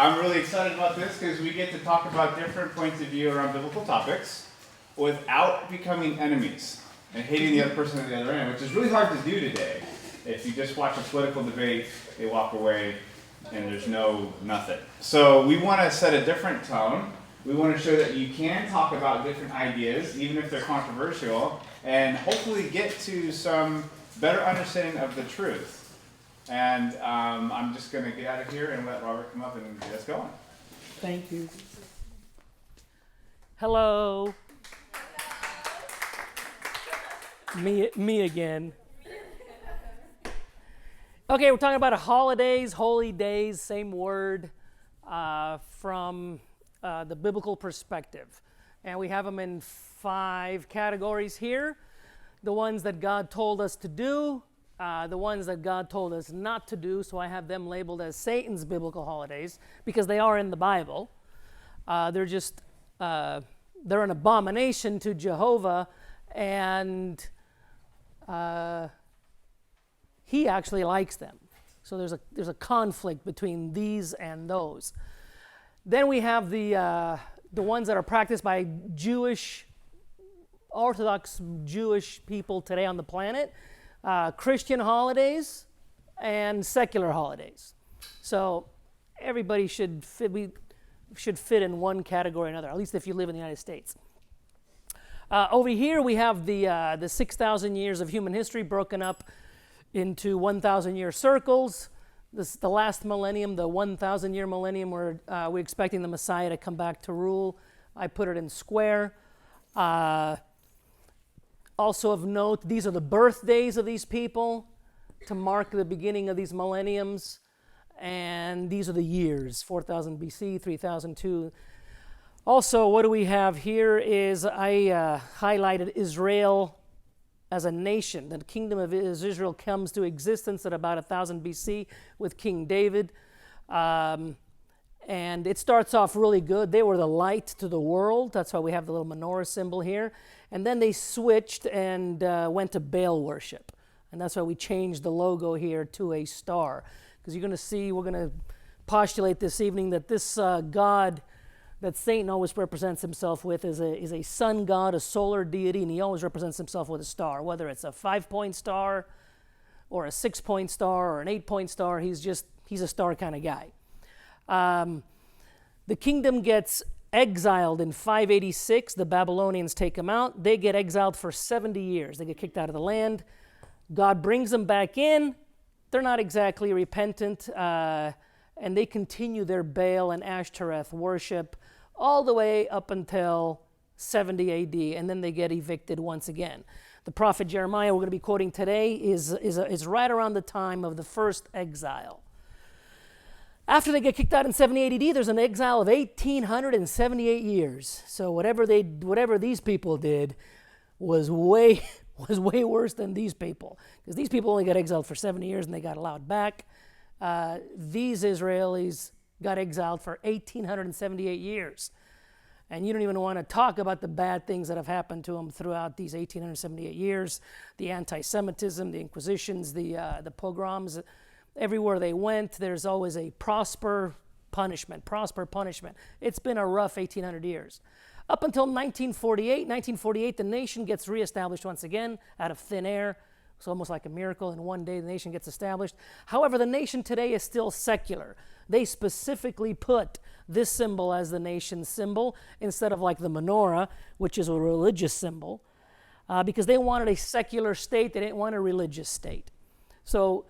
I'm really excited about this because we get to talk about different points of view around biblical topics without becoming enemies and hating the other person at the other end, which is really hard to do today. If you just watch a political debate, they walk away and there's nothing. So we want to set a different tone. We want to show that you can talk about different ideas, even if they're controversial, and hopefully get to some better understanding of the truth. And I'm just going to get out of here and let Robert come up and get us going. Thank you. Hello. Me again. Okay, we're talking about holidays, holy days, same word, from the biblical perspective. And we have them in 5 categories here. The ones that God told us to do, the ones that God told us not to do, so I have them labeled as Satan's biblical holidays because they are in the Bible. They're an abomination to Jehovah, and he actually likes them. So there's a conflict between these and those. Then we have the ones that are practiced by Orthodox Jewish people today on the planet, Christian holidays and secular holidays. So everybody should fit in one category or another, at least if you live in the United States. Over here we have the 6,000 years of human history broken up into 1,000-year circles. The last millennium, the 1,000-year millennium, where we're expecting the Messiah to come back to rule. I put it in square. Also of note, these are the birthdays of these people to mark the beginning of these millenniums. And these are the years, 4,000 BC, 3,002. Also, what do we have here is I highlighted Israel as a nation. The kingdom of Israel comes to existence at about 1000 BC with King David. And it starts off really good. They were the light to the world. That's why we have the little menorah symbol here. And then they switched and went to Baal worship. And that's why we changed the logo here to a star. Because you're going to see, we're going to postulate this evening that this God that Satan always represents himself with is a sun god, a solar deity, and he always represents himself with a star, whether it's a 5-point star or a 6-point star or an 8-point star. He's a star kind of guy. The kingdom gets exiled in 586. The Babylonians take them out. They get exiled for 70 years. They get kicked out of the land. God brings them back in. They're not exactly repentant, and they continue their Baal and Ashtoreth worship all the way up until 70 AD, and then they get evicted once again. The prophet Jeremiah, we're going to be quoting today, is right around the time of the first exile. After they get kicked out in 70 AD, there's an exile of 1,878 years. So whatever these people did was way worse than these people, because these people only got exiled for 70 years and they got allowed back. These Israelis got exiled for 1,878 years. And you don't even want to talk about the bad things that have happened to them throughout these 1,878 years. The anti-Semitism, the Inquisitions, the pogroms. Everywhere they went, there's always a prosper punishment. It's been a rough 1,800 years. Up until 1948, the nation gets reestablished once again out of thin air. It's almost like a miracle. In one day, the nation gets established. However, the nation today is still secular. They specifically put this symbol as the nation's symbol instead of like the menorah, which is a religious symbol, because they wanted a secular state. They didn't want a religious state. So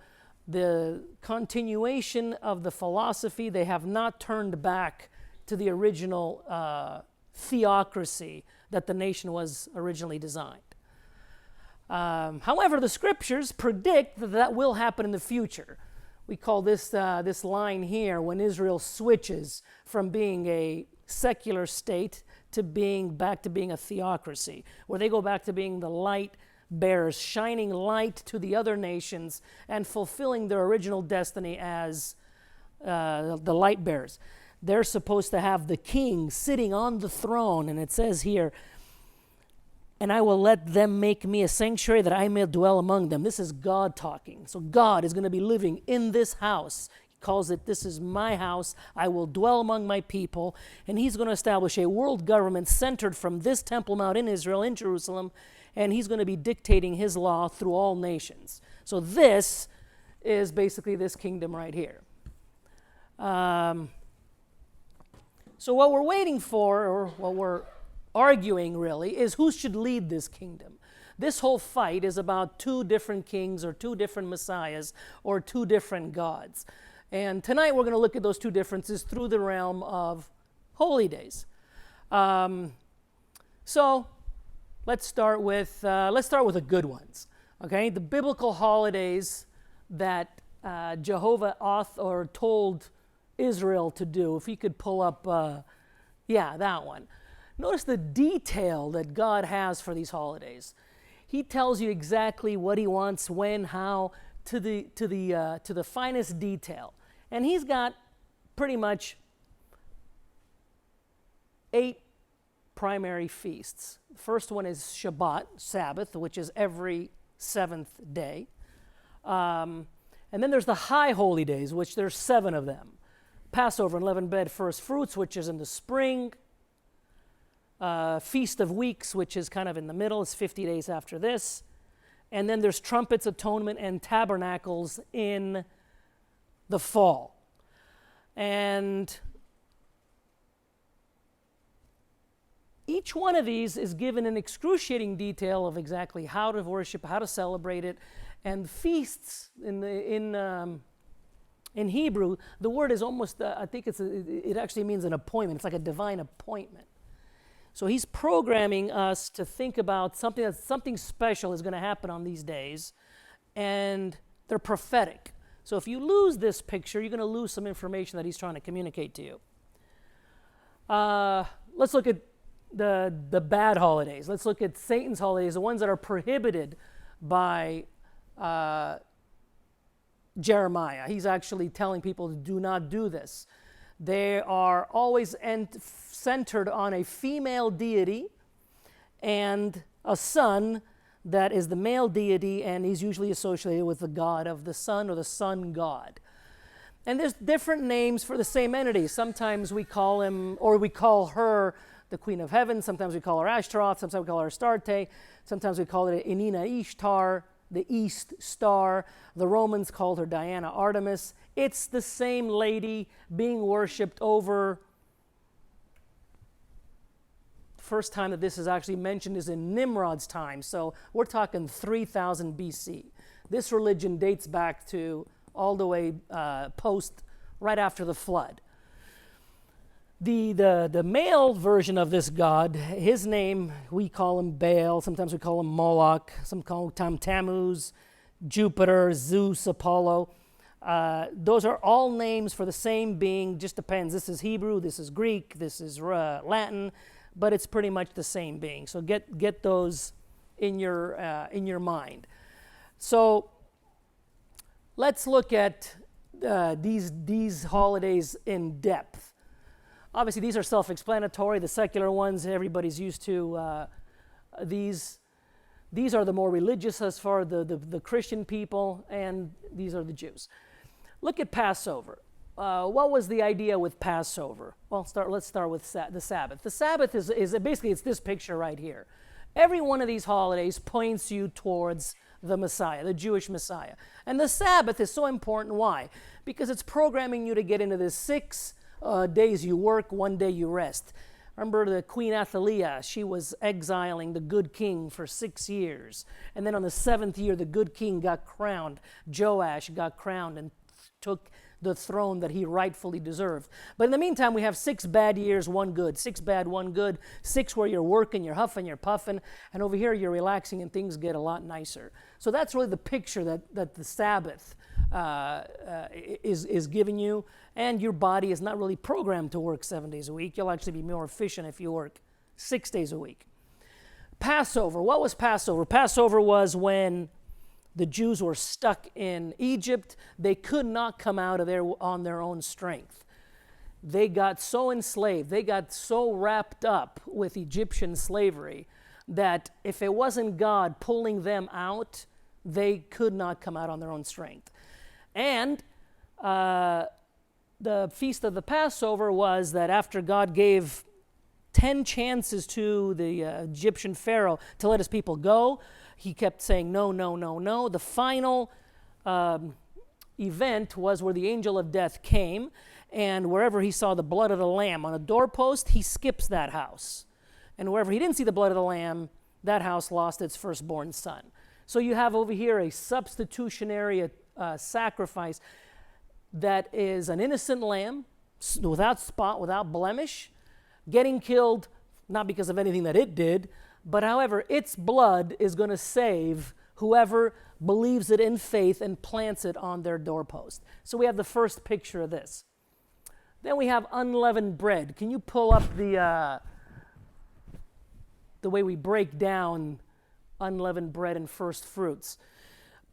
the continuation of the philosophy, they have not turned back to the original theocracy that the nation was originally designed. However, the scriptures predict that will happen in the future. We call this line here, when Israel switches from being a secular state to being back to being a theocracy, where they go back to being the light bearers, shining light to the other nations and fulfilling their original destiny as the light bearers. They're supposed to have the king sitting on the throne, and it says here, and I will let them make me a sanctuary that I may dwell among them. This is God talking. So God is going to be living in this house. He calls it, "This is my house. I will dwell among my people." And he's going to establish a world government centered from this Temple Mount in Israel, in Jerusalem, and he's going to be dictating his law through all nations. So this is basically this kingdom right here. So what we're waiting for, or what we're arguing really, is who should lead this kingdom. This whole fight is about two different kings or two different messiahs or two different gods. And tonight we're going to look at those two differences through the realm of holy days. So let's start with the good ones. Okay, the biblical holidays that Jehovah told Israel to do. If you could pull up, that one. Notice the detail that God has for these holidays. He tells you exactly what he wants, when, how, to the finest detail. And he's got pretty much 8 primary feasts. The first one is Shabbat, Sabbath, which is every 7th day. And then there's the high holy days, which there's 7 of them. Passover, unleavened bread, first fruits, which is in the spring. Feast of Weeks, which is kind of in the middle, it's 50 days after this. And then there's Trumpets, Atonement, and Tabernacles in the fall. And each one of these is given an excruciating detail of exactly how to worship, how to celebrate it. And feasts in Hebrew, the word is almost, I think it actually means an appointment. It's like a divine appointment. So he's programming us to think about something special is going to happen on these days, and they're prophetic. So if you lose this picture, you're going to lose some information that he's trying to communicate to you. Let's look at the bad holidays. Let's look at Satan's holidays, the ones that are prohibited by Jeremiah. He's actually telling people to do not do this. They are always centered on a female deity and a son that is the male deity, and he's usually associated with the god of the sun or the sun god. And there's different names for the same entity. Sometimes we call him, or we call her, the Queen of Heaven. Sometimes we call her Ashtaroth. Sometimes we call her Astarte. Sometimes we call it Inina Ishtar, the East Star. The Romans called her Diana Artemis. It's the same lady being worshipped over. The first time that this is actually mentioned is in Nimrod's time. So we're talking 3000 BC. This religion dates back to all the way right after the flood. The male version of this god, his name, we call him Baal, sometimes we call him Moloch, some call him Tammuz, Jupiter, Zeus, Apollo. Those are all names for the same being, just depends. This is Hebrew, this is Greek, this is Latin, but it's pretty much the same being. So get those in your mind. So let's look at these holidays in depth. Obviously, these are self-explanatory. The secular ones, everybody's used to. These are the more religious as far as the Christian people, and these are the Jews. Look at Passover. What was the idea with Passover? Well, let's start with the Sabbath. The Sabbath is basically, it's this picture right here. Every one of these holidays points you towards the Messiah, the Jewish Messiah. And the Sabbath is so important. Why? Because it's programming you to get into this 6 days you work, 1 day you rest. Remember the Queen Athaliah, she was exiling the good king for 6 years. And then on the 7th year, the good king got crowned. Joash got crowned and took the throne that he rightfully deserved. But in the meantime, we have 6 bad years, 1 good. 6 bad, 1 good. 6 where you're working, you're huffing, you're puffing. And over here, you're relaxing and things get a lot nicer. So that's really the picture that the Sabbath is giving you. And your body is not really programmed to work 7 days a week. You'll actually be more efficient if you work 6 days a week. Passover. What was Passover? Passover was when the Jews were stuck in Egypt. They could not come out of there on their own strength. They got so enslaved, they got so wrapped up with Egyptian slavery that if it wasn't God pulling them out, they could not come out on their own strength. And the feast of the Passover was that after God gave 10 chances to the Egyptian Pharaoh to let his people go, he kept saying no, no, no, no. The final event was where the angel of death came, and wherever he saw the blood of the lamb on a doorpost, he skips that house. And wherever he didn't see the blood of the lamb, that house lost its firstborn son. So you have over here a substitutionary sacrifice that is an innocent lamb, without spot, without blemish, getting killed, not because of anything that it did, but however, its blood is going to save whoever believes it in faith and plants it on their doorpost. So we have the first picture of this. Then we have unleavened bread. Can you pull up the way we break down unleavened bread and first fruits?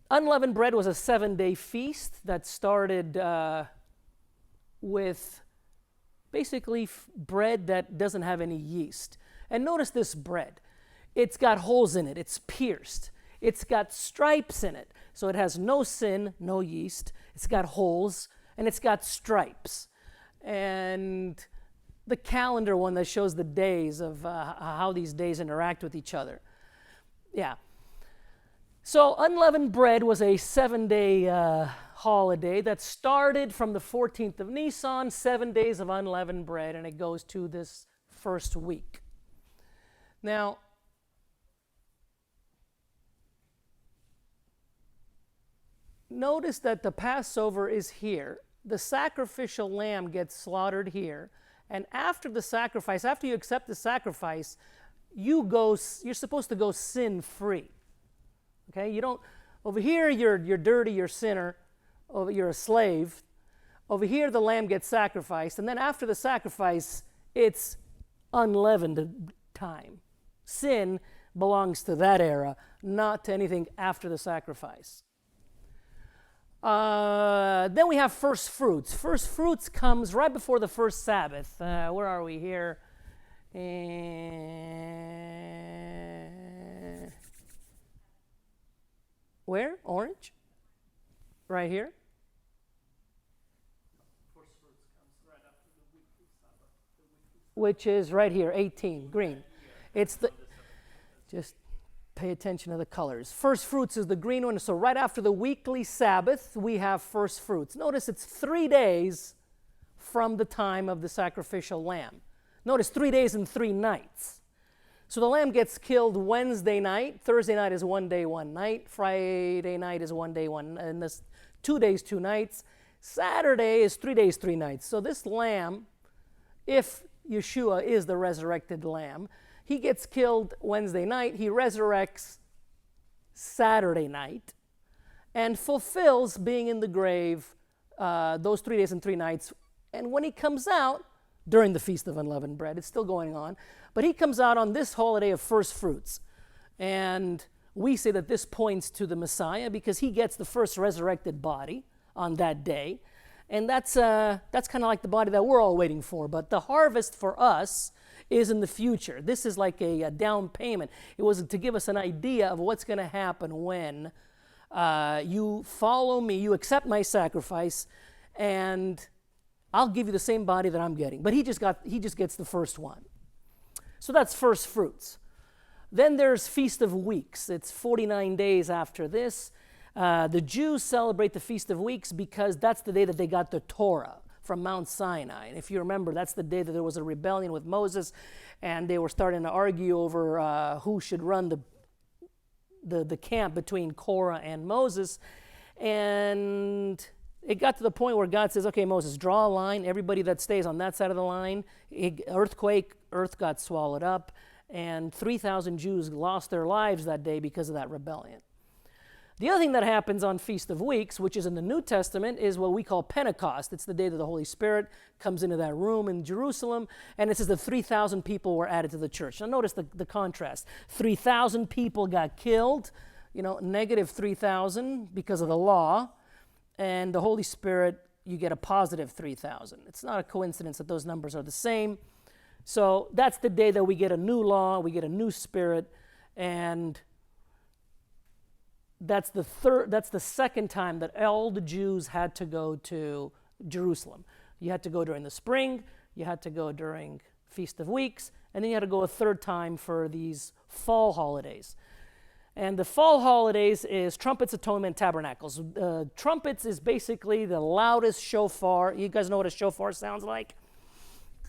Unleavened bread was a 7-day feast that started with basically bread that doesn't have any yeast. And notice this bread. It's got holes in it. It's pierced. It's got stripes in it. So it has no sin, no yeast. It's got holes, and it's got stripes. And the calendar one that shows the days of how these days interact with each other. Yeah. So unleavened bread was a 7-day holiday that started from the 14th of Nisan, 7 days of unleavened bread, and it goes to this first week. Now, notice that the Passover is here. The sacrificial lamb gets slaughtered here, and after the sacrifice, after you accept the sacrifice, you're supposed to go sin-free. Okay, you don't. Over here, you're dirty, you're a sinner. You're a slave. Over here, the lamb gets sacrificed, and then after the sacrifice, it's unleavened time. Sin belongs to that era, not to anything after the sacrifice. Then we have first fruits. First fruits comes right before the first Sabbath. Where are we here? Where? Orange? Right here? First fruits comes right after the weekly Sabbath. Which is right here, 18, green. It's the, just pay attention to the colors. First fruits is the green one, so right after the weekly Sabbath, we have first fruits. Notice it's 3 days from the time of the sacrificial lamb. Notice 3 days and 3 nights. So the lamb gets killed Wednesday night. Thursday night is 1 day, 1 night. Friday night is 1 day, 1, and this 2 days, 2 nights. Saturday is 3 days, 3 nights. So this lamb, if Yeshua is the resurrected lamb, he gets killed Wednesday night. He resurrects Saturday night and fulfills being in the grave those 3 days and 3 nights. And when he comes out, during the Feast of Unleavened Bread, it's still going on, but he comes out on this holiday of first fruits. And we say that this points to the Messiah because he gets the first resurrected body on that day. And that's kind of like the body that we're all waiting for. But the harvest for us is in the future. This is like a down payment. It was to give us an idea of what's going to happen when you follow me, you accept my sacrifice, and I'll give you the same body that I'm getting. But he just gets the first one. So that's first fruits. Then there's Feast of Weeks. It's 49 days after this. The Jews celebrate the Feast of Weeks because that's the day that they got the Torah from Mount Sinai. And if you remember, that's the day that there was a rebellion with Moses, and they were starting to argue over who should run the camp between Korah and Moses. And it got to the point where God says, okay, Moses, draw a line. Everybody that stays on that side of the line, earthquake, earth got swallowed up, and 3,000 Jews lost their lives that day because of that rebellion. The other thing that happens on Feast of Weeks, which is in the New Testament, is what we call Pentecost. It's the day that the Holy Spirit comes into that room in Jerusalem, and it says that 3,000 people were added to the church. Now notice the contrast. 3,000 people got killed, negative 3,000 because of the law, and the Holy Spirit, you get a positive 3,000. It's not a coincidence that those numbers are the same. So that's the day that we get a new law, we get a new spirit, and that's the second time that all the Jews had to go to Jerusalem. You had to go during the spring, you had to go during Feast of Weeks, and then you had to go a third time for these fall holidays. And the fall holidays is Trumpets, Atonement, Tabernacles. Trumpets is basically the loudest shofar. You guys know what a shofar sounds like?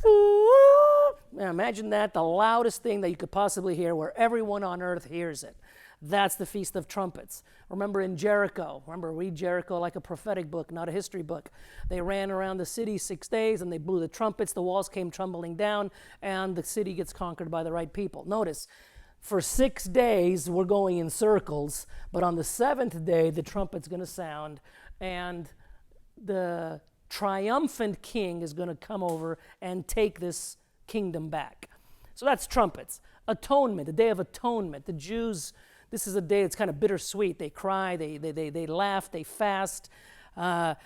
Now imagine that, the loudest thing that you could possibly hear, where everyone on earth hears it. That's the Feast of Trumpets. Remember in Jericho, read Jericho like a prophetic book, not a history book. They ran around the city 6 days and they blew the trumpets, the walls came tumbling down, and the city gets conquered by the right people. Notice, for 6 days we're going in circles, but on the seventh day the trumpet's going to sound, and the triumphant king is going to come over and take this kingdom back. So that's trumpets. Atonement, the Day of Atonement. The Jews, this is a day that's kind of bittersweet. They cry, they laugh, they fast. The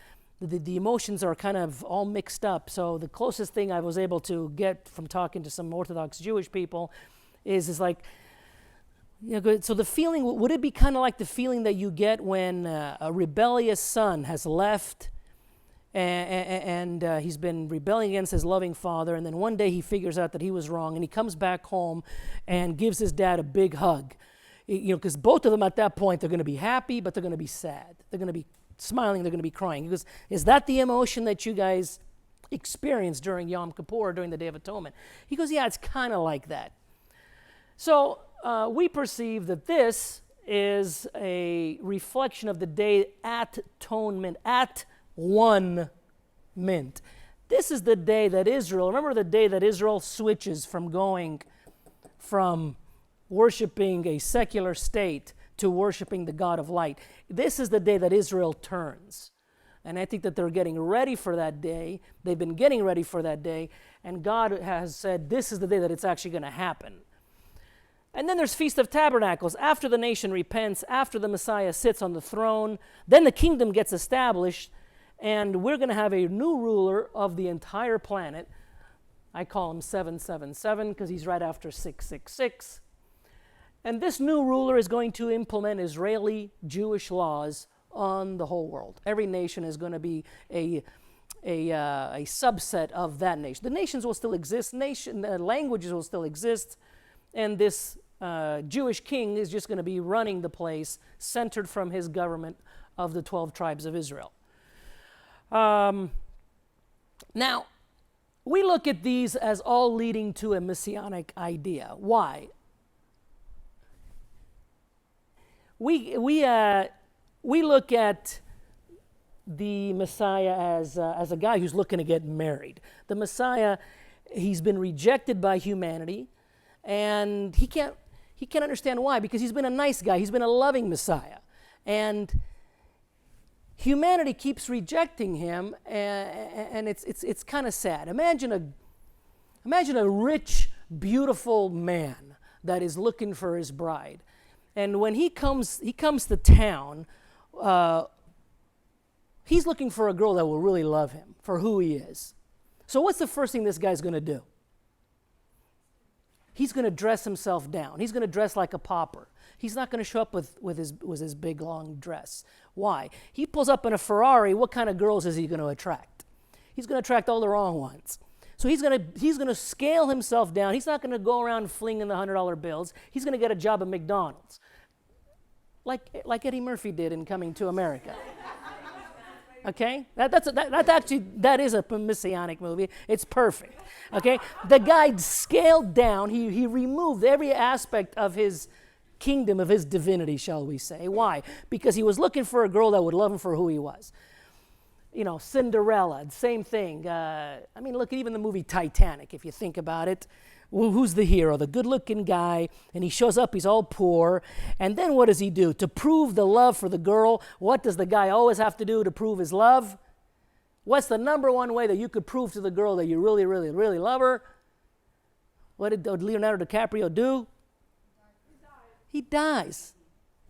emotions are kind of all mixed up. So the closest thing I was able to get from talking to some Orthodox Jewish people is like, so the feeling, would it be kind of like the feeling that you get when a rebellious son has left and he's been rebelling against his loving father, and then one day he figures out that he was wrong, and he comes back home and gives his dad a big hug. Because both of them at that point, they're going to be happy, but they're going to be sad. They're going to be smiling, they're going to be crying. He goes, is that the emotion that you guys experience during Yom Kippur, during the Day of Atonement? He goes, yeah, it's kind of like that. So we perceive that this is a reflection of the Day at Atonement, at one mint. This is the day that Israel, remember the day that Israel switches from going from worshiping a secular state to worshiping the God of light. This is the day that Israel turns. And I think that they're getting ready for that day. They've been getting ready for that day. And God has said, this is the day that it's actually going to happen. And then there's Feast of Tabernacles. After the nation repents, after the Messiah sits on the throne, then the kingdom gets established, and we're going to have a new ruler of the entire planet. I call him 777 because he's right after 666. And this new ruler is going to implement Israeli Jewish laws on the whole world. Every nation is going to be a subset of that nation. The nations will still exist, languages will still exist, and this Jewish king is just going to be running the place, centered from his government of the 12 tribes of Israel. Now, we look at these as all leading to a messianic idea. Why? We look at the Messiah as a guy who's looking to get married. The Messiah, he's been rejected by humanity, and he can't understand why, because he's been a nice guy. He's been a loving Messiah, and humanity keeps rejecting him, and it's kind of sad. Imagine a rich, beautiful man that is looking for his bride. And when he comes to town, he's looking for a girl that will really love him for who he is. So what's the first thing this guy's going to do? He's going to dress himself down. He's going to dress like a pauper. He's not going to show up with his big, long dress. Why? He pulls up in a Ferrari. What kind of girls is he going to attract? He's going to attract all the wrong ones. So he's going to scale himself down. He's not going to go around flinging the $100 bills. He's going to get a job at McDonald's, like Eddie Murphy did in Coming to America. Okay, that is a messianic movie. It's perfect. Okay, the guy scaled down. He removed every aspect of his kingdom, of his divinity, shall we say? Why? Because he was looking for a girl that would love him for who he was. Cinderella, same thing. Look at even the movie Titanic, if you think about it. Who's the hero? The good-looking guy, and he shows up, he's all poor, and then what does he do? To prove the love for the girl, what does the guy always have to do to prove his love? What's the number one way that you could prove to the girl that you really, really, really love her? What did Leonardo DiCaprio do? He dies.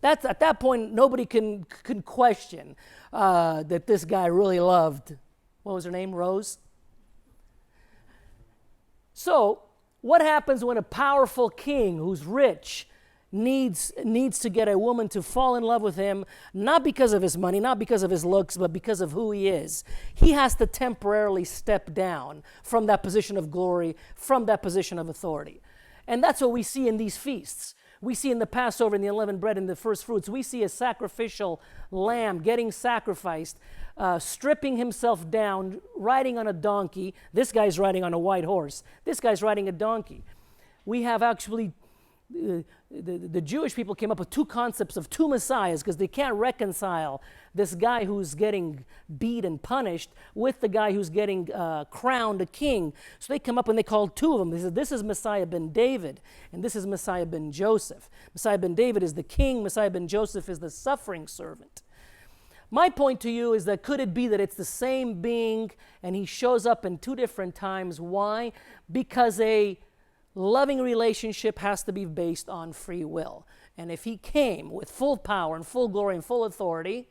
At that point, nobody can question that this guy really loved, what was her name, Rose? So, what happens when a powerful king who's rich needs to get a woman to fall in love with him, not because of his money, not because of his looks, but because of who he is, he has to temporarily step down from that position of glory, from that position of authority. And that's what we see in these feasts. We see in the Passover, in the unleavened bread, and the first fruits, we see a sacrificial lamb getting sacrificed, stripping himself down, riding on a donkey. This guy's riding on a white horse. This guy's riding a donkey. We have actually, the Jewish people came up with two concepts of two messiahs because they can't reconcile this guy who's getting beat and punished with the guy who's getting crowned a king. So they come up and they called two of them. They said, this is Messiah ben David, and this is Messiah ben Joseph. Messiah ben David is the king. Messiah ben Joseph is the suffering servant. My point to you is that could it be that it's the same being and he shows up in two different times? Why? Because a loving relationship has to be based on free will. And if he came with full power and full glory and full authority,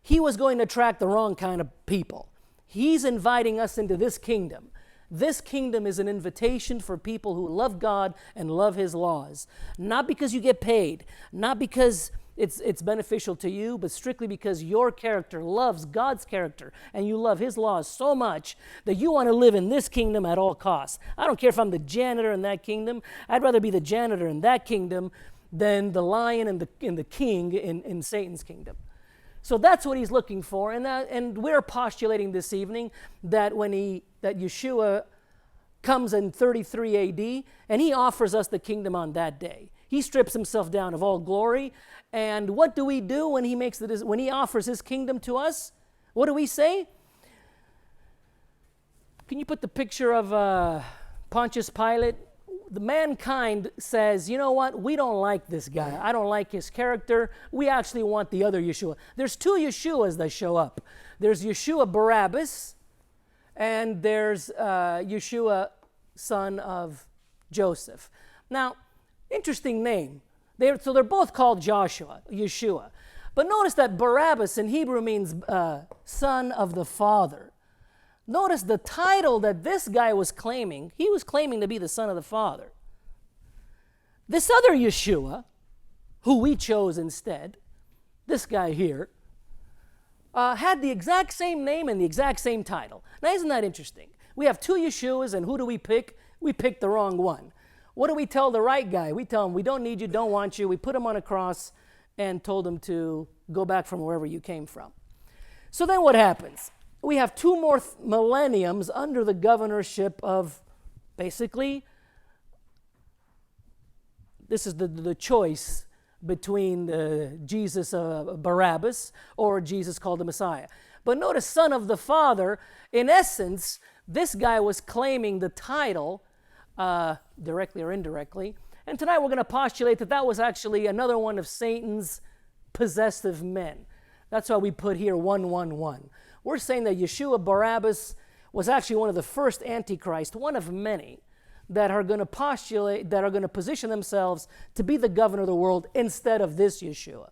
he was going to attract the wrong kind of people. He's inviting us into this kingdom. This kingdom is an invitation for people who love God and love his laws. Not because you get paid, not because it's beneficial to you, but strictly because your character loves God's character and you love his laws so much that you want to live in this kingdom at all costs. I don't care if I'm the janitor in that kingdom. I'd rather be the janitor in that kingdom than the lion and the king in Satan's kingdom. So that's what he's looking for, and we're postulating this evening that that Yeshua comes in 33 AD, and he offers us the kingdom on that day. He strips himself down of all glory, and what do we do when he offers his kingdom to us? What do we say? Can you put the picture of Pontius Pilate? The mankind says, you know what, we don't like this guy. I don't like his character. We actually want the other Yeshua. There's two Yeshuas that show up. There's Yeshua Barabbas, and there's Yeshua, son of Joseph. Now, interesting name. So they're both called Yeshua. But notice that Barabbas in Hebrew means son of the Father. Notice the title that this guy was claiming. He was claiming to be the son of the Father. This other Yeshua, who we chose instead, this guy here, had the exact same name and the exact same title. Now, isn't that interesting? We have two Yeshuas, and who do we pick? We picked the wrong one. What do we tell the right guy? We tell him, we don't need you, don't want you. We put him on a cross and told him to go back from wherever you came from. So then what happens? We have two more millenniums under the governorship of, basically, this is the choice between Jesus Barabbas or Jesus called the Messiah. But notice, son of the Father, in essence, this guy was claiming the title, directly or indirectly. And tonight we're going to postulate that was actually another one of Satan's possessive men. That's why we put here 111. We're saying that Yeshua Barabbas was actually one of the first Antichrist, one of many that are going to postulate, that are going to position themselves to be the governor of the world instead of this Yeshua.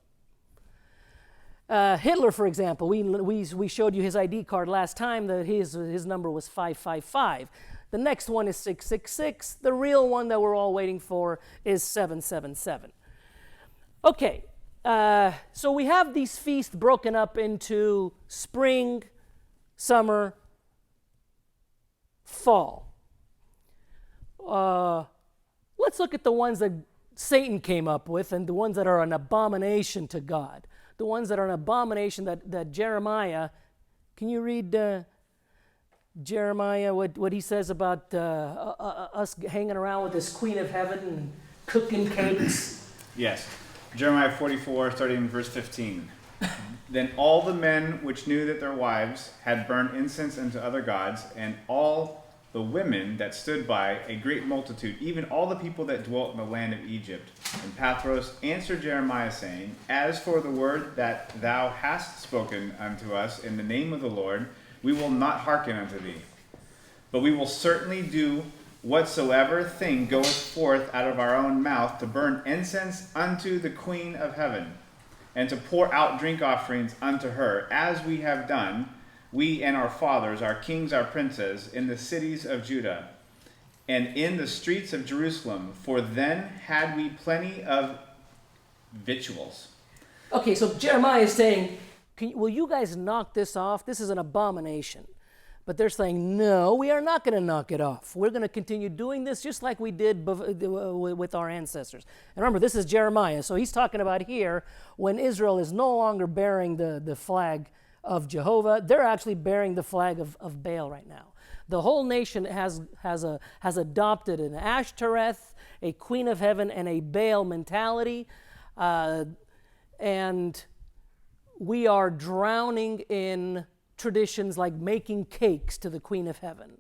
Hitler, for example, we showed you his ID card last time that his number was 555. The next one is 666. The real one that we're all waiting for is 777. Okay. So we have these feasts broken up into spring, summer, fall. Let's look at the ones that Satan came up with and the ones that are an abomination to God. The ones that are an abomination that Jeremiah, can you read Jeremiah, what he says about us hanging around with this queen of heaven and cooking cakes? Yes. Jeremiah 44, starting in verse 15. Then all the men which knew that their wives had burned incense unto other gods, and all the women that stood by, a great multitude, even all the people that dwelt in the land of Egypt and Pathros, answered Jeremiah, saying, As for the word that thou hast spoken unto us in the name of the Lord, we will not hearken unto thee. But we will certainly do whatsoever thing goeth forth out of our own mouth, to burn incense unto the Queen of heaven, and to pour out drink offerings unto her, as we have done, we and our fathers, our kings, our princes, in the cities of Judah. and in the streets of Jerusalem, for then had we plenty of victuals. Okay, so Jeremiah is saying, will you guys knock this off? This is an abomination. But they're saying, no, we are not going to knock it off. We're going to continue doing this just like we did with our ancestors. And remember, this is Jeremiah, so he's talking about here when Israel is no longer bearing the flag of Jehovah. They're actually bearing the flag of Baal right now. The whole nation has adopted an Ashtoreth, a queen of heaven, and a Baal mentality. And we are drowning in traditions like making cakes to the Queen of Heaven.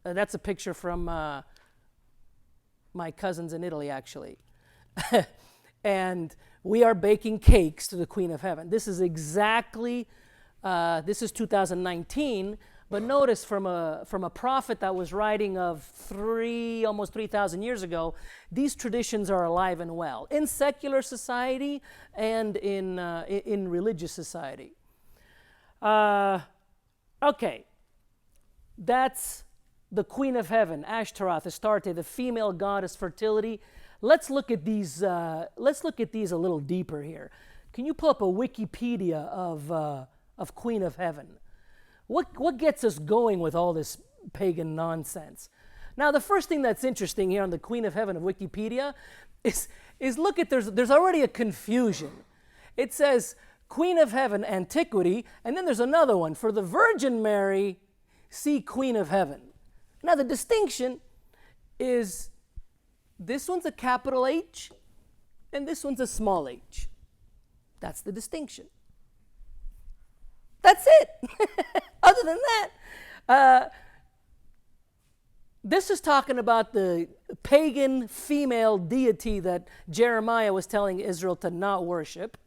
That's a picture from my cousins in Italy, actually. And we are baking cakes to the Queen of Heaven. This is exactly, this is 2019, but notice from a prophet that was writing of almost 3,000 years ago, these traditions are alive and well in secular society and in religious society. Okay, that's the Queen of Heaven, Ashtaroth, Astarte, the female goddess fertility. Let's look at these. Let's look at these a little deeper here. Can you pull up a Wikipedia of Queen of Heaven? What gets us going with all this pagan nonsense? Now, the first thing that's interesting here on the Queen of Heaven of Wikipedia is look at there's already a confusion. It says Queen of Heaven, Antiquity, and then there's another one. For the Virgin Mary, see Queen of Heaven. Now, the distinction is this one's a capital H, and this one's a small h. That's the distinction. That's it. Other than that, this is talking about the pagan female deity that Jeremiah was telling Israel to not worship.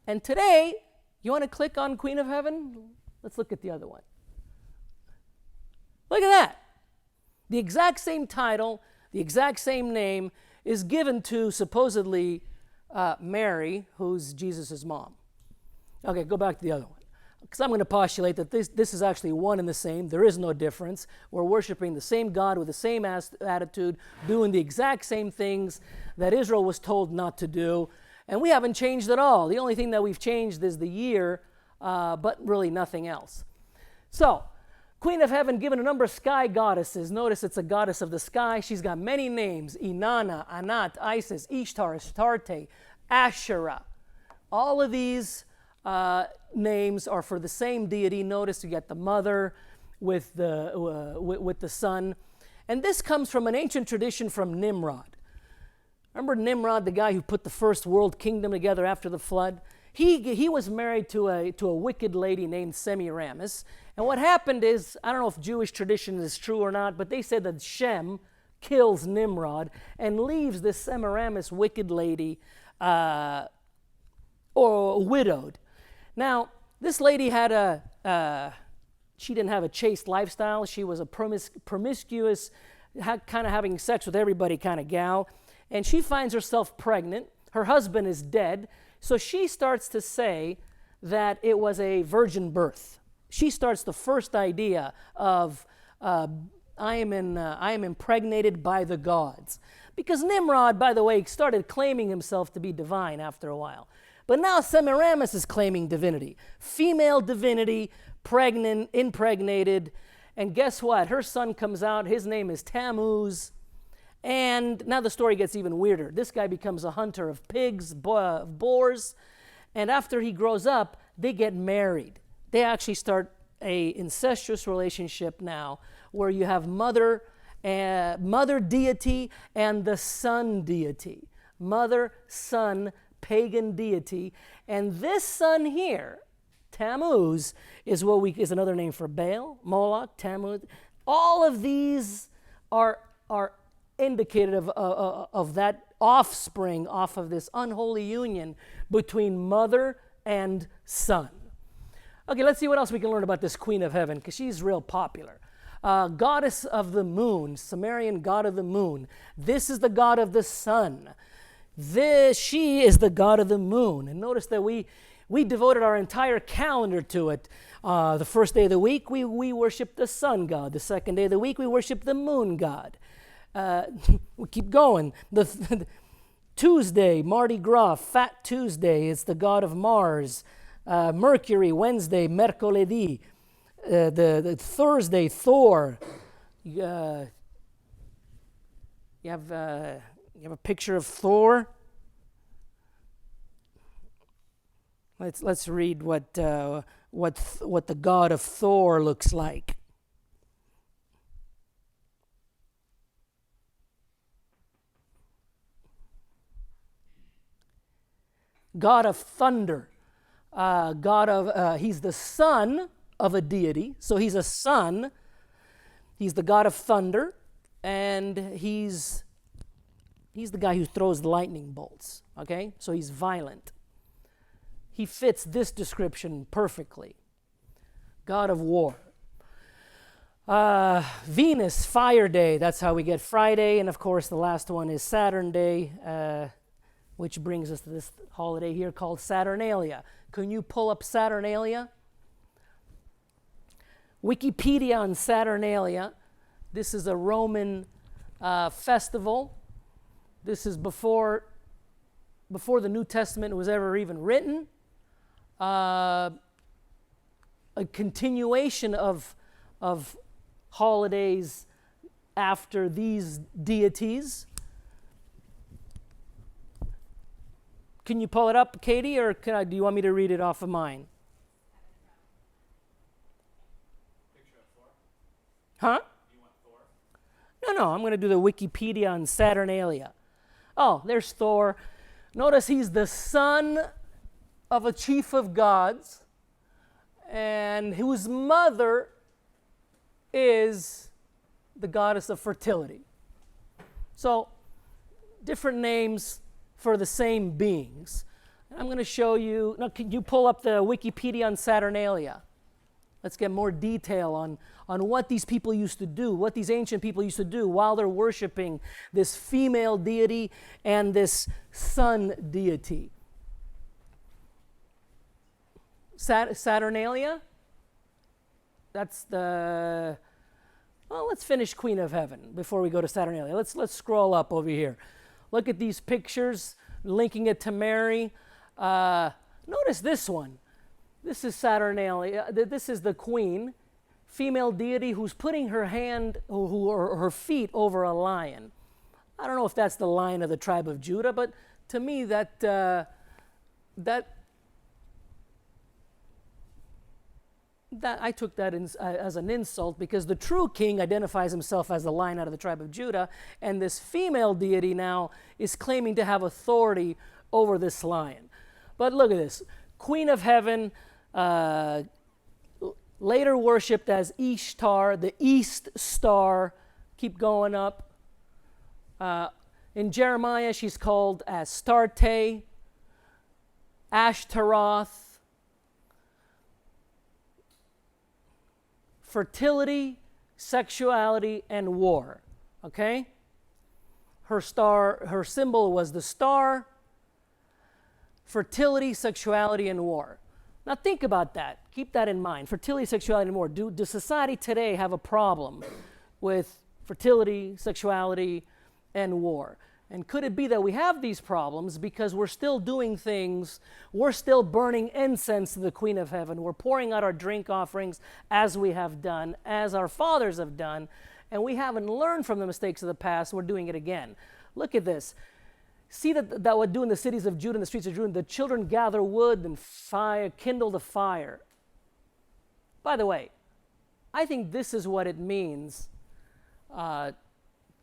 And today, you want to click on Queen of Heaven? Let's look at the other one. Look at that. The exact same title, the exact same name is given to supposedly Mary, who's Jesus' mom. Okay, go back to the other one. Because I'm going to postulate that this is actually one and the same. There is no difference. We're worshiping the same God with the same attitude, doing the exact same things that Israel was told not to do. And we haven't changed at all. The only thing that we've changed is the year, but really nothing else. So, Queen of Heaven, given a number of sky goddesses. Notice it's a goddess of the sky. She's got many names: Inanna, Anat, Isis, Ishtar, Astarte, Asherah. All of these names are for the same deity. Notice you get the mother with the son. And this comes from an ancient tradition from Nimrod. Remember Nimrod, the guy who put the first world kingdom together after the flood? He was married to a wicked lady named Semiramis. And what happened is, I don't know if Jewish tradition is true or not, but they said that Shem kills Nimrod and leaves this Semiramis wicked lady or widowed. Now, this lady had she didn't have a chaste lifestyle. She was a promiscuous, kind of having sex with everybody kind of gal. And she finds herself pregnant. Her husband is dead. So she starts to say that it was a virgin birth. She starts the first idea of I am impregnated by the gods. Because Nimrod, by the way, started claiming himself to be divine after a while. But now Semiramis is claiming divinity. Female divinity, pregnant, impregnated. And guess what? Her son comes out. His name is Tammuz. And now the story gets even weirder. This guy becomes a hunter of pigs, boars. And after he grows up, they get married. They actually start a incestuous relationship now where you have mother deity and the son deity. Mother, son, pagan deity. And this son here, Tammuz, is another name for Baal, Moloch, Tammuz. All of these are indicative of that offspring off of this unholy union between mother and son. Okay, let's see what else we can learn about this Queen of Heaven, because she's real popular. Goddess of the moon, Sumerian god of the moon. This is the god of the sun. She is the god of the moon. And notice that we We devoted our entire calendar to it. The first day of the week, we worship the sun god. The second day of the week, we worship the moon god. We keep going. Tuesday, Mardi Gras, Fat Tuesday, it's the god of Mars. Mercury, Wednesday, Mercoledì. The Thursday, Thor. You have a picture of Thor. Let's read what the god of Thor looks like. God of thunder. He's the son of a deity, so he's a son. He's the god of thunder, and he's the guy who throws lightning bolts. Okay, so he's violent. He fits this description perfectly. God of war. Venus, fire day. That's how we get Friday. And of course, the last one is Saturn day, which brings us to this holiday here called Saturnalia. Can you pull up Saturnalia? Wikipedia on Saturnalia. This is a Roman festival. This is before the New Testament was ever even written. A continuation of holidays after these deities. Can you pull it up, Katie, or do you want me to read it off of mine? Picture of Thor? Huh? You want Thor? No, I'm going to do the Wikipedia on Saturnalia. Oh, there's Thor. Notice he's the son of a chief of gods, and whose mother is the goddess of fertility. So, different names for the same beings. I'm going to show you. Now, can you pull up the Wikipedia on Saturnalia? Let's get more detail on what these people used to do, what these ancient people used to do while they're worshiping this female deity and this sun deity. Saturnalia? That's the... Well, let's finish Queen of Heaven before we go to Saturnalia. Let's scroll up over here. Look at these pictures, linking it to Mary. Notice this one. This is Saturnalia. This is the queen, female deity who's putting her hand or her feet over a lion. I don't know if that's the lion of the tribe of Judah, but to me that I took that as an insult, because the true king identifies himself as the lion out of the tribe of Judah, and this female deity now is claiming to have authority over this lion. But look at this. Queen of Heaven, later worshipped as Ishtar, the east star. Keep going up. In Jeremiah, she's called Astarte, Ashtaroth. Fertility, sexuality, and war. Okay? Her symbol was the star. Fertility, sexuality, and war. Now think about that. Keep that in mind. Fertility, sexuality, and war. Does society today have a problem with fertility, sexuality, and war? And could it be that we have these problems because we're still doing things, we're still burning incense to the Queen of Heaven, we're pouring out our drink offerings as we have done, as our fathers have done, and we haven't learned from the mistakes of the past, we're doing it again. Look at this. See that would do in the cities of Judah and the streets of Jerusalem. The children gather wood and kindle the fire. By the way, I think this is what it means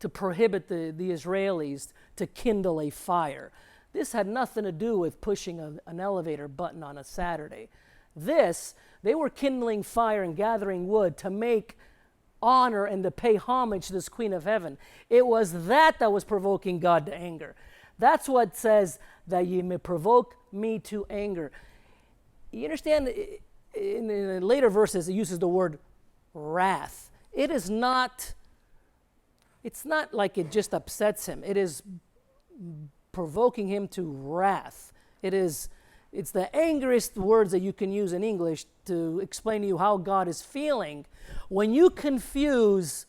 to prohibit the Israelis to kindle a fire. This had nothing to do with pushing an elevator button on a Saturday. They were kindling fire and gathering wood to make honor and to pay homage to this Queen of Heaven. It was that was provoking God to anger. That's what says that ye may provoke me to anger. You understand, in the later verses, it uses the word wrath. It's not like it just upsets him. It is provoking him to wrath. It is It's the angriest words that you can use in English to explain to you how God is feeling when you confuse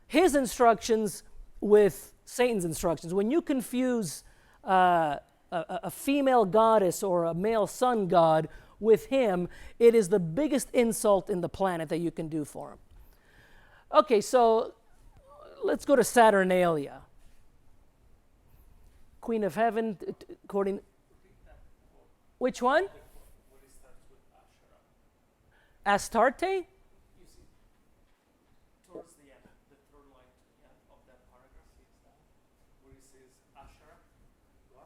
his instructions with Satan's instructions. When you confuse a female goddess or a male sun god with him, it is the biggest insult in the planet that you can do for him. Okay, so let's go to Saturnalia. Queen of Heaven, according... Which one? Astarte? You see, towards the end, the third line to the end of that paragraph, see it's that, where it says Asherah. What?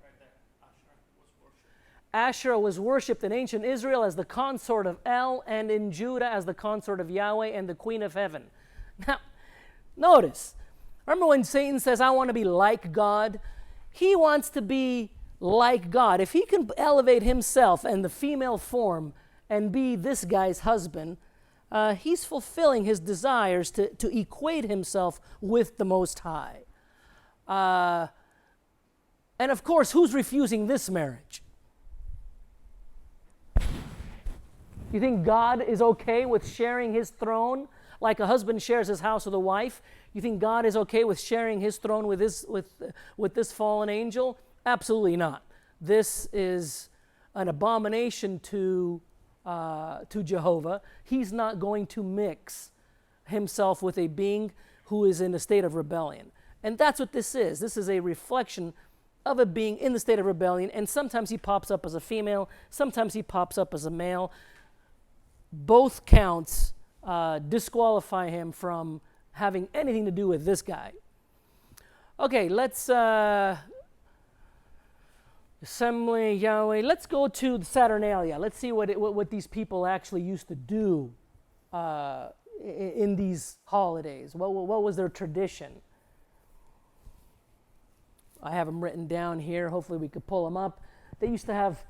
Right there. Asherah was worshipped. Asherah was worshipped in ancient Israel as the consort of El, and in Judah as the consort of Yahweh and the Queen of Heaven. Now, notice, remember when Satan says, I want to be like God? He wants to be like God. If he can elevate himself and the female form and be this guy's husband, he's fulfilling his desires to equate himself with the Most High. And of course, who's refusing this marriage? You think God is okay with sharing his throne like a husband shares his house with a wife? You think God is okay with sharing his throne with this fallen angel? Absolutely not. This is an abomination to Jehovah. He's not going to mix himself with a being who is in a state of rebellion. And that's what this is. This is a reflection of a being in the state of rebellion, and sometimes he pops up as a female, sometimes he pops up as a male. Both counts disqualify him from having anything to do with this guy. Okay, let's Assembly, Yahweh. Let's go to Saturnalia. Let's see what these people actually used to do in these holidays. What was their tradition? I have them written down here. Hopefully we could pull them up. They used to have,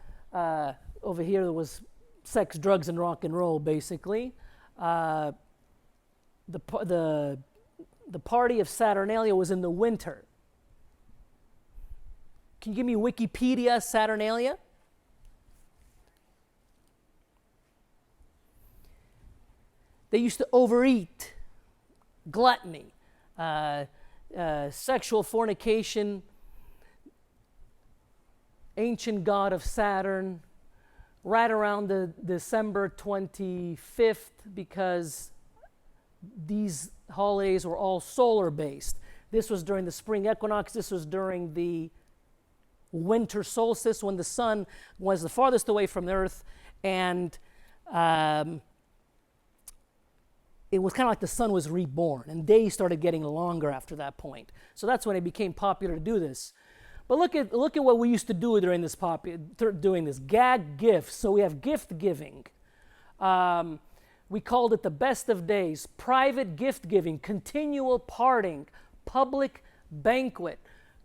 over here there was sex, drugs, and rock and roll, basically. The party of Saturnalia was in the winter. Can you give me Wikipedia Saturnalia? They used to overeat, gluttony, sexual fornication, ancient god of Saturn, right around the December 25th, because these holidays were all solar based. This was during the spring equinox. This was during the winter solstice, when the sun was the farthest away from the earth, and it was kind of like the sun was reborn, and days started getting longer after that point. So that's when it became popular to do this. But look at what we used to do during this gag gifts. So we have gift giving. We called it the best of days, private gift giving, continual parting, public banquet,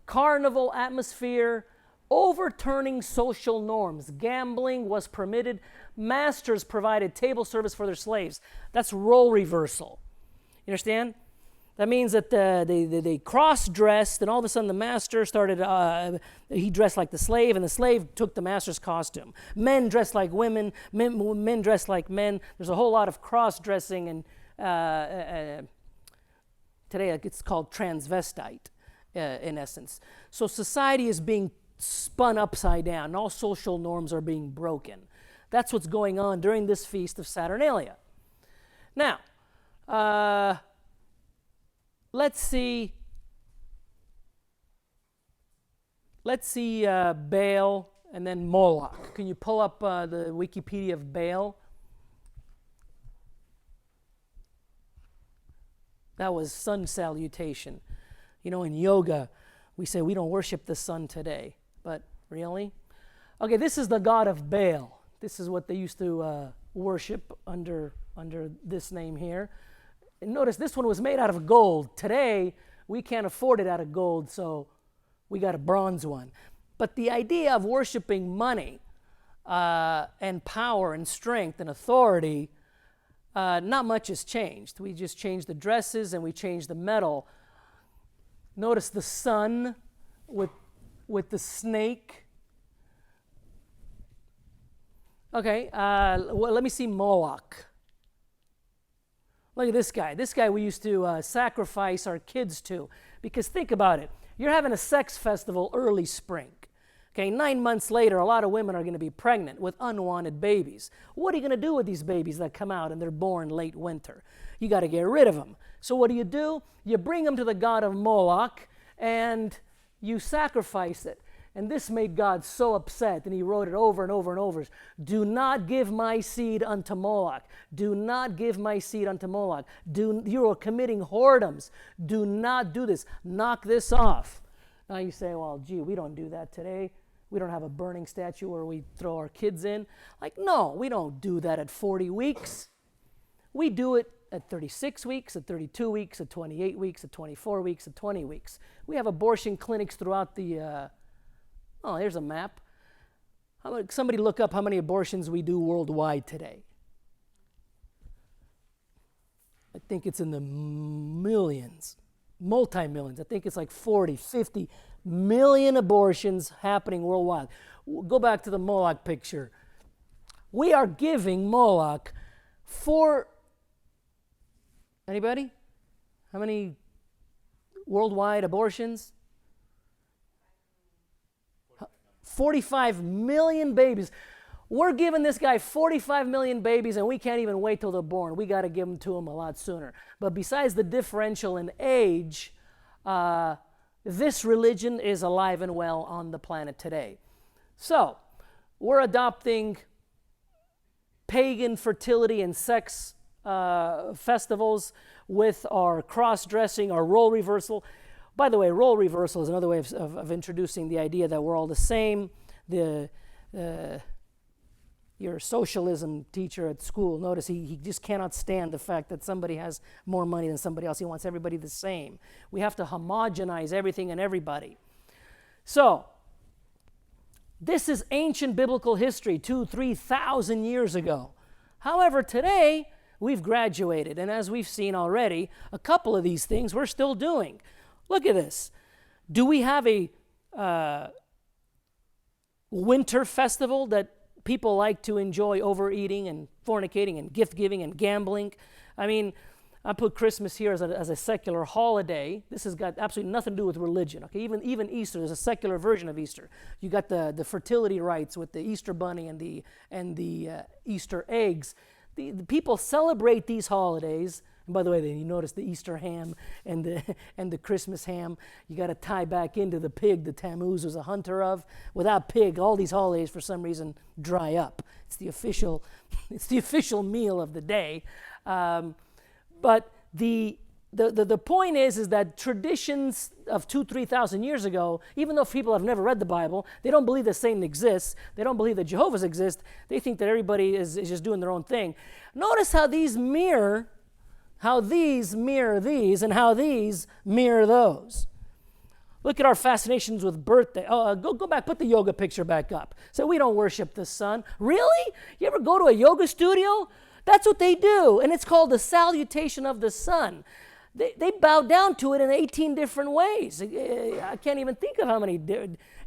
carnival atmosphere, overturning social norms. Gambling was permitted. Masters provided table service for their slaves. That's role reversal. You understand? That means that they cross-dressed, and all of a sudden the master started, he dressed like the slave, and the slave took the master's costume. Men dressed like women, men dressed like men. There's a whole lot of cross-dressing, and today it's called transvestite, in essence. So society is being spun upside down, and all social norms are being broken. That's what's going on during this feast of Saturnalia. Now, let's see Baal and then Moloch. Can you pull up the Wikipedia of Baal? That was sun salutation. You know, in yoga, we say we don't worship the sun today, but really? Okay, this is the god of Baal. This is what they used to worship under this name here. And notice this one was made out of gold. Today, we can't afford it out of gold, so we got a bronze one. But the idea of worshiping money and power and strength and authority, not much has changed. We just changed the dresses and we changed the metal. Notice the sun with the snake. Okay, well, let me see Moloch. Look at this guy. This guy we used to sacrifice our kids to. Because think about it. You're having a sex festival early spring. Okay, 9 months later, a lot of women are going to be pregnant with unwanted babies. What are you going to do with these babies that come out and they're born late winter? You got to get rid of them. So what do? You bring them to the god of Moloch and you sacrifice it. And this made God so upset, and he wrote it over and over and over. Do not give my seed unto Moloch. Do not give my seed unto Moloch. You are committing whoredoms. Do not do this. Knock this off. Now you say, well, gee, we don't do that today. We don't have a burning statue where we throw our kids in. Like, no, we don't do that at 40 weeks. We do it at 36 weeks, at 32 weeks, at 28 weeks, at 24 weeks, at 20 weeks. We have abortion clinics throughout the... Oh, here's a map. Somebody look up how many abortions we do worldwide today. I think it's in the millions, multi-millions. I think it's like 40, 50 million abortions happening worldwide. Go back to the Moloch picture. We are giving Moloch anybody? How many worldwide abortions? 45 million babies. We're giving this guy 45 million babies, and we can't even wait till they're born. We got to give them to him a lot sooner. But besides the differential in age, this religion is alive and well on the planet today. So, we're adopting pagan fertility and sex festivals with our cross-dressing, our role reversal. By the way, role reversal is another way of introducing the idea that we're all the same. Your socialism teacher at school, notice he just cannot stand the fact that somebody has more money than somebody else. He wants everybody the same. We have to homogenize everything and everybody. So, this is ancient biblical history, 2,000-3,000 years ago. However, today, we've graduated, and as we've seen already, a couple of these things we're still doing. Look at this. Do we have a winter festival that people like to enjoy overeating and fornicating and gift-giving and gambling? I mean, I put Christmas here as a secular holiday. This has got absolutely nothing to do with religion. Okay, even Easter, there's a secular version of Easter. You got the fertility rites with the Easter bunny and the Easter eggs. The people celebrate these holidays. And by the way, you notice the Easter ham and the Christmas ham. You got to tie back into the pig that Tammuz was a hunter of. Without pig, all these holidays for some reason dry up. It's the official meal of the day. But the point is that traditions of 2,000-3,000 years ago, even though people have never read the Bible, they don't believe that Satan exists, they don't believe that Jehovah's exist, they think that everybody is just doing their own thing. Notice how these mirror these and how these mirror those. Look at our fascinations with birthday. Go back, put the yoga picture back up. So we don't worship the sun. Really? You ever go to a yoga studio? That's what they do, and it's called the salutation of the sun. They bow down to it in 18 different ways. I can't even think of how many.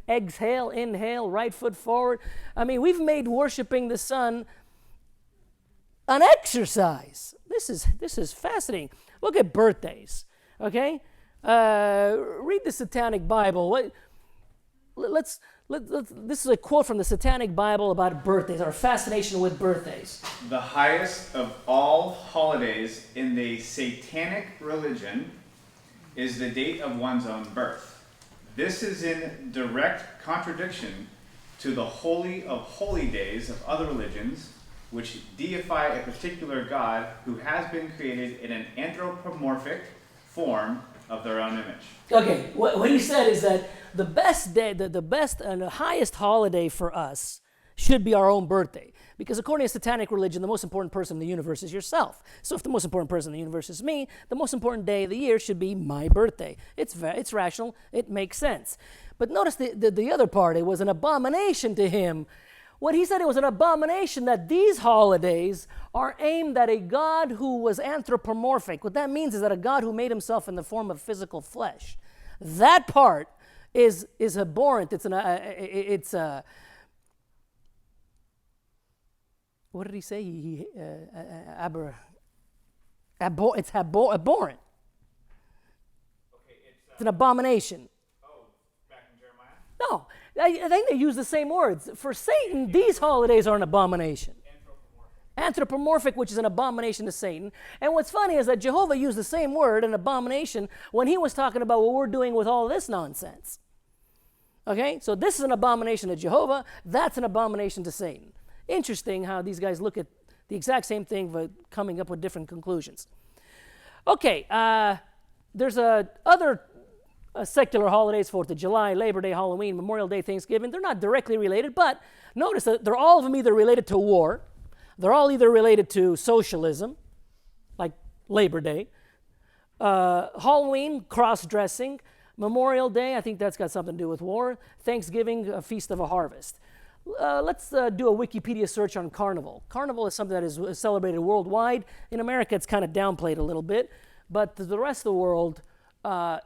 Exhale, inhale, right foot forward. I mean, we've made worshiping the sun an exercise. This is fascinating. Look at birthdays, okay? Read the Satanic Bible. This is a quote from the Satanic Bible about birthdays, our fascination with birthdays. The highest of all holidays in the Satanic religion is the date of one's own birth. This is in direct contradiction to the holy of holy days of other religions, which deify a particular god who has been created in an anthropomorphic form of their own image. Okay, what he said is that the best day, the best and the highest holiday for us should be our own birthday. Because according to Satanic religion, the most important person in the universe is yourself. So if the most important person in the universe is me, the most important day of the year should be my birthday. It's rational. It makes sense. But notice the other part. It was an abomination to him. What he said, it was an abomination that these holidays are aimed at a God who was anthropomorphic. What that means is that a God who made himself in the form of physical flesh. That part is abhorrent. what did he say? It's abhorrent. Okay, It's an abomination. back in Jeremiah. No, I think they use the same words. For Satan, these holidays are an abomination. Anthropomorphic, which is an abomination to Satan. And what's funny is that Jehovah used the same word, an abomination, when he was talking about what we're doing with all this nonsense. Okay, so this is an abomination to Jehovah. That's an abomination to Satan. Interesting how these guys look at the exact same thing, but coming up with different conclusions. Okay, there's other secular holidays, 4th of July, Labor Day, Halloween, Memorial Day, Thanksgiving. They're not directly related, but notice that they're all of them either related to war, they're all either related to socialism, like Labor Day, Halloween, cross-dressing, Memorial Day, I think that's got something to do with war, Thanksgiving, a feast of a harvest. Let's do a Wikipedia search on Carnival. Carnival is something that is celebrated worldwide. In America, it's kind of downplayed a little bit, but to the rest of the world,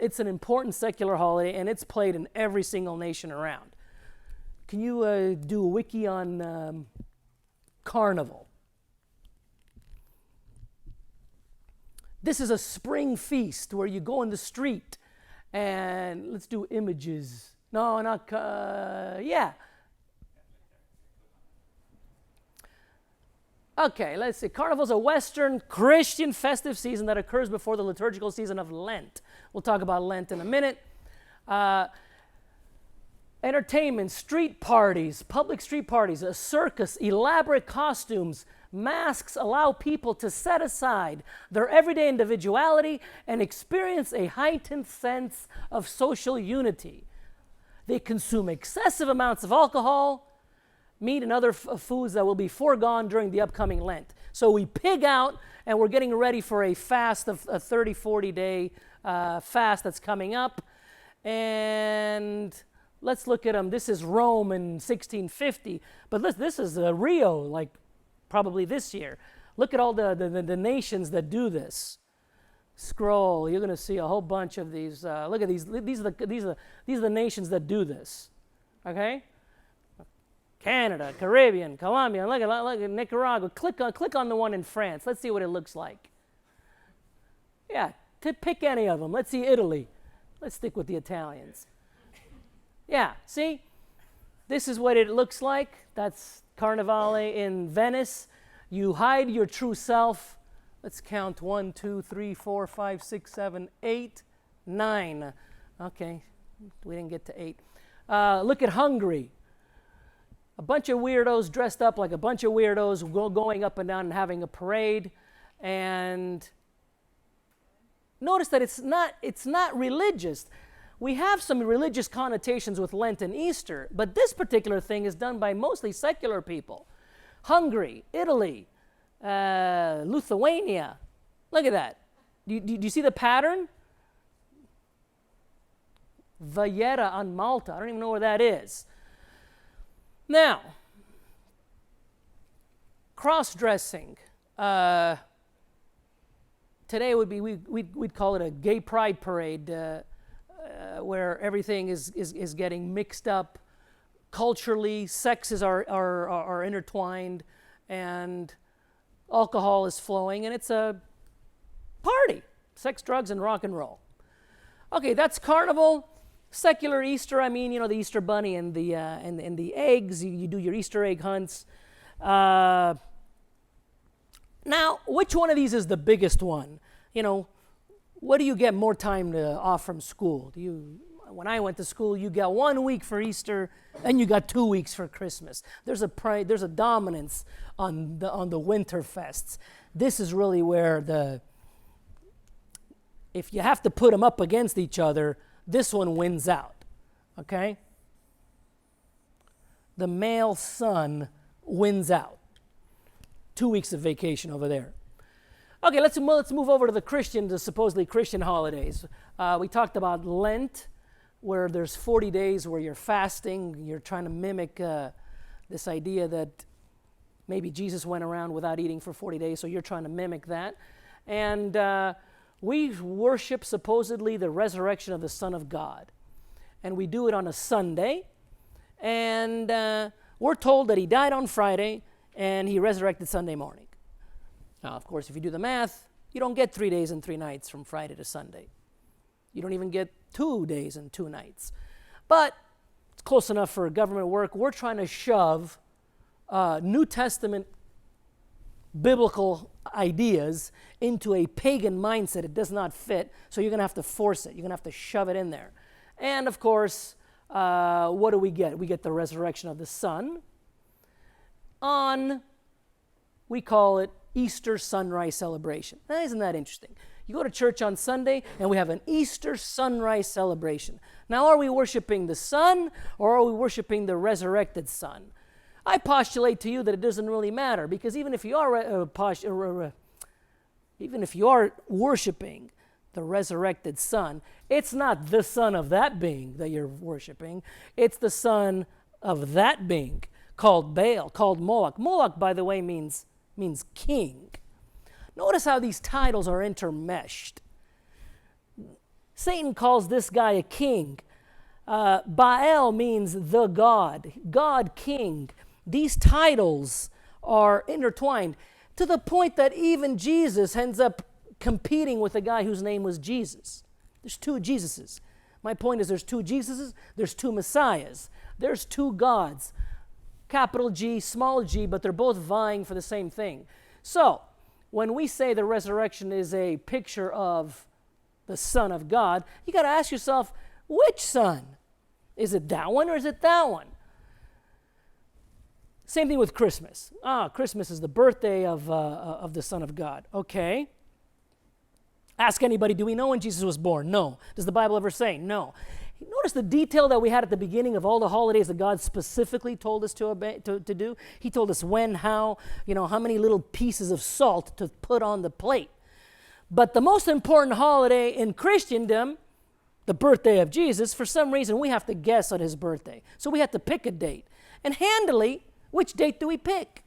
it's an important secular holiday, and it's played in every single nation around. Can you do a wiki on Carnival? This is a spring feast where you go in the street, and let's do images. No, not, yeah. Okay, let's see. Carnival is a Western Christian festive season that occurs before the liturgical season of Lent. We'll talk about Lent in a minute. Entertainment, street parties, public street parties, a circus, elaborate costumes, masks allow people to set aside their everyday individuality and experience a heightened sense of social unity. They consume excessive amounts of alcohol, meat, and other foods that will be foregone during the upcoming Lent. So we pig out, and we're getting ready for a fast of a 30, 40-day fast that's coming up. And let's look at them. This is Rome in 1650, but this is Rio, like probably this year. Look at all the nations that do this. Scroll, you're going to see a whole bunch of these. Look at these. These are the nations that do this. Okay. Canada, Caribbean, Colombia, look at Nicaragua. Click on the one in France. Let's see what it looks like. Yeah, pick any of them. Let's see Italy. Let's stick with the Italians. Yeah, see? This is what it looks like. That's Carnevale in Venice. You hide your true self. Let's count 1, 2, 3, 4, 5, 6, 7, 8, 9. Okay, we didn't get to 8. Look at Hungary. A bunch of weirdos dressed up like a bunch of weirdos going up and down and having a parade. And notice that it's not religious. We have some religious connotations with Lent and Easter, but this particular thing is done by mostly secular people. Hungary, Italy, Lithuania. Look at that. Do you see the pattern? Valletta on Malta. I don't even know where that is. Now, cross-dressing. Today would be we'd call it a gay pride parade, where everything is getting mixed up culturally. Sexes are intertwined, and alcohol is flowing, and it's a party. Sex, drugs, and rock and roll. Okay, that's Carnival. Secular Easter, I mean, the Easter bunny and the eggs. You do your Easter egg hunts. Now, which one of these is the biggest one? What do you get more time off from school? When I went to school, you got 1 week for Easter, and you got 2 weeks for Christmas. There's a dominance on the winter fests. This is really where if you have to put them up against each other, this one wins out, okay? The male son wins out. 2 weeks of vacation over there. Okay, let's move over to the supposedly Christian holidays. We talked about Lent, where there's 40 days where you're fasting. You're trying to mimic this idea that maybe Jesus went around without eating for 40 days, so you're trying to mimic that. And we worship supposedly the resurrection of the Son of God. And we do it on a Sunday. And we're told that he died on Friday and he resurrected Sunday morning. Now, of course, if you do the math, you don't get 3 days and 3 nights from Friday to Sunday. You don't even get 2 days and 2 nights. But it's close enough for government work. We're trying to shove New Testament biblical ideas into a pagan mindset. It does not fit, so you're going to have to force it. You're going to have to shove it in there. And, of course, what do we get? We get the resurrection of the sun on, we call it Easter sunrise celebration. Now, isn't that interesting? You go to church on Sunday, and we have an Easter sunrise celebration. Now, are we worshiping the sun, or are we worshiping the resurrected sun? I postulate to you that it doesn't really matter, because even if you are worshiping the resurrected son, it's not the son of that being that you're worshiping. It's the son of that being called Baal, called Moloch. Moloch, by the way, means king. Notice how these titles are intermeshed. Satan calls this guy a king. Baal means the God, God king. These titles are intertwined to the point that even Jesus ends up competing with a guy whose name was Jesus. There's 2 Jesuses. My point is there's 2 Jesuses, there's 2 Messiahs, there's 2 gods, capital G, small g, but they're both vying for the same thing. So, when we say the resurrection is a picture of the Son of God, you got to ask yourself, which Son? Is it that one or is it that one? Same thing with Christmas. Christmas is the birthday of the Son of God. Okay. Ask anybody, do we know when Jesus was born? No. Does the Bible ever say? No. Notice the detail that we had at the beginning of all the holidays that God specifically told us to do. He told us when, how many little pieces of salt to put on the plate. But the most important holiday in Christendom, the birthday of Jesus, for some reason we have to guess on his birthday. So we have to pick a date. And handily, which date do we pick?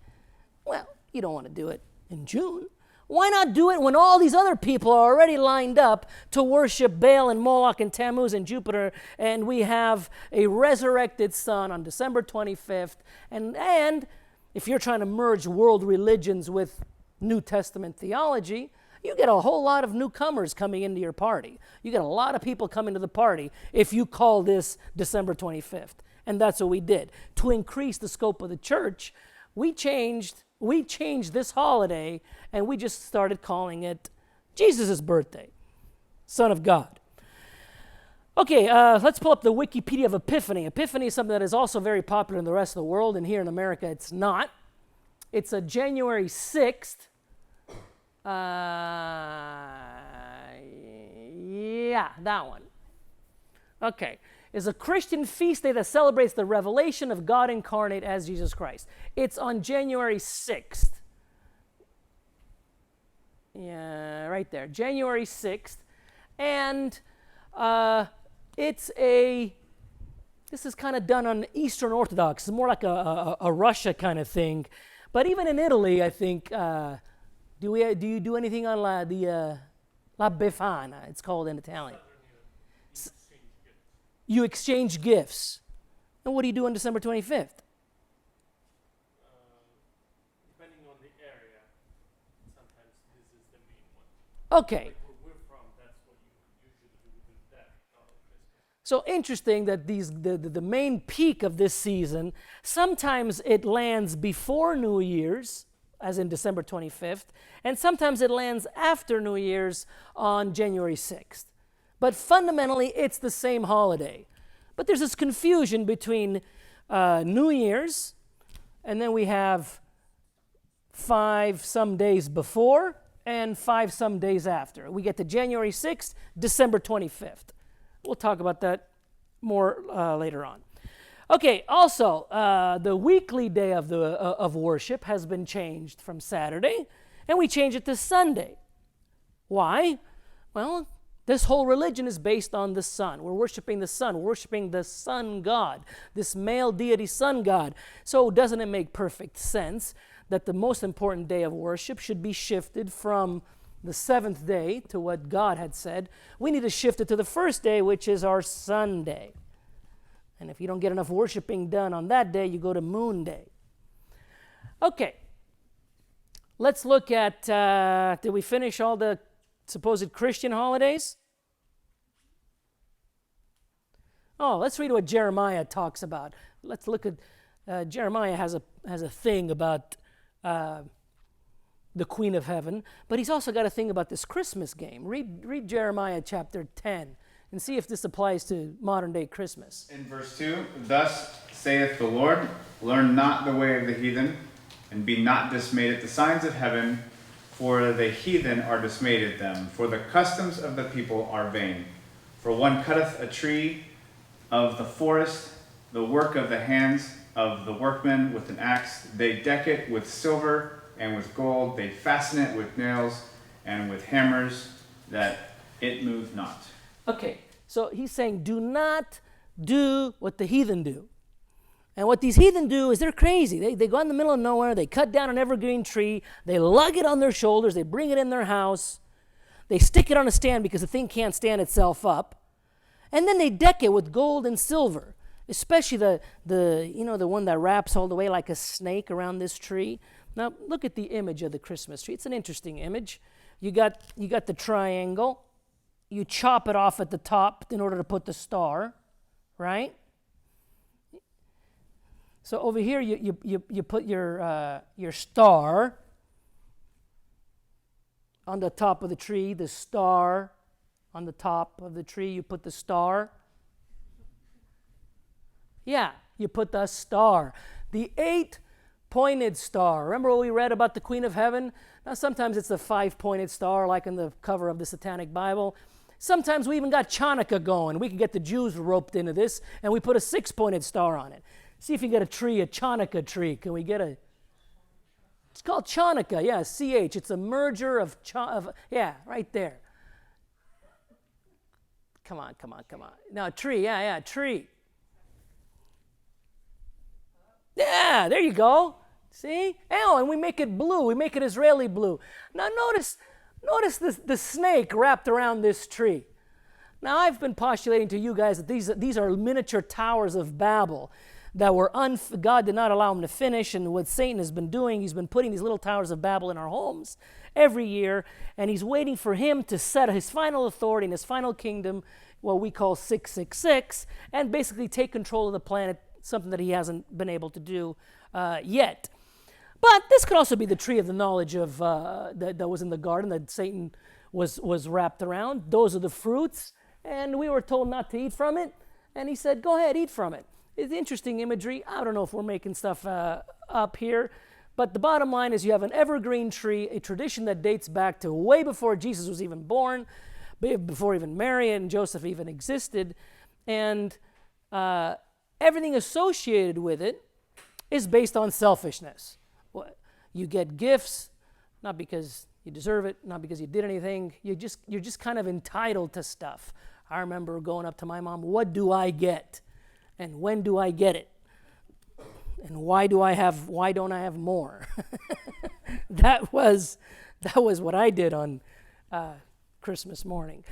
Well, you don't want to do it in June. Why not do it when all these other people are already lined up to worship Baal and Moloch and Tammuz and Jupiter, and we have a resurrected son on December 25th, and if you're trying to merge world religions with New Testament theology, you get a whole lot of newcomers coming into your party. You get a lot of people coming to the party if you call this December 25th. And that's what we did. To increase the scope of the church, we changed this holiday, and we just started calling it Jesus' birthday, Son of God. Okay, let's pull up the Wikipedia of Epiphany. Epiphany is something that is also very popular in the rest of the world, and here in America it's not. It's a January 6th. Yeah, that one. Okay. Is a Christian feast day that celebrates the revelation of God incarnate as Jesus Christ. It's on January 6th. Yeah, right there, January 6th. And this is kind of done on Eastern Orthodox. It's more like a Russia kind of thing. But even in Italy, I think, do you do anything on La Befana? It's called in Italian. You exchange gifts. And what do you do on December 25th? Depending on the area, sometimes this is the main one. Okay. Like where we're from, that's what you usually do with that, not on Christmas. So interesting that the main peak of this season, sometimes it lands before New Year's, as in December 25th, and sometimes it lands after New Year's on January 6th. But fundamentally, it's the same holiday. But there's this confusion between New Year's, and then we have 5 some days before and 5 some days after. We get to January 6th, December 25th. We'll talk about that more later on. Okay, also, the weekly day of worship has been changed from Saturday, and we change it to Sunday. Why? Well, this whole religion is based on the sun. We're worshiping the sun. We're worshiping the sun god, this male deity sun god. So doesn't it make perfect sense that the most important day of worship should be shifted from the 7th day to what God had said? We need to shift it to the first day, which is our Sunday. And if you don't get enough worshiping done on that day, you go to Moon Day. Okay, Let's look at, did we finish all the supposed Christian holidays? Oh, let's read what Jeremiah talks about. Let's look at, Jeremiah has a thing about the Queen of Heaven, but he's also got a thing about this Christmas game. Read Jeremiah chapter 10 and see if this applies to modern day Christmas. In verse 2, thus saith the Lord, learn not the way of the heathen, and be not dismayed at the signs of heaven, for the heathen are dismayed at them, for the customs of the people are vain. For one cutteth a tree of the forest, the work of the hands of the workmen with an axe. They deck it with silver and with gold. They fasten it with nails and with hammers, that it move not. Okay, so he's saying, do not do what the heathen do. And what these heathen do is they're crazy. They go in the middle of nowhere, they cut down an evergreen tree, they lug it on their shoulders, they bring it in their house, they stick it on a stand because the thing can't stand itself up, and then they deck it with gold and silver, especially the one that wraps all the way like a snake around this tree. Now look at the image of the Christmas tree. It's an interesting image. You got the triangle. You chop it off at the top in order to put the star, right? So over here you put your star on the top of the tree. The star on the top of the tree. You put the star. Yeah, you put the star. The 8-pointed star. Remember what we read about the Queen of Heaven? Now sometimes it's a 5-pointed star like in the cover of the Satanic Bible. Sometimes we even got Chanukah going. We can get the Jews roped into this, and we put a 6-pointed star on it. See if you get a tree, a Chanukah tree. Can we get a... It's called Chanukah, yeah, CH. It's a merger of yeah, right there. Come on. Now, tree, yeah, tree. Yeah, there you go. See? Oh, and we make it blue. We make it Israeli blue. Now, notice the snake wrapped around this tree. Now, I've been postulating to you guys that these are miniature towers of Babel that were God did not allow them to finish, and what Satan has been doing, he's been putting these little towers of Babel in our homes every year, and he's waiting for him to set his final authority in his final kingdom, what we call 666, and basically take control of the planet, something that he hasn't been able to do yet. But this could also be the tree of the knowledge of that was in the garden that Satan was wrapped around. Those are the fruits, and we were told not to eat from it, and he said, go ahead, eat from it. It's interesting imagery. I don't know if we're making stuff up here, but the bottom line is you have an evergreen tree, a tradition that dates back to way before Jesus was even born, before even Mary and Joseph even existed, and everything associated with it is based on selfishness. You get gifts, not because you deserve it, not because you did anything. You're just kind of entitled to stuff. I remember going up to my mom, what do I get? And when do I get it? And why don't I have more? That was what I did on Christmas morning.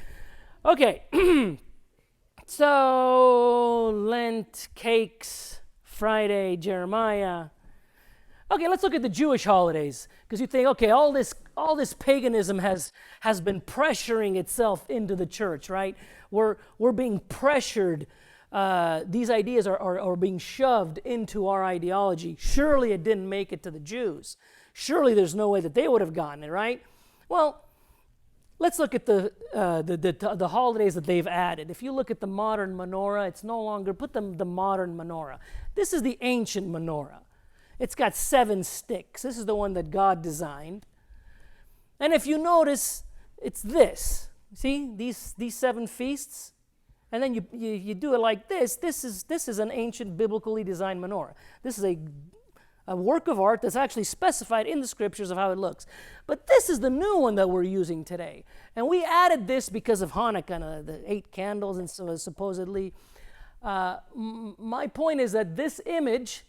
Okay, so Lent, cakes, Friday, Jeremiah. Okay, let's look at the Jewish holidays, because you think, okay, all this paganism has been pressuring itself into the church, right? We're being pressured. These ideas are being shoved into our ideology. Surely it didn't make it to the Jews. Surely there's no way that they would have gotten it, right? Well, let's look at the holidays that they've added. If you look at the modern menorah, it's no longer, put the modern menorah. This is the ancient menorah. It's got 7 sticks. This is the one that God designed. And if you notice, it's this. See, these 7 feasts? And then you do it like this. This is an ancient biblically designed menorah. This is a work of art that's actually specified in the scriptures of how it looks. But this is the new one that we're using today. And we added this because of Hanukkah, the 8 candles and so supposedly. My point is that this image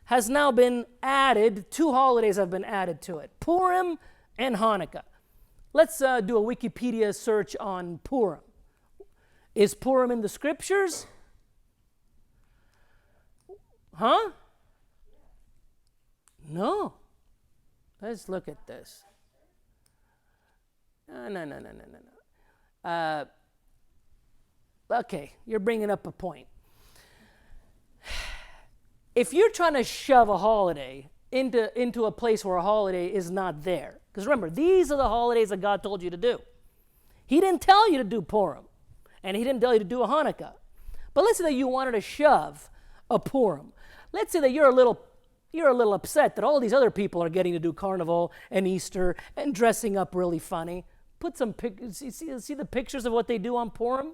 has now been added. 2 holidays have been added to it, Purim and Hanukkah. Let's do a Wikipedia search on Purim. Is Purim in the scriptures? Huh? No. Let's look at this. No. Okay, you're bringing up a point. If you're trying to shove a holiday into a place where a holiday is not there, because remember, these are the holidays that God told you to do. He didn't tell you to do Purim, and he didn't tell you to do a Hanukkah. But let's say that you wanted to shove a Purim. Let's say that you're a little upset that all these other people are getting to do Carnival and Easter and dressing up really funny. Put some see the pictures of what they do on Purim?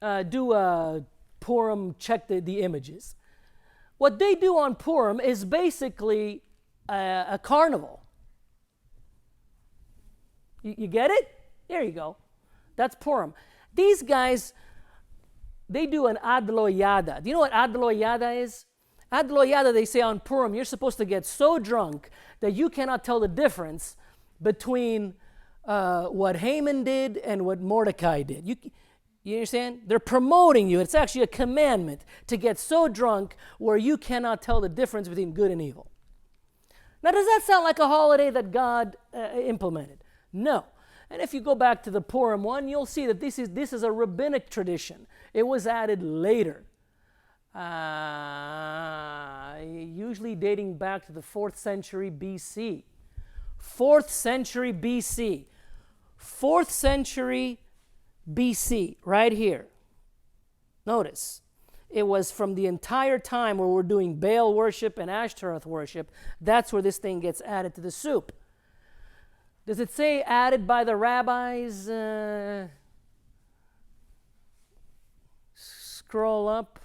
Do a Purim, check the images. What they do on Purim is basically a carnival. You get it? There you go. That's Purim. These guys, they do an adloyada. Do you know what adloyada is? Adloyada, they say on Purim, you're supposed to get so drunk that you cannot tell the difference between what Haman did and what Mordecai did. You understand? They're promoting you. It's actually a commandment to get so drunk where you cannot tell the difference between good and evil. Now, does that sound like a holiday that God implemented? No. And if you go back to the Purim one, you'll see that this is a rabbinic tradition. It was added later, usually dating back to the 4th century BC. 4th century BC. 4th century BC, right here. Notice, it was from the entire time where we're doing Baal worship and Ashtaroth worship, that's where this thing gets added to the soup. Does it say added by the rabbis? Scroll up.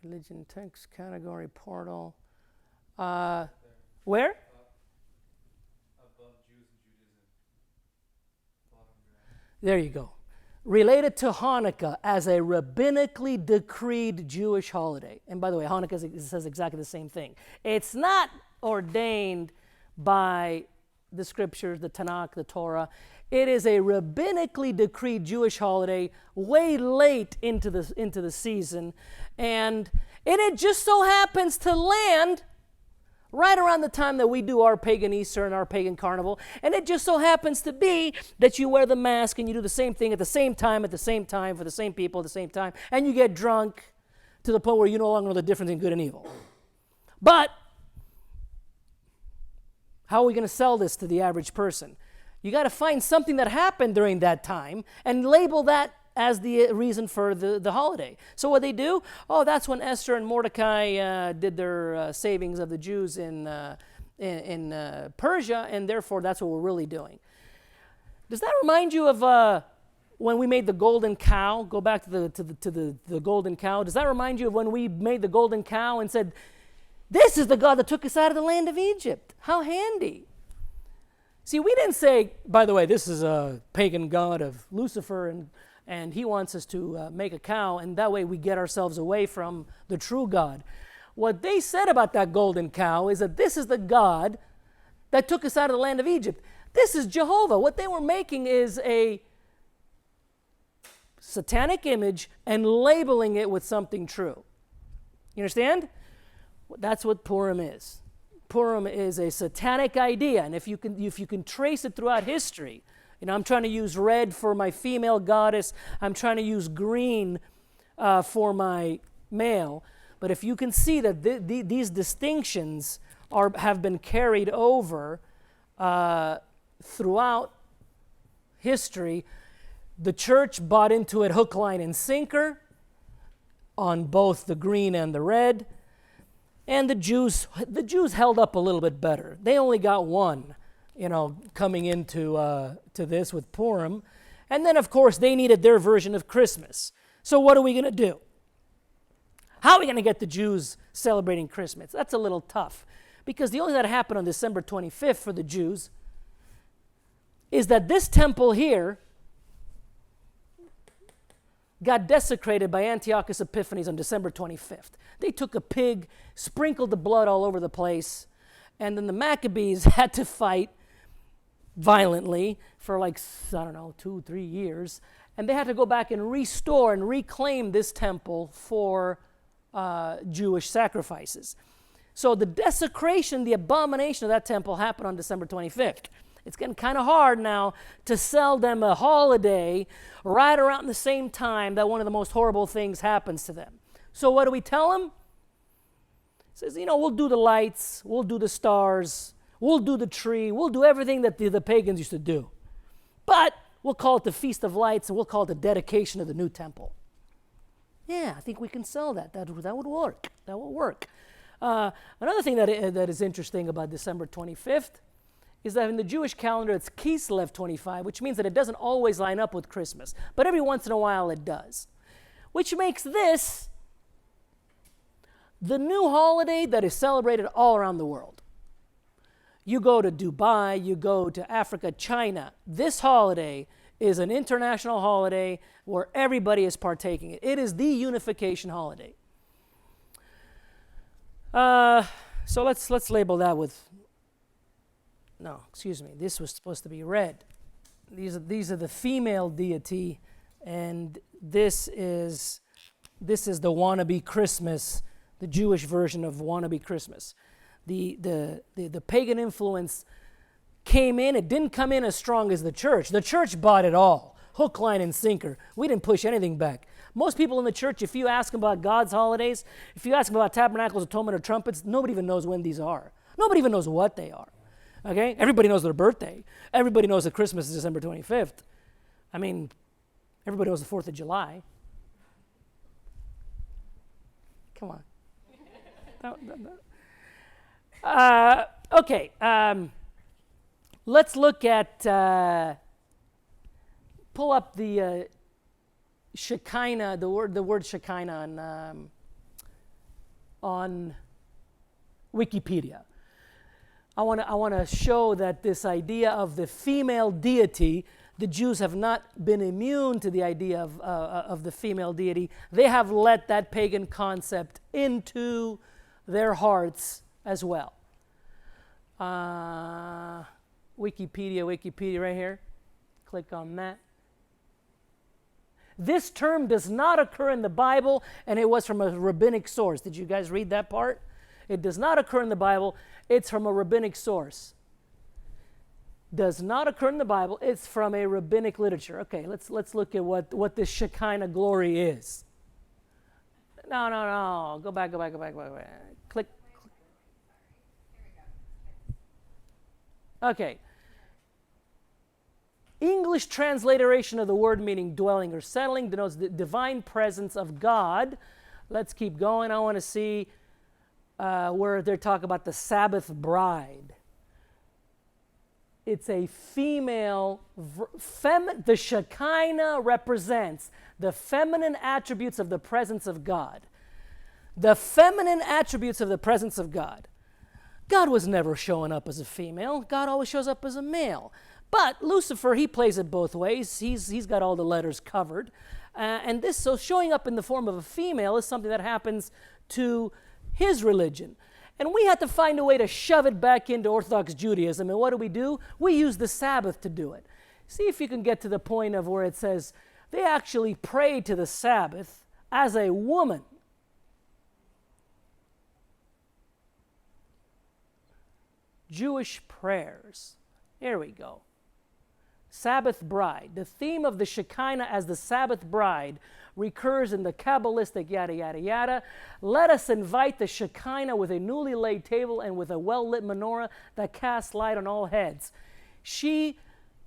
Religion, text, category, portal. Where? Above Jews and Judaism. There you go. Related to Hanukkah as a rabbinically decreed Jewish holiday. And by the way, Hanukkah says exactly the same thing. It's not ordained by the scriptures, the Tanakh, the Torah. It is a rabbinically decreed Jewish holiday way late into the season. And it just so happens to land right around the time that we do our pagan Easter and our pagan carnival. And it just so happens to be that you wear the mask and you do the same thing at the same time, for the same people at the same time, and you get drunk to the point where you no longer know the difference in good and evil. But how are we going to sell this to the average person? You got to find something that happened during that time and label that as the reason for the holiday. So what they do? Oh, that's when Esther and Mordecai did their savings of the Jews in Persia, and therefore that's what we're really doing. Does that remind you of when we made the golden cow? Go back to the golden cow. Does that remind you of when we made the golden cow and said, "This is the God that took us out of the land of Egypt"? How handy. See, we didn't say, by the way, this is a pagan god of Lucifer, and he wants us to make a cow, and that way we get ourselves away from the true God. What they said about that golden cow is that this is the God that took us out of the land of Egypt. This is Jehovah. What they were making is a satanic image and labeling it with something true. You understand? That's what Purim is. Purim is a satanic idea, and if you can trace it throughout history. I'm trying to use red for my female goddess. I'm trying to use green for my male. But if you can see that these distinctions have been carried over throughout history, the church bought into it hook, line, and sinker on both the green and the red. And the Jews held up a little bit better. They only got one. Coming into to this with Purim. And then, of course, they needed their version of Christmas. So what are we going to do? How are we going to get the Jews celebrating Christmas? That's a little tough. Because the only thing that happened on December 25th for the Jews is that this temple here got desecrated by Antiochus Epiphanes on December 25th. They took a pig, sprinkled the blood all over the place, and then the Maccabees had to fight violently for like, I don't know, 2-3 years. And they had to go back and restore and reclaim this temple for Jewish sacrifices. So the desecration, the abomination of that temple happened on December 25th. It's getting kind of hard now to sell them a holiday right around the same time that one of the most horrible things happens to them. So what do we tell them? It says, we'll do the lights, we'll do the stars, we'll do the tree, we'll do everything that the pagans used to do. But we'll call it the Feast of Lights, and we'll call it the dedication of the new temple. Yeah, I think we can sell that. That would work. That would work. Another thing that is interesting about December 25th is that in the Jewish calendar, it's Kislev 25, which means that it doesn't always line up with Christmas. But every once in a while, it does. Which makes this the new holiday that is celebrated all around the world. You go to Dubai, you go to Africa, China. This holiday is an international holiday where everybody is partaking. It is the unification holiday. So let's label that with, no, excuse me, this was supposed to be red. These are the female deity, and this is the wannabe Christmas, the Jewish version of wannabe Christmas. The pagan influence came in. It didn't come in as strong as the church. The church bought it all, hook, line, and sinker. We didn't push anything back. Most people in the church, if you ask them about God's holidays, if you ask them about tabernacles, atonement, or trumpets, nobody even knows when these are. Nobody even knows what they are. Okay? Everybody knows their birthday. Everybody knows that Christmas is December 25th. I mean, everybody knows the 4th of July. Come on. Okay. Let's look at, pull up the Shekinah, the word Shekinah on Wikipedia. I want to show that this idea of the female deity, the Jews have not been immune to the idea of the female deity. They have let that pagan concept into their hearts as well. Wikipedia right here. Click on that. This term does not occur in the Bible, and it was from a rabbinic source. Did you guys read that part? It does not occur in the Bible. It's from a rabbinic source. Does not occur in the Bible. It's from a rabbinic literature. Okay, let's look at what this Shekinah glory is. No. Go back. Click. Okay. English transliteration of the word meaning dwelling or settling denotes the divine presence of God. Let's keep going. I want to see where they talk about the Sabbath bride. It's a female, the Shekinah represents the feminine attributes of the presence of God. The feminine attributes of the presence of God. God was never showing up as a female. God always shows up as a male. But Lucifer, he plays it both ways. He's got all the letters covered. So showing up in the form of a female is something that happens to his religion. And we had to find a way to shove it back into Orthodox Judaism. And what do? We use the Sabbath to do it. See if you can get to the point of where it says they actually prayed to the Sabbath as a woman. Jewish prayers. Here we go. Sabbath bride. The theme of the Shekinah as the Sabbath bride recurs in the Kabbalistic yada, yada, yada. Let us invite the Shekinah with a newly laid table and with a well-lit menorah that casts light on all heads. She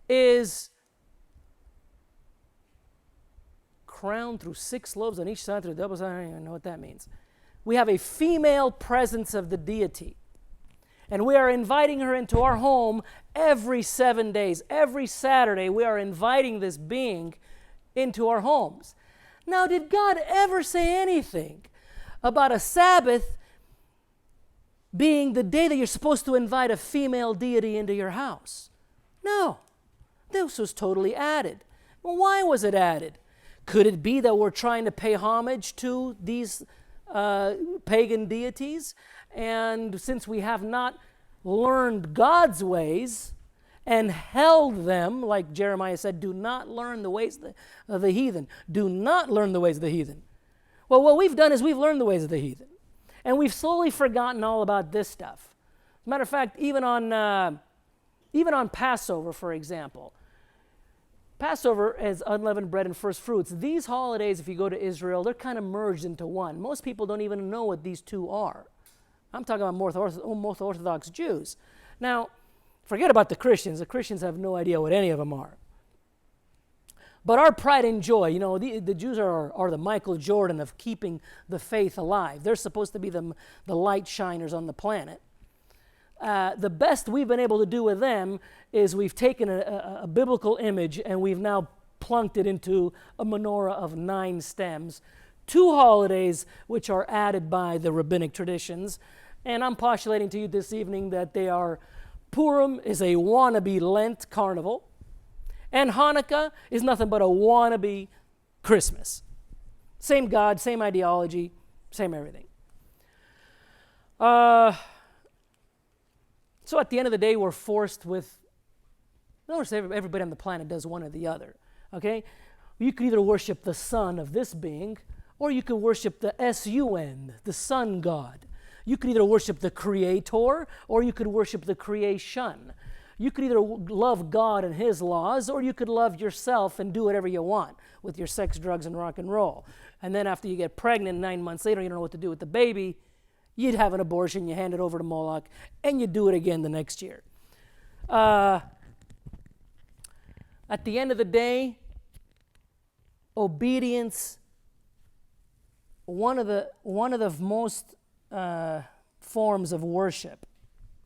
is crowned through 6 lobes on each side through double side. I don't even know what that means. We have a female presence of the deity. And we are inviting her into our home every 7 days. Every Saturday, we are inviting this being into our homes. Now, did God ever say anything about a Sabbath being the day that you're supposed to invite a female deity into your house? No. This was totally added. Well, why was it added? Could it be that we're trying to pay homage to these pagan deities? And since we have not learned God's ways, and held them, like Jeremiah said, do not learn the ways of the heathen. Do not learn the ways of the heathen. Well, what we've done is we've learned the ways of the heathen. And we've slowly forgotten all about this stuff. As a matter of fact, even on Passover, for example, Passover is unleavened bread and first fruits. These holidays, if you go to Israel, they're kind of merged into one. Most people don't even know what these two are. I'm talking about most Orthodox Jews. Now, forget about the Christians. The Christians have no idea what any of them are. But our pride and joy, the Jews are the Michael Jordan of keeping the faith alive. They're supposed to be the light shiners on the planet. The best we've been able to do with them is we've taken a biblical image and we've now plunked it into a menorah of 9 stems. 2 holidays which are added by the rabbinic traditions. And I'm postulating to you this evening that they are, Purim is a wannabe Lent carnival, and Hanukkah is nothing but a wannabe Christmas. Same God, same ideology, same everything. So at the end of the day, we're forced with, notice everybody on the planet does one or the other, okay? You could either worship the son of this being, or you could worship the S-U-N, the sun god. You could either worship the creator, or you could worship the creation. You could either love God and his laws, or you could love yourself and do whatever you want with your sex, drugs, and rock and roll. And then after you get pregnant 9 months later, you don't know what to do with the baby, you'd have an abortion, you hand it over to Moloch, and you do it again the next year. At the end of the day, obedience, one of the most forms of worship.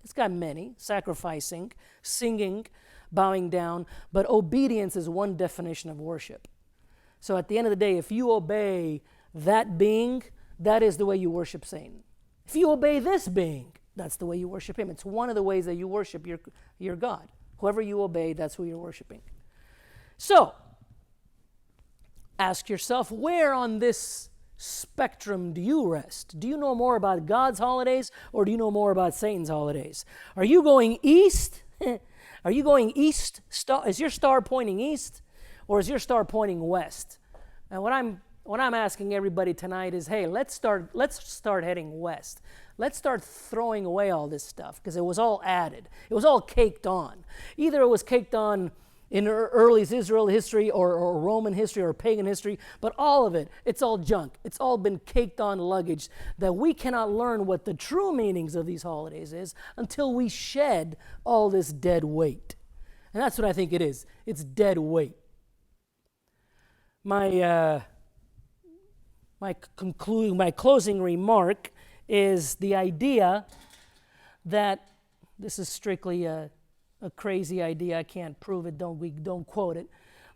It's got many: sacrificing, singing, bowing down, but obedience is one definition of worship. So at the end of the day, if you obey that being, that is the way you worship Satan. If you obey this being, that's the way you worship him. It's one of the ways that you worship your God. Whoever you obey, that's who you're worshiping. So, ask yourself, where on this spectrum do you rest? Do you know more about God's holidays, or do you know more about Satan's holidays? Are you going east? Are you going east? Is your star pointing east, or is your star pointing west? And what I'm asking everybody tonight is, hey, let's start heading west. Let's start throwing away all this stuff, because it was all added. It was all caked on. Either it was caked on in early Israel history or Roman history or pagan history, but all of it, it's all junk. It's all been caked on luggage that we cannot learn what the true meanings of these holidays is until we shed all this dead weight. And that's what I think it is. It's dead weight. My closing remark is the idea that this is strictly a crazy idea. I can't prove it. Don't quote it.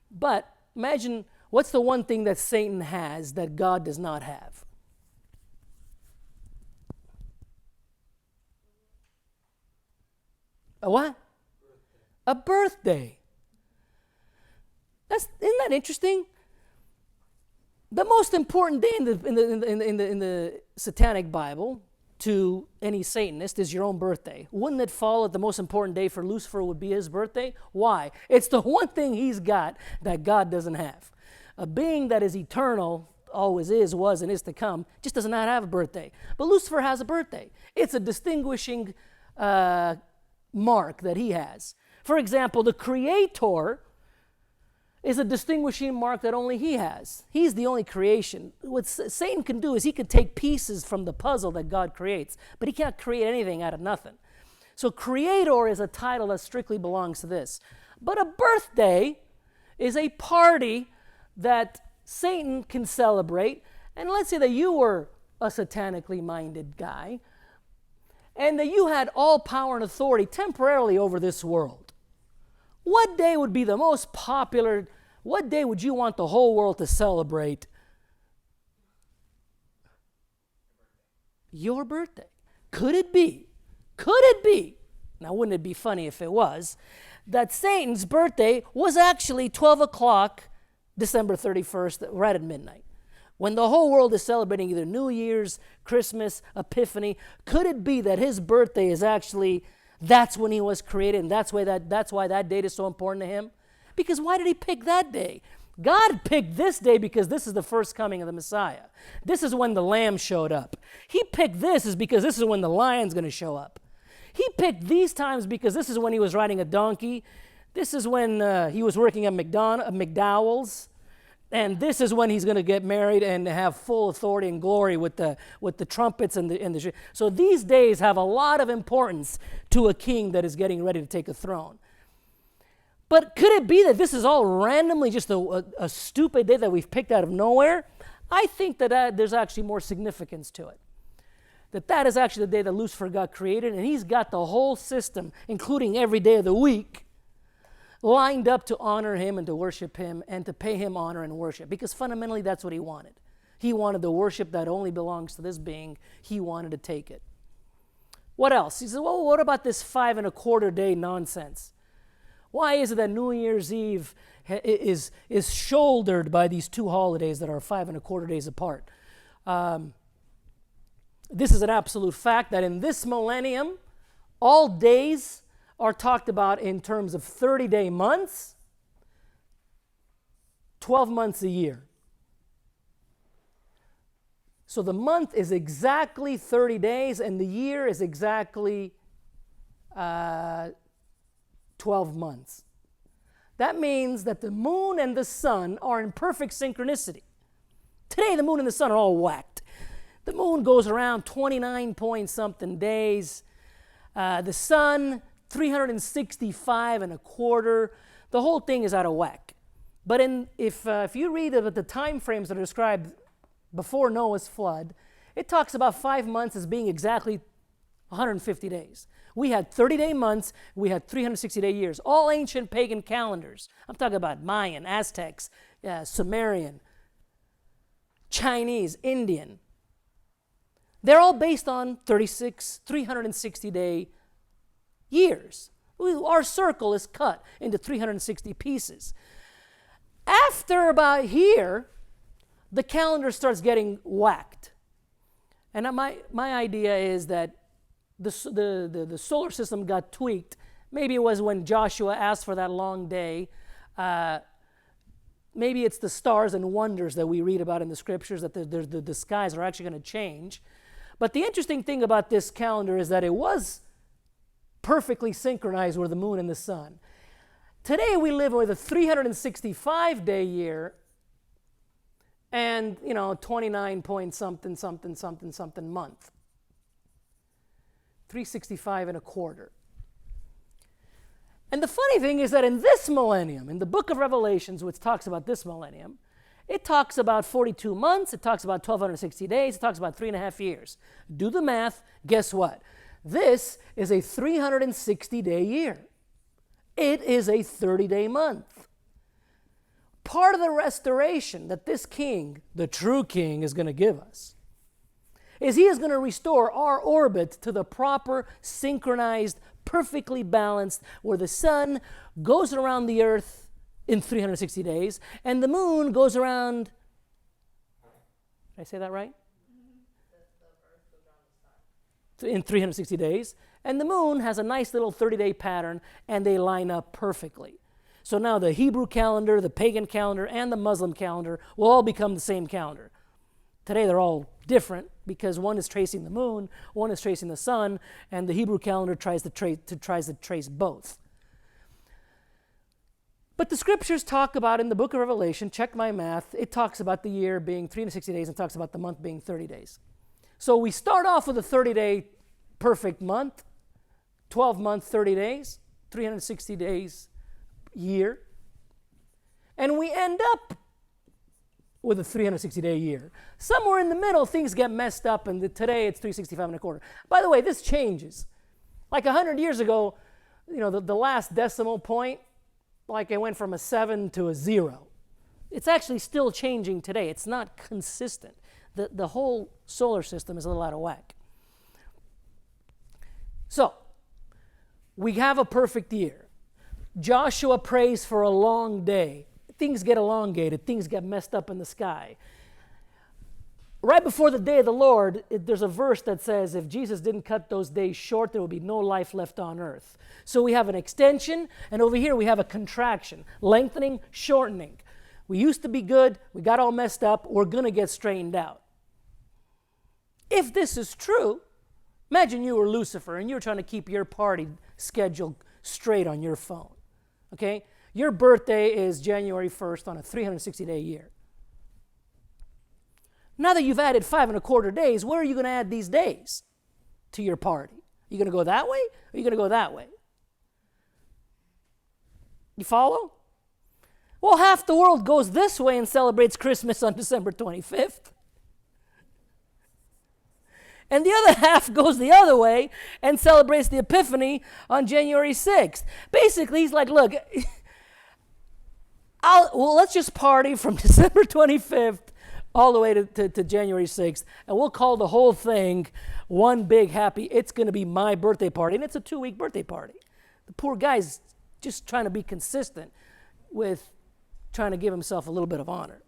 But imagine, what's the one thing that Satan has that God does not have? A what? A birthday. Isn't that interesting? The most important day in the Satanic Bible to any Satanist is your own birthday. Wouldn't it follow that the most important day for Lucifer would be his birthday? Why? It's the one thing he's got that God doesn't have. A being that is eternal, always is, was, and is to come, just does not have a birthday. But Lucifer has a birthday. It's a distinguishing mark that he has. For example, the Creator is a distinguishing mark that only he has. He's the only creation. What Satan can do is he can take pieces from the puzzle that God creates, but he can't create anything out of nothing. So Creator is a title that strictly belongs to this. But a birthday is a party that Satan can celebrate. And let's say that you were a satanically minded guy and that you had all power and authority temporarily over this world. What day would be the most popular? What day would you want the whole world to celebrate? Your birthday. Could it be? Now, wouldn't it be funny if it was, that Satan's birthday was actually 12 o'clock, December 31st, right at midnight? When the whole world is celebrating either New Year's, Christmas, Epiphany, could it be that his birthday is actually That's when he was created, and that's why that date is so important to him. Because why did he pick that day? God picked this day because this is the first coming of the Messiah. This is when the lamb showed up. He picked this is because this is when the lion's going to show up. He picked these times because this is when he was riding a donkey. This is when he was working at McDowell's. And this is when he's going to get married and have full authority and glory with the trumpets and the. So these days have a lot of importance to a king that is getting ready to take a throne. But could it be that this is all randomly just a stupid day that we've picked out of nowhere? I think that there's actually more significance to it. That is actually the day that Lucifer got created, and he's got the whole system, including every day of the week, lined up to honor him and to worship him and to pay him honor and worship, because fundamentally that's what he wanted. He wanted the worship that only belongs to this being. He wanted to take it. What else? He said, well, what about this 5 1/4 day nonsense? Why is it that New Year's Eve is shouldered by these two holidays that are 5 1/4 days apart? This is an absolute fact that in this millennium, all days are talked about in terms of 30-day months, 12 months a year. So the month is exactly 30 days, and the year is exactly 12 months. That means that the moon and the sun are in perfect synchronicity. Today, the moon and the sun are all whacked. The moon goes around 29 point something days. The sun, 365 1/4. The whole thing is out of whack. But if you read about the time frames that are described before Noah's flood, it talks about 5 months as being exactly 150 days. We had 30-day months. We had 360-day years. All ancient pagan calendars. I'm talking about Mayan, Aztecs, Sumerian, Chinese, Indian. They're all based on 360-day years. Our circle is cut into 360 pieces. After about here, the calendar starts getting whacked. And my idea is that the solar system got tweaked. Maybe it was when Joshua asked for that long day. Maybe it's the stars and wonders that we read about in the scriptures, that the skies are actually going to change. But the interesting thing about this calendar is that it was perfectly synchronized with the moon and the sun. Today we live with a 365-day year and, 29 point something month. 365 1/4. And the funny thing is that in this millennium, in the book of Revelations, which talks about this millennium, it talks about 42 months, it talks about 1,260 days, it talks about 3.5 years. Do the math, guess what? This is a 360-day year. It is a 30-day month. Part of the restoration that this king, the true king, is going to give us is he is going to restore our orbit to the proper, synchronized, perfectly balanced, where the sun goes around the earth in 360 days, and the moon goes around, did I say that right? In 360 days, and the moon has a nice little 30-day pattern, and they line up perfectly. So now the Hebrew calendar, the pagan calendar, and the Muslim calendar will all become the same calendar. Today they're all different because one is tracing the moon, one is tracing the sun, and the Hebrew calendar tries to trace both. But the scriptures talk about, in the book of Revelation, check my math, it talks about the year being 360 days and talks about the month being 30 days. So we start off with a 30-day perfect month, 12 months, 30 days, 360 days year, and we end up with a 360-day year. Somewhere in the middle, things get messed up, and today it's 365 1/4. By the way, this changes. Like 100 years ago, the last decimal point, like it went from a 7 to a 0. It's actually still changing today. It's not consistent. The whole solar system is a little out of whack. So, we have a perfect year. Joshua prays for a long day. Things get elongated. Things get messed up in the sky. right before the day of the Lord, there's a verse that says if Jesus didn't cut those days short, there would be no life left on earth. So we have an extension, and over here we have a contraction, lengthening, shortening. We used to be good, we got all messed up, we're going to get straightened out. If this is true, imagine you were Lucifer and you were trying to keep your party schedule straight on your phone. Okay? Your birthday is January 1st on a 360-day year. Now that you've added 5.25 days, where are you going to add these days to your party? Are you going to go that way or are you going to go that way? You follow? Well, half the world goes this way and celebrates Christmas on December 25th. And the other half goes the other way and celebrates the Epiphany on January 6th. Basically, he's like, look, let's just party from December 25th all the way to January 6th, and we'll call the whole thing one big happy, it's going to be my birthday party, and it's a 2-week birthday party. The poor guy's just trying to be consistent with trying to give himself a little bit of honor.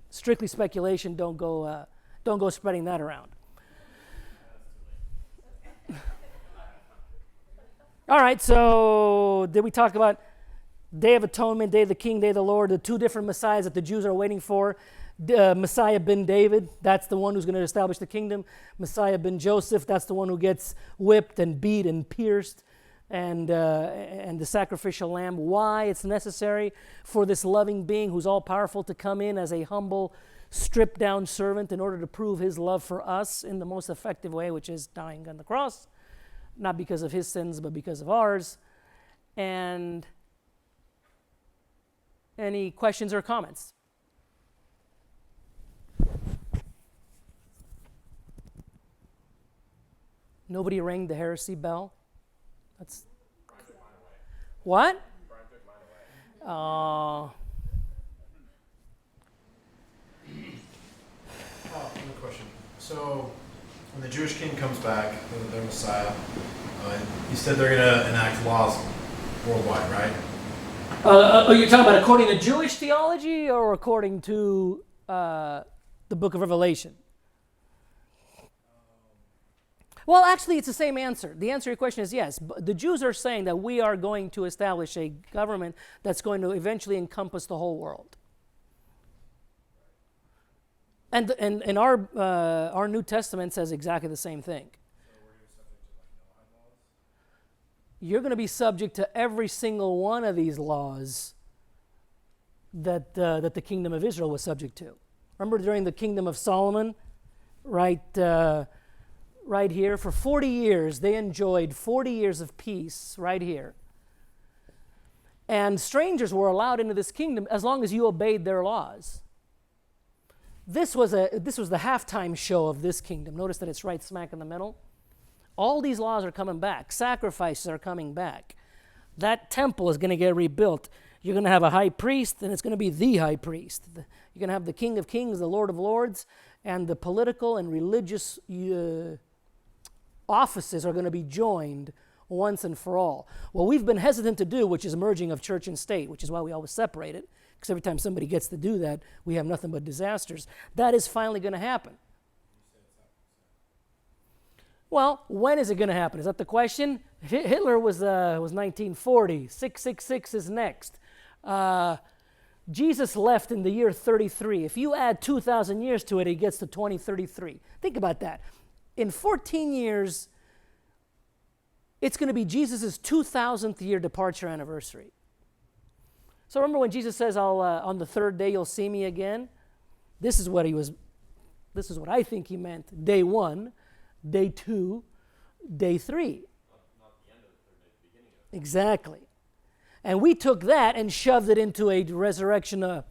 Strictly speculation, don't go spreading that around. All right, so did we talk about Day of Atonement, Day of the King, Day of the Lord, the two different messiahs that the Jews are waiting for? Messiah ben David, that's the one who's going to establish the kingdom. Messiah ben Joseph, that's the one who gets whipped and beat and pierced. And the sacrificial lamb. Why it's necessary for this loving being who's all-powerful to come in as a humble, stripped-down servant in order to prove his love for us in the most effective way, which is dying on the cross. Not because of his sins, but because of ours. And any questions or comments? Nobody rang the heresy bell? That's what? Oh, another question. So, when the Jewish king comes back, their Messiah, he said they're going to enact laws worldwide, right? You're talking about according to Jewish theology or according to the book of Revelation? Well, actually, it's the same answer. The answer to your question is yes. The Jews are saying that we are going to establish a government that's going to eventually encompass the whole world. And our New Testament says exactly the same thing. You're going to be subject to every single one of these laws that the kingdom of Israel was subject to. Remember during the kingdom of Solomon, right here, for 40 years, they enjoyed 40 years of peace right here. And strangers were allowed into this kingdom as long as you obeyed their laws. This was the halftime show of this kingdom. Notice that it's right smack in the middle. All these laws are coming back. Sacrifices are coming back. That temple is going to get rebuilt. You're going to have a high priest, and it's going to be the high priest. You're going to have the King of Kings, the Lord of Lords, and the political and religious offices are going to be joined once and for all. What we've been hesitant to do, which is merging of church and state, which is why we always separate it, because every time somebody gets to do that, we have nothing but disasters. That is finally going to happen. Well, when is it going to happen? Is that the question? Hitler was 1940. 666 is next. Jesus left in the year 33. If you add 2,000 years to it, it gets to 2033. Think about that. In 14 years, it's going to be Jesus' 2,000th year departure anniversary. So remember when Jesus says, on the third day you'll see me again? This is what I think he meant. Day 1, day 2, day 3. Not the end of the third day, the beginning of it. Exactly. And we took that and shoved it into a resurrection, a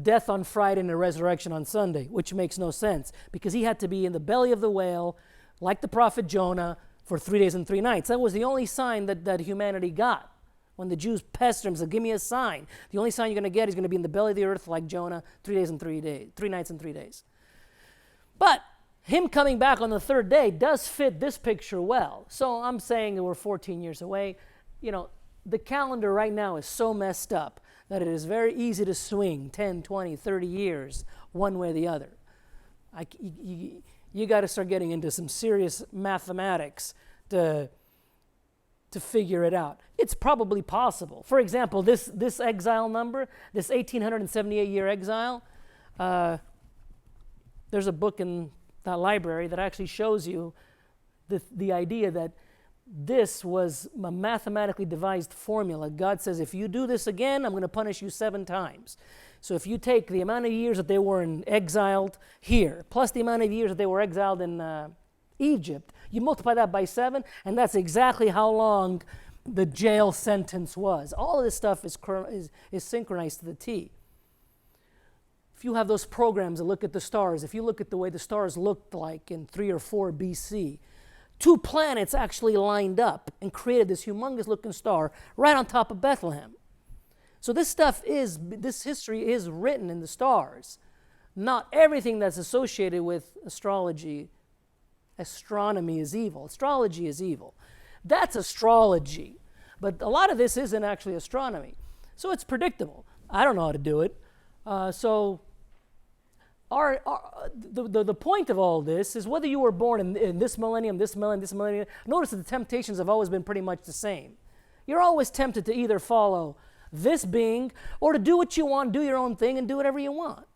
death on Friday and a resurrection on Sunday, which makes no sense because he had to be in the belly of the whale, like the prophet Jonah, for 3 days and 3 nights. That was the only sign that humanity got. When the Jews pestered him, said, give me a sign. The only sign you're going to get is going to be in the belly of the earth like Jonah, 3 days and 3 days, 3 nights and 3 days. But him coming back on the third day does fit this picture well. So I'm saying that we're 14 years away. You know, the calendar right now is so messed up that it is very easy to swing 10, 20, 30 years one way or the other. You got to start getting into some serious mathematics to figure it out. It's probably possible. For example, this exile number, this 1878-year exile, there's a book in that library that actually shows you the idea that this was a mathematically devised formula. God says, if you do this again, I'm going to punish you 7 times. So if you take the amount of years that they were exiled here, plus the amount of years that they were exiled in Egypt, you multiply that by 7, and that's exactly how long the jail sentence was. All of this stuff is synchronized to the T. If you have those programs that look at the stars, if you look at the way the stars looked like in 3 or 4 BC, 2 planets actually lined up and created this humongous looking star right on top of Bethlehem. So this history is written in the stars. Not everything that's associated with astronomy is evil. Astrology is evil. That's astrology. But a lot of this isn't actually astronomy. So it's predictable. I don't know how to do it. The point of all this is whether you were born in this millennium, this millennium, this millennium, notice that the temptations have always been pretty much the same. You're always tempted to either follow this being or to do what you want, do your own thing, and do whatever you want.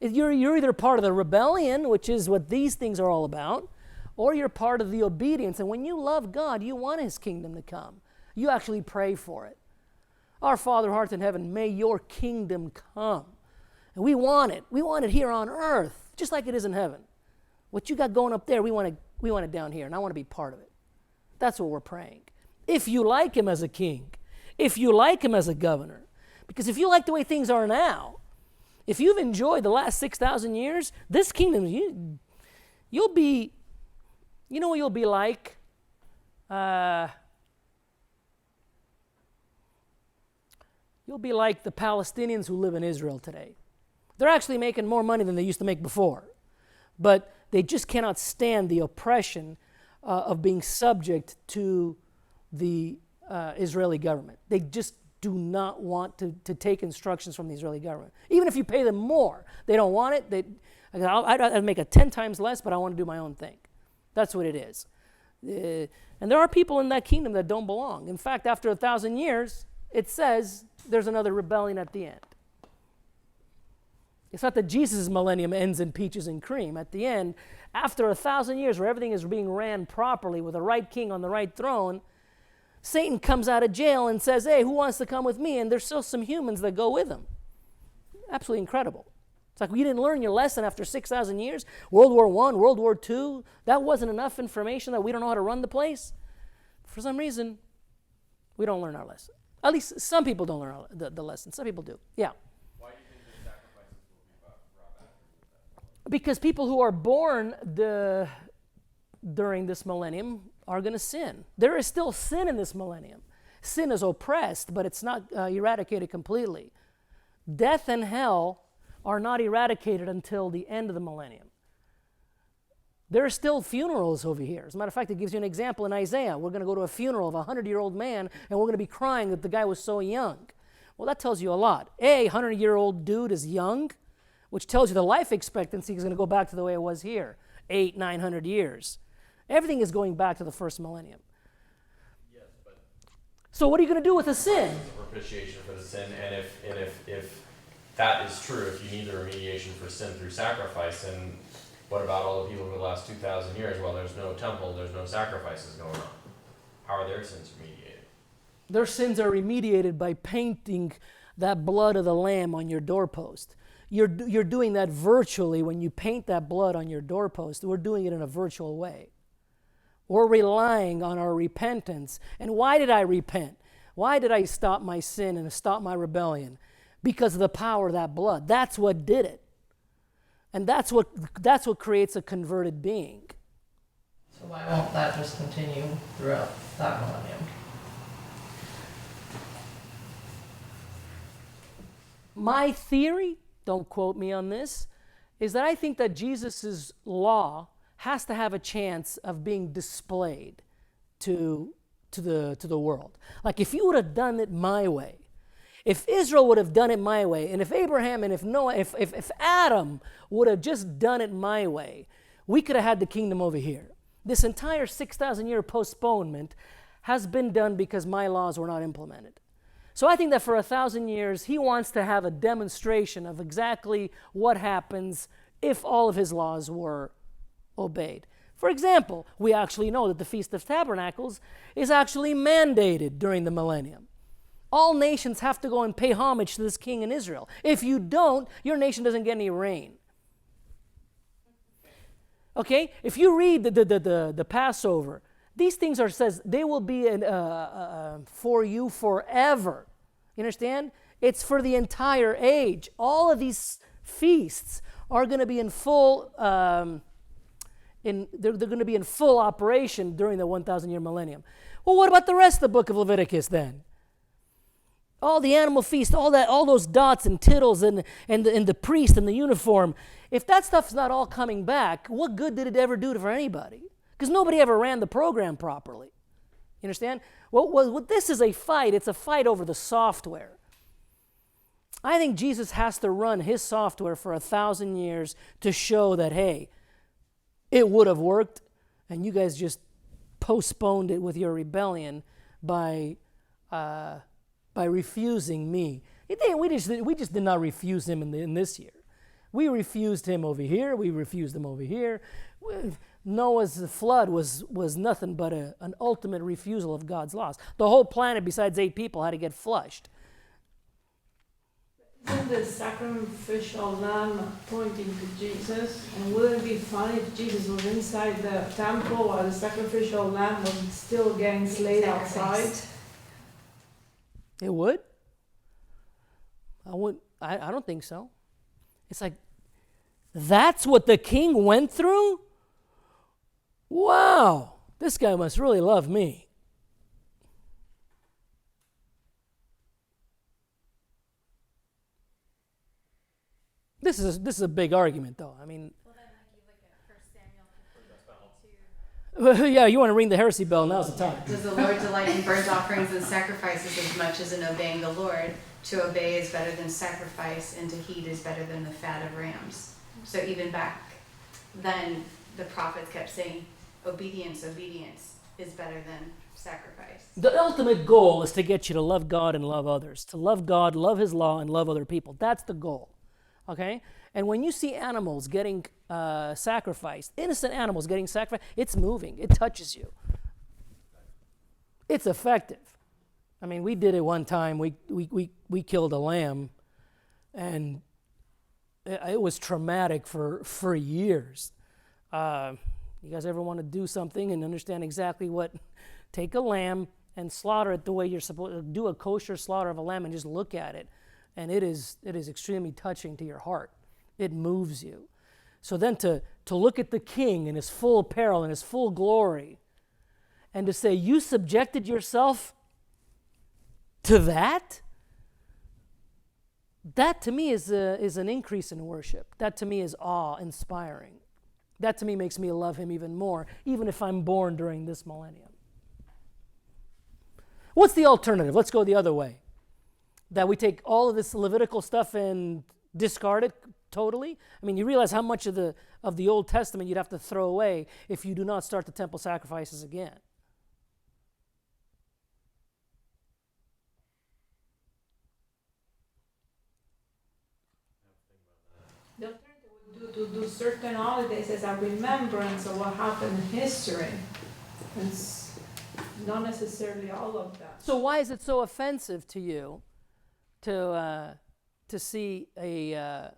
You're either part of the rebellion, which is what these things are all about, or you're part of the obedience. And when you love God, you want His kingdom to come. You actually pray for it. Our Father who art in heaven, may your kingdom come. And we want it. We want it here on earth, just like it is in heaven. What you got going up there, we want it down here, and I want to be part of it. That's what we're praying. If you like Him as a king, if you like Him as a governor, because if you like the way things are now, if you've enjoyed the last 6,000 years, this kingdom, you'll be, you know what you'll be like? You'll be like the Palestinians who live in Israel today. They're actually making more money than they used to make before. But they just cannot stand the oppression of being subject to the Israeli government. They just do not want to take instructions from the Israeli government. Even if you pay them more, they don't want it. I'd make it 10 times less, but I want to do my own thing. That's what it is. And there are people in that kingdom that don't belong. In fact, after 1,000 years, it says there's another rebellion at the end. It's not that Jesus' millennium ends in peaches and cream. At the end, after 1,000 years where everything is being ran properly with the right king on the right throne, Satan comes out of jail and says, hey, who wants to come with me? And there's still some humans that go with him. Absolutely incredible. It's like you didn't learn your lesson after 6,000 years. World War I, World War II, that wasn't enough information that we don't know how to run the place. For some reason, we don't learn our lesson. At least some people don't learn the lesson. Some people do. Yeah. Why do you think the sacrifices will be brought back? Because people who are born during this millennium are going to sin. There is still sin in this millennium. Sin is oppressed, but it's not eradicated completely. Death and hell are not eradicated until the end of the millennium. There are still funerals over here. As a matter of fact, it gives you an example in Isaiah. We're going to go to a funeral of a 100-year-old man, and we're going to be crying that the guy was so young. Well, that tells you a lot. A 100-year-old dude is young, which tells you the life expectancy is going to go back to the way it was here, 800-900 years. Everything is going back to the first millennium. Yes, but so what are you going to do with a sin? it's a propitiation for the sin, and if that is true, if you need the remediation for sin through sacrifice, then what about all the people for the last 2,000 years? Well, there's no temple, there's no sacrifices going on. How are their sins remediated? Their sins are remediated by painting that blood of the lamb on your doorpost. You're doing that virtually when you paint that blood on your doorpost. We're doing it in a virtual way. We're relying on our repentance. And why did I repent? Why did I stop my sin and stop my rebellion? Because of the power of that blood. That's what did it. And that's what creates a converted being. So why won't that just continue throughout that millennium? My theory, don't quote me on this, is that I think that Jesus' law has to have a chance of being displayed to the world. Like if you would have done it my way, If Israel would have done it my way, and if Abraham and if Noah, if Adam would have just done it my way, we could have had the kingdom over here. This entire 6,000 year postponement has been done because my laws were not implemented. So I think that for 1,000 years, he wants to have a demonstration of exactly what happens if all of his laws were obeyed. For example, we actually know that the Feast of Tabernacles is actually mandated during the millennium. All nations have to go and pay homage to this king in Israel. If you don't, your nation doesn't get any rain. Okay? If you read the Passover, these things are says they will be for you forever. You understand? It's for the entire age. All of these feasts are going to be in full. They're going to be in full operation during the 1,000 year millennium. Well, what about the rest of the book of Leviticus then? All the animal feast, all those dots and tittles and the priest and the uniform. If that stuff's not all coming back, what good did it ever do for anybody? Because nobody ever ran the program properly. You understand? Well, this is a fight. It's a fight over the software. I think Jesus has to run his software for 1,000 years to show that, hey, it would have worked, and you guys just postponed it with your rebellion by refusing me. We just did not refuse him in this year. We refused him over here. We refused him over here. Noah's flood was nothing but an ultimate refusal of God's laws. The whole planet, besides 8 people, had to get flushed. Isn't the sacrificial lamb pointing to Jesus? And wouldn't it be funny if Jesus was inside the temple while the sacrificial lamb was still getting slayed outside? It would? I don't think so. It's like, that's what the king went through? Wow, this guy must really love me. This is a big argument, though. I mean, well, then, like you look at 1 Samuel 2. yeah, you want to ring the heresy bell, now's the time. Does the Lord delight in burnt offerings and sacrifices as much as in obeying the Lord? To obey is better than sacrifice, and to heed is better than the fat of rams. So even back then, the prophets kept saying, obedience is better than sacrifice. The ultimate goal is to get you to love God and love others. To love God, love his law, and love other people. That's the goal. Okay? And when you see animals getting sacrificed, innocent animals getting sacrificed, it's moving. It touches you. It's effective. I mean, we did it one time. We killed a lamb, and it was traumatic for years. You guys ever want to do something and understand exactly what? Take a lamb and slaughter it the way you're supposed to. Do a kosher slaughter of a lamb and just look at it. And it is extremely touching to your heart. It moves you. So then to look at the king in his full apparel and his full glory, and to say, you subjected yourself to that? That to me is an increase in worship. That to me is awe-inspiring. That to me makes me love him even more, even if I'm born during this millennium. What's the alternative? Let's go the other way. That we take all of this Levitical stuff and discard it totally? I mean, you realize how much of the Old Testament you'd have to throw away if you do not start the temple sacrifices again. The alternative would do to do certain holidays as a remembrance of what happened in history. It's not necessarily all of that. So why is it so offensive to you to see a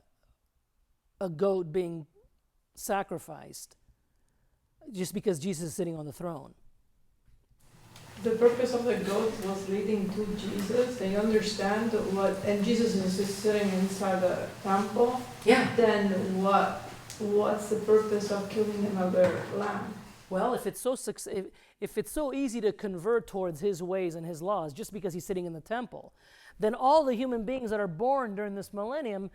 goat being sacrificed just because Jesus is sitting on the throne? The purpose of the goat was leading to Jesus. They understand what, and Jesus is just sitting inside the temple. Yeah. Then what's the purpose of killing another lamb? Well, if it's so easy to convert towards his ways and his laws just because he's sitting in the temple, then all the human beings that are born during this millennium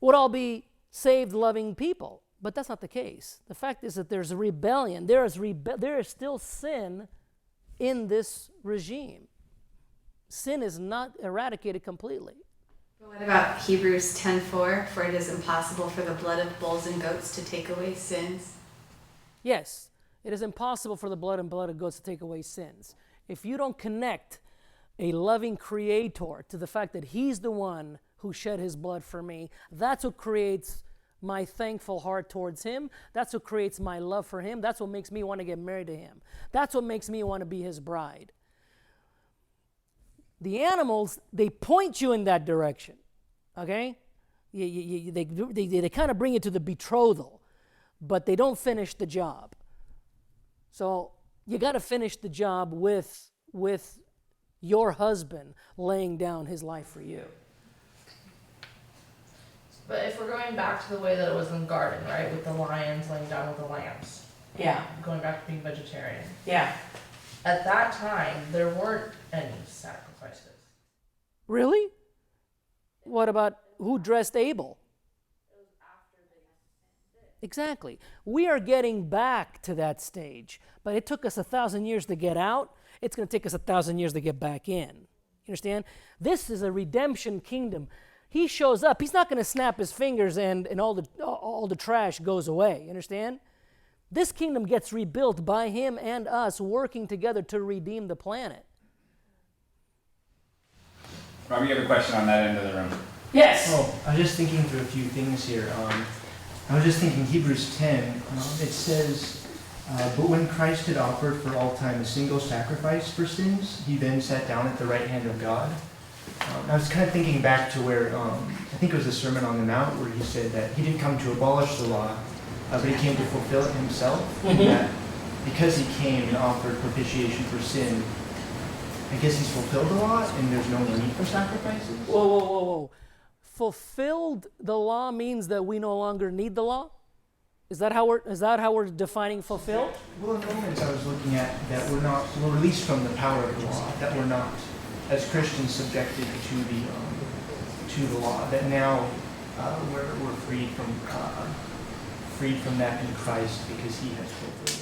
would all be saved, loving people. But that's not the case. The fact is that there's a rebellion. There is still sin in this regime. sin is not eradicated completely. What about Hebrews 10:4? For it is impossible for the blood of bulls and goats to take away sins. Yes, it is impossible for the blood of goats to take away sins. If you don't connect a loving creator to the fact that he's the one who shed his blood for me, that's what creates my thankful heart towards him. That's what creates my love for him. That's what makes me want to get married to him. That's what makes me want to be his bride. The animals, they point you in that direction, okay? They kind of bring you to the betrothal, but they don't finish the job. So you got to finish the job with your husband laying down his life for you. But if we're going back to the way that it was in the garden, right, with the lions laying down with the lambs. Yeah. Going back to being vegetarian. Yeah. At that time, there weren't any sacrifices. Really? What about who dressed Abel? Exactly. We are getting back to that stage, but it took us 1,000 years to get out. It's going to take us 1,000 years to get back in. You understand? This is a redemption kingdom. He shows up. He's not going to snap his fingers and all the trash goes away. You understand? This kingdom gets rebuilt by him and us working together to redeem the planet. Rob, you have a question on that end of the room. Yes. Oh, I was just thinking through a few things here. I was just thinking Hebrews 10, it says, but when Christ had offered for all time a single sacrifice for sins, he then sat down at the right hand of God. I was kind of thinking back to where, I think it was the Sermon on the Mount, where he said that he didn't come to abolish the law, but he came to fulfill it himself. Mm-hmm. And that because he came and offered propitiation for sin, I guess he's fulfilled the law and there's no need for sacrifices? Whoa. Fulfilled the law means that we no longer need the law? Is that how we're defining fulfilled? Well, in Romans I was looking at that we're released from the power of the law, that we're not, as Christians, subjected to the law, that now we're freed from that in Christ because he has fulfilled it.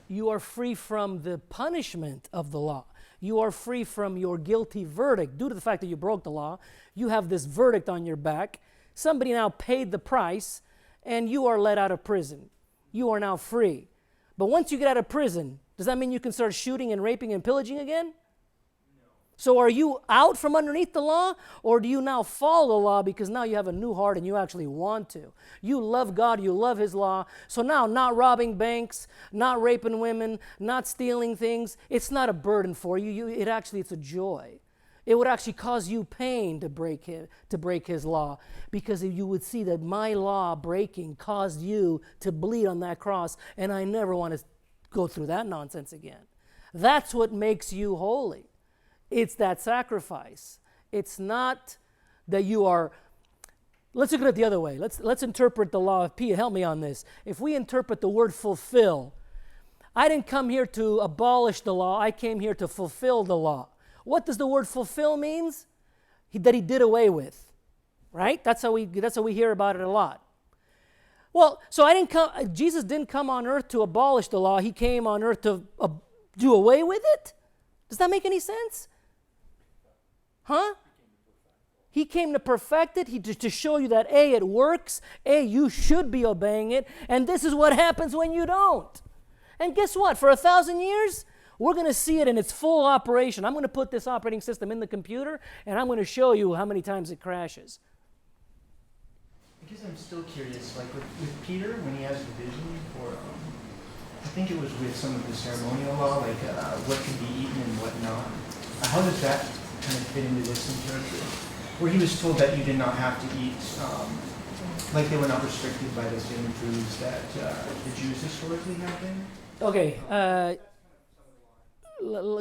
You are free from the punishment of the law. You are free from your guilty verdict. Due to the fact that you broke the law, you have this verdict on your back. Somebody now paid the price, and you are let out of prison. You are now free. But once you get out of prison, does that mean you can start shooting and raping and pillaging again? So are you out from underneath the law, or do you now follow the law because now you have a new heart and you actually want to? You love God, you love his law, so now not robbing banks, not raping women, not stealing things, it's not a burden for you. It's a joy. It would actually cause you pain to break his law, because you would see that my law breaking caused you to bleed on that cross, and I never want to go through that nonsense again. That's what makes you holy. It's that sacrifice. It's not that you are. Let's look at it the other way. Let's interpret the law of Pete. Help me on this. If we interpret the word fulfill, I didn't come here to abolish the law. I came here to fulfill the law. What does the word fulfill means? That he did away with, right? That's how we hear about it a lot. Well, so Jesus didn't come on earth to abolish the law. He came on earth to do away with it. Does that make any sense? Huh? He came to perfect it, to show you that A, it works, A, you should be obeying it, and this is what happens when you don't. And guess what? For 1,000 years, we're going to see it in its full operation. I'm going to put this operating system in the computer, and I'm going to show you how many times it crashes. I guess I'm still curious, like with Peter, when he has the vision for, I think it was with some of the ceremonial law, like what could be eaten and what not. How does that kind of fit into this in terms of, where he was told that you did not have to eat, like they were not restricted by the same foods that the Jews historically have been? Okay,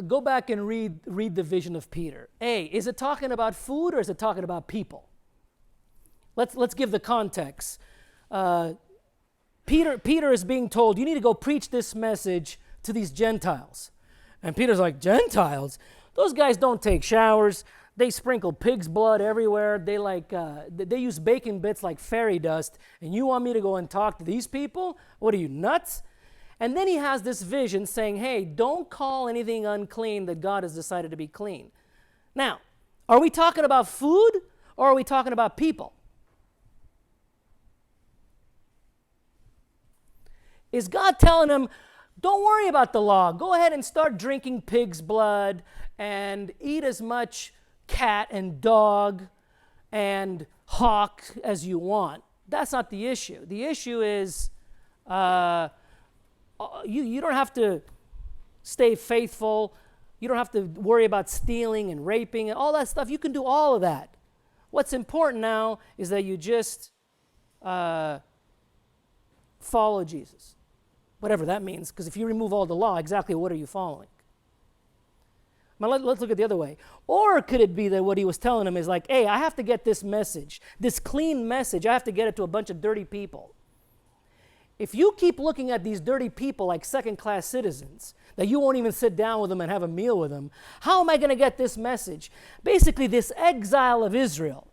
go back and read the vision of Peter. A, is it talking about food or is it talking about people? Let's give the context. Peter is being told, you need to go preach this message to these Gentiles. And Peter's like, Gentiles? Those guys don't take showers. They sprinkle pig's blood everywhere. They use bacon bits like fairy dust. And you want me to go and talk to these people? What are you, nuts? And then he has this vision saying, hey, don't call anything unclean that God has decided to be clean. Now, are we talking about food or are we talking about people? Is God telling them, don't worry about the law. Go ahead and start drinking pig's blood and eat as much cat and dog and hawk as you want? That's not the issue. The issue is you don't have to stay faithful. You don't have to worry about stealing and raping and all that stuff. You can do all of that. What's important now is that you just follow Jesus, whatever that means, because if you remove all the law, exactly what are you following? Now let's look at the other way. Or could it be that what he was telling them is like, hey, I have to get this message, this clean message, I have to get it to a bunch of dirty people. If you keep looking at these dirty people like second-class citizens, that you won't even sit down with them and have a meal with them, how am I going to get this message? Basically, this exile of Israel,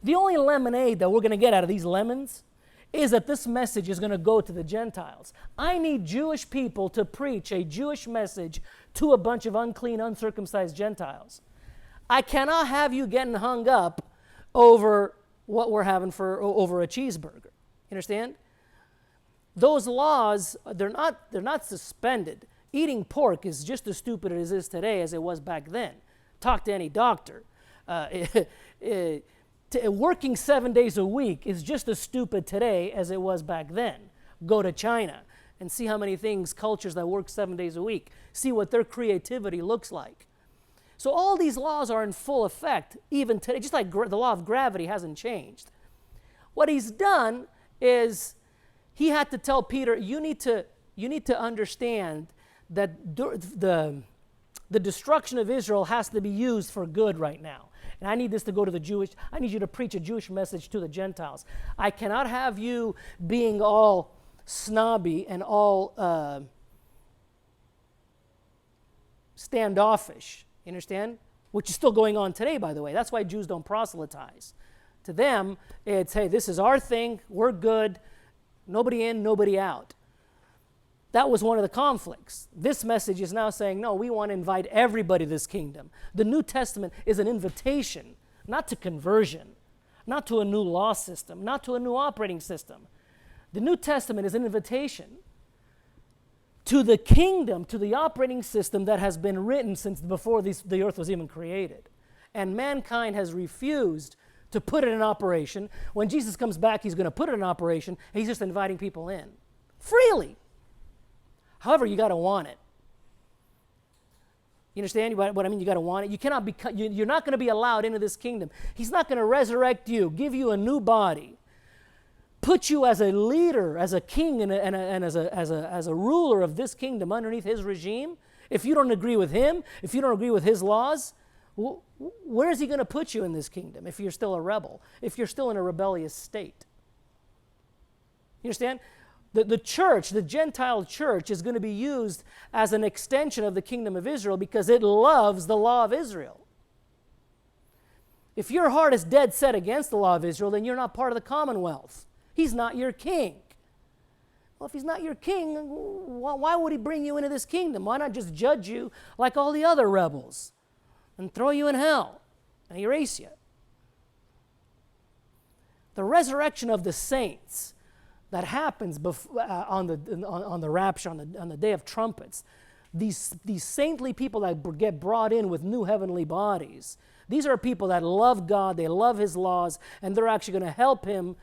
the only lemonade that we're going to get out of these lemons is that this message is going to go to the Gentiles. I need Jewish people to preach a Jewish message to a bunch of unclean, uncircumcised Gentiles. I cannot have you getting hung up over what we're having over a cheeseburger. You understand? Those laws, they're not suspended. Eating pork is just as stupid as it is today as it was back then. Talk to any doctor. Working 7 days a week is just as stupid today as it was back then. Go to China and see how many cultures that work 7 days a week. See what their creativity looks like. So all these laws are in full effect even today, just like the law of gravity hasn't changed. What he's done is he had to tell Peter, you need to understand that the destruction of Israel has to be used for good right now. And I need this to go to I need you to preach a Jewish message to the Gentiles. I cannot have you being all snobby and all standoffish. You understand? Which is still going on today, by the way. That's why Jews don't proselytize. To them, it's, hey, this is our thing, we're good, nobody in, nobody out. That was one of the conflicts. This message is now saying, no, we want to invite everybody to this kingdom. The New Testament is an invitation, not to conversion, not to a new law system, not to a new operating system. The New Testament is an invitation to the kingdom, to the operating system that has been written since before the earth was even created. And mankind has refused to put it in operation. When Jesus comes back, he's going to put it in operation, and he's just inviting people in freely. However, you got to want it. You understand what I mean? You got to want it. You cannot be. You're not going to be allowed into this kingdom. He's not going to resurrect you, give you a new body, put you as a leader, as a king, and as a ruler of this kingdom underneath his regime. If you don't agree with him, if you don't agree with his laws, where is he going to put you in this kingdom? If you're still a rebel, if you're still in a rebellious state, you understand? The church, the Gentile church, is going to be used as an extension of the kingdom of Israel because it loves the law of Israel. If your heart is dead set against the law of Israel, then you're not part of the commonwealth. He's not your king. Well, if he's not your king, why would he bring you into this kingdom? Why not just judge you like all the other rebels and throw you in hell and erase you? The resurrection of the saints that happens on the rapture, on the day of trumpets, these saintly people that get brought in with new heavenly bodies, these are people that love God, they love his laws, and they're actually going to help him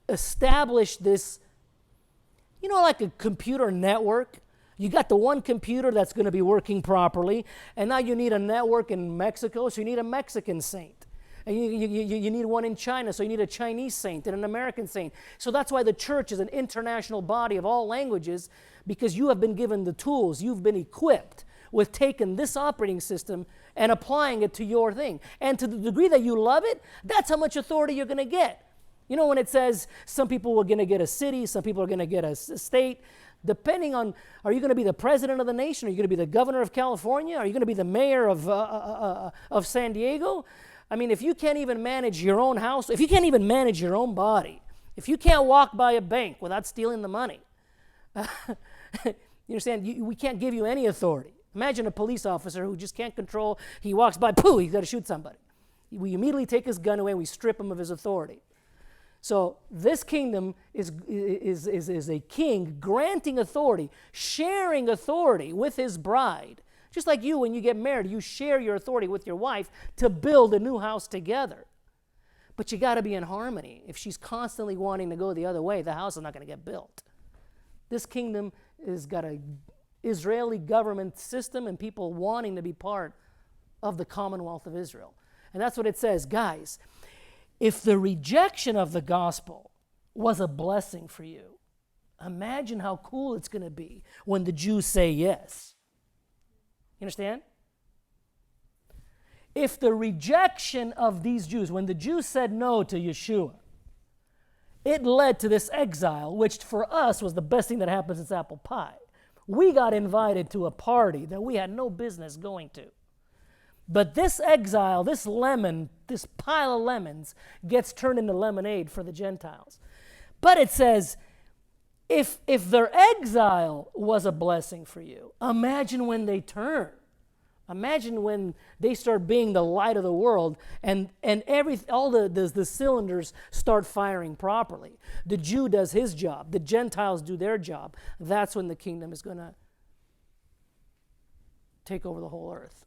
establish this, like a computer network. You got the one computer that's going to be working properly, and now you need a network in Mexico, so you need a Mexican saint. And you need one in China, so you need a Chinese saint and an American saint. So that's why the church is an international body of all languages, because you have been given the tools. You've been equipped with taking this operating system and applying it to your thing. And to the degree that you love it, that's how much authority you're going to get. When it says some people are going to get a city, some people are going to get a state, depending on, are you going to be the president of the nation? Are you going to be the governor of California? Are you going to be the mayor of San Diego? I mean, if you can't even manage your own house, if you can't even manage your own body, if you can't walk by a bank without stealing the money, you understand? We can't give you any authority. Imagine a police officer who just can't control, he walks by, pooh, he's got to shoot somebody. We immediately take his gun away and we strip him of his authority. So this kingdom is a king granting authority, sharing authority with his bride. Just like you, when you get married, you share your authority with your wife to build a new house together. But you got to be in harmony. If she's constantly wanting to go the other way, the house is not going to get built. This kingdom has got an Israeli government system and people wanting to be part of the Commonwealth of Israel. And that's what it says. Guys, if the rejection of the gospel was a blessing for you, imagine how cool it's going to be when the Jews say yes. You understand? If the rejection of these Jews, when the Jews said no to Yeshua, it led to this exile, which for us was the best thing that happened since apple pie. We got invited to a party that we had no business going to. But this exile, this lemon, this pile of lemons gets turned into lemonade for the Gentiles. But it says, if their exile was a blessing for you, imagine when they turn. Imagine when they start being the light of the world and all the cylinders start firing properly. The Jew does his job. The Gentiles do their job. That's when the kingdom is going to take over the whole earth.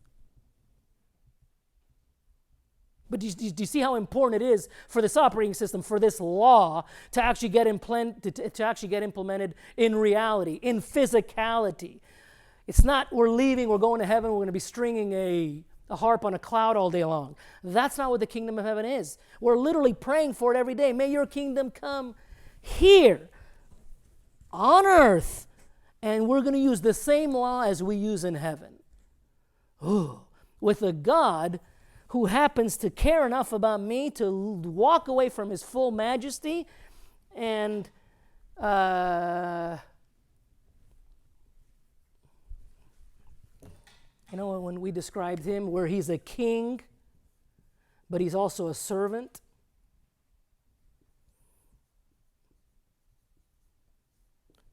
But do you see how important it is for this operating system, for this law to actually get implemented in reality, in physicality? It's not we're leaving, we're going to heaven, we're going to be stringing a harp on a cloud all day long. That's not what the kingdom of heaven is. We're literally praying for it every day. May your kingdom come here on earth. And we're going to use the same law as we use in heaven. Ooh, with a God who happens to care enough about me to walk away from his full majesty and you know, when we described him, where he's a king, but he's also a servant.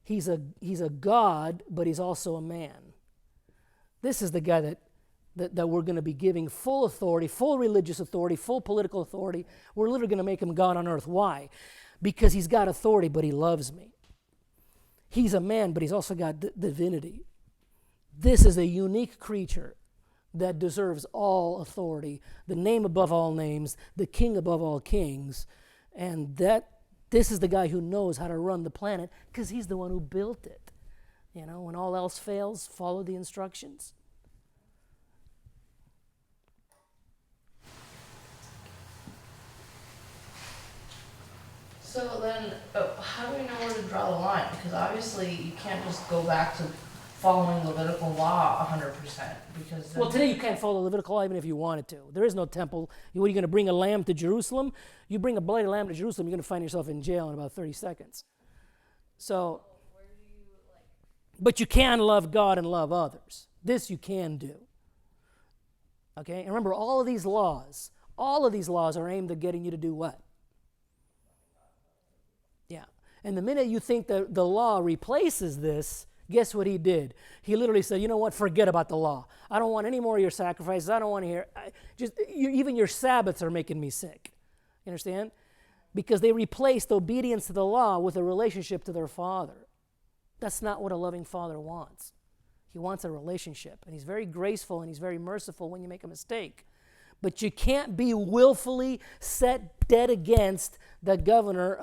He's a God, but he's also a man. This is the guy that we're going to be giving full authority, full religious authority, full political authority. We're literally going to make him God on earth. Why? Because he's got authority, but he loves me. He's a man, but he's also got divinity. This is a unique creature that deserves all authority, the name above all names, the king above all kings, and this is the guy who knows how to run the planet because he's the one who built it. You know, when all else fails, follow the instructions. So then, how do we know where to draw the line? Because obviously you can't just go back to following Levitical law 100%. Because well, today you can't follow the Levitical law even if you wanted to. There is no temple. What are you going to bring a lamb to Jerusalem? You bring a bloody lamb to Jerusalem, you're going to find yourself in jail in about 30 seconds. So, but you can love God and love others. This you can do. Okay? And remember, all of these laws are aimed at getting you to do what? Yeah. And the minute you think that the law replaces this, guess what he did? He literally said, you know what, forget about the law. I don't want any more of your sacrifices. I don't want to hear, even your Sabbaths are making me sick. You understand? Because they replaced obedience to the law with a relationship to their father. That's not what a loving father wants. He wants a relationship. And he's very graceful and he's very merciful when you make a mistake. But you can't be willfully set dead against the governor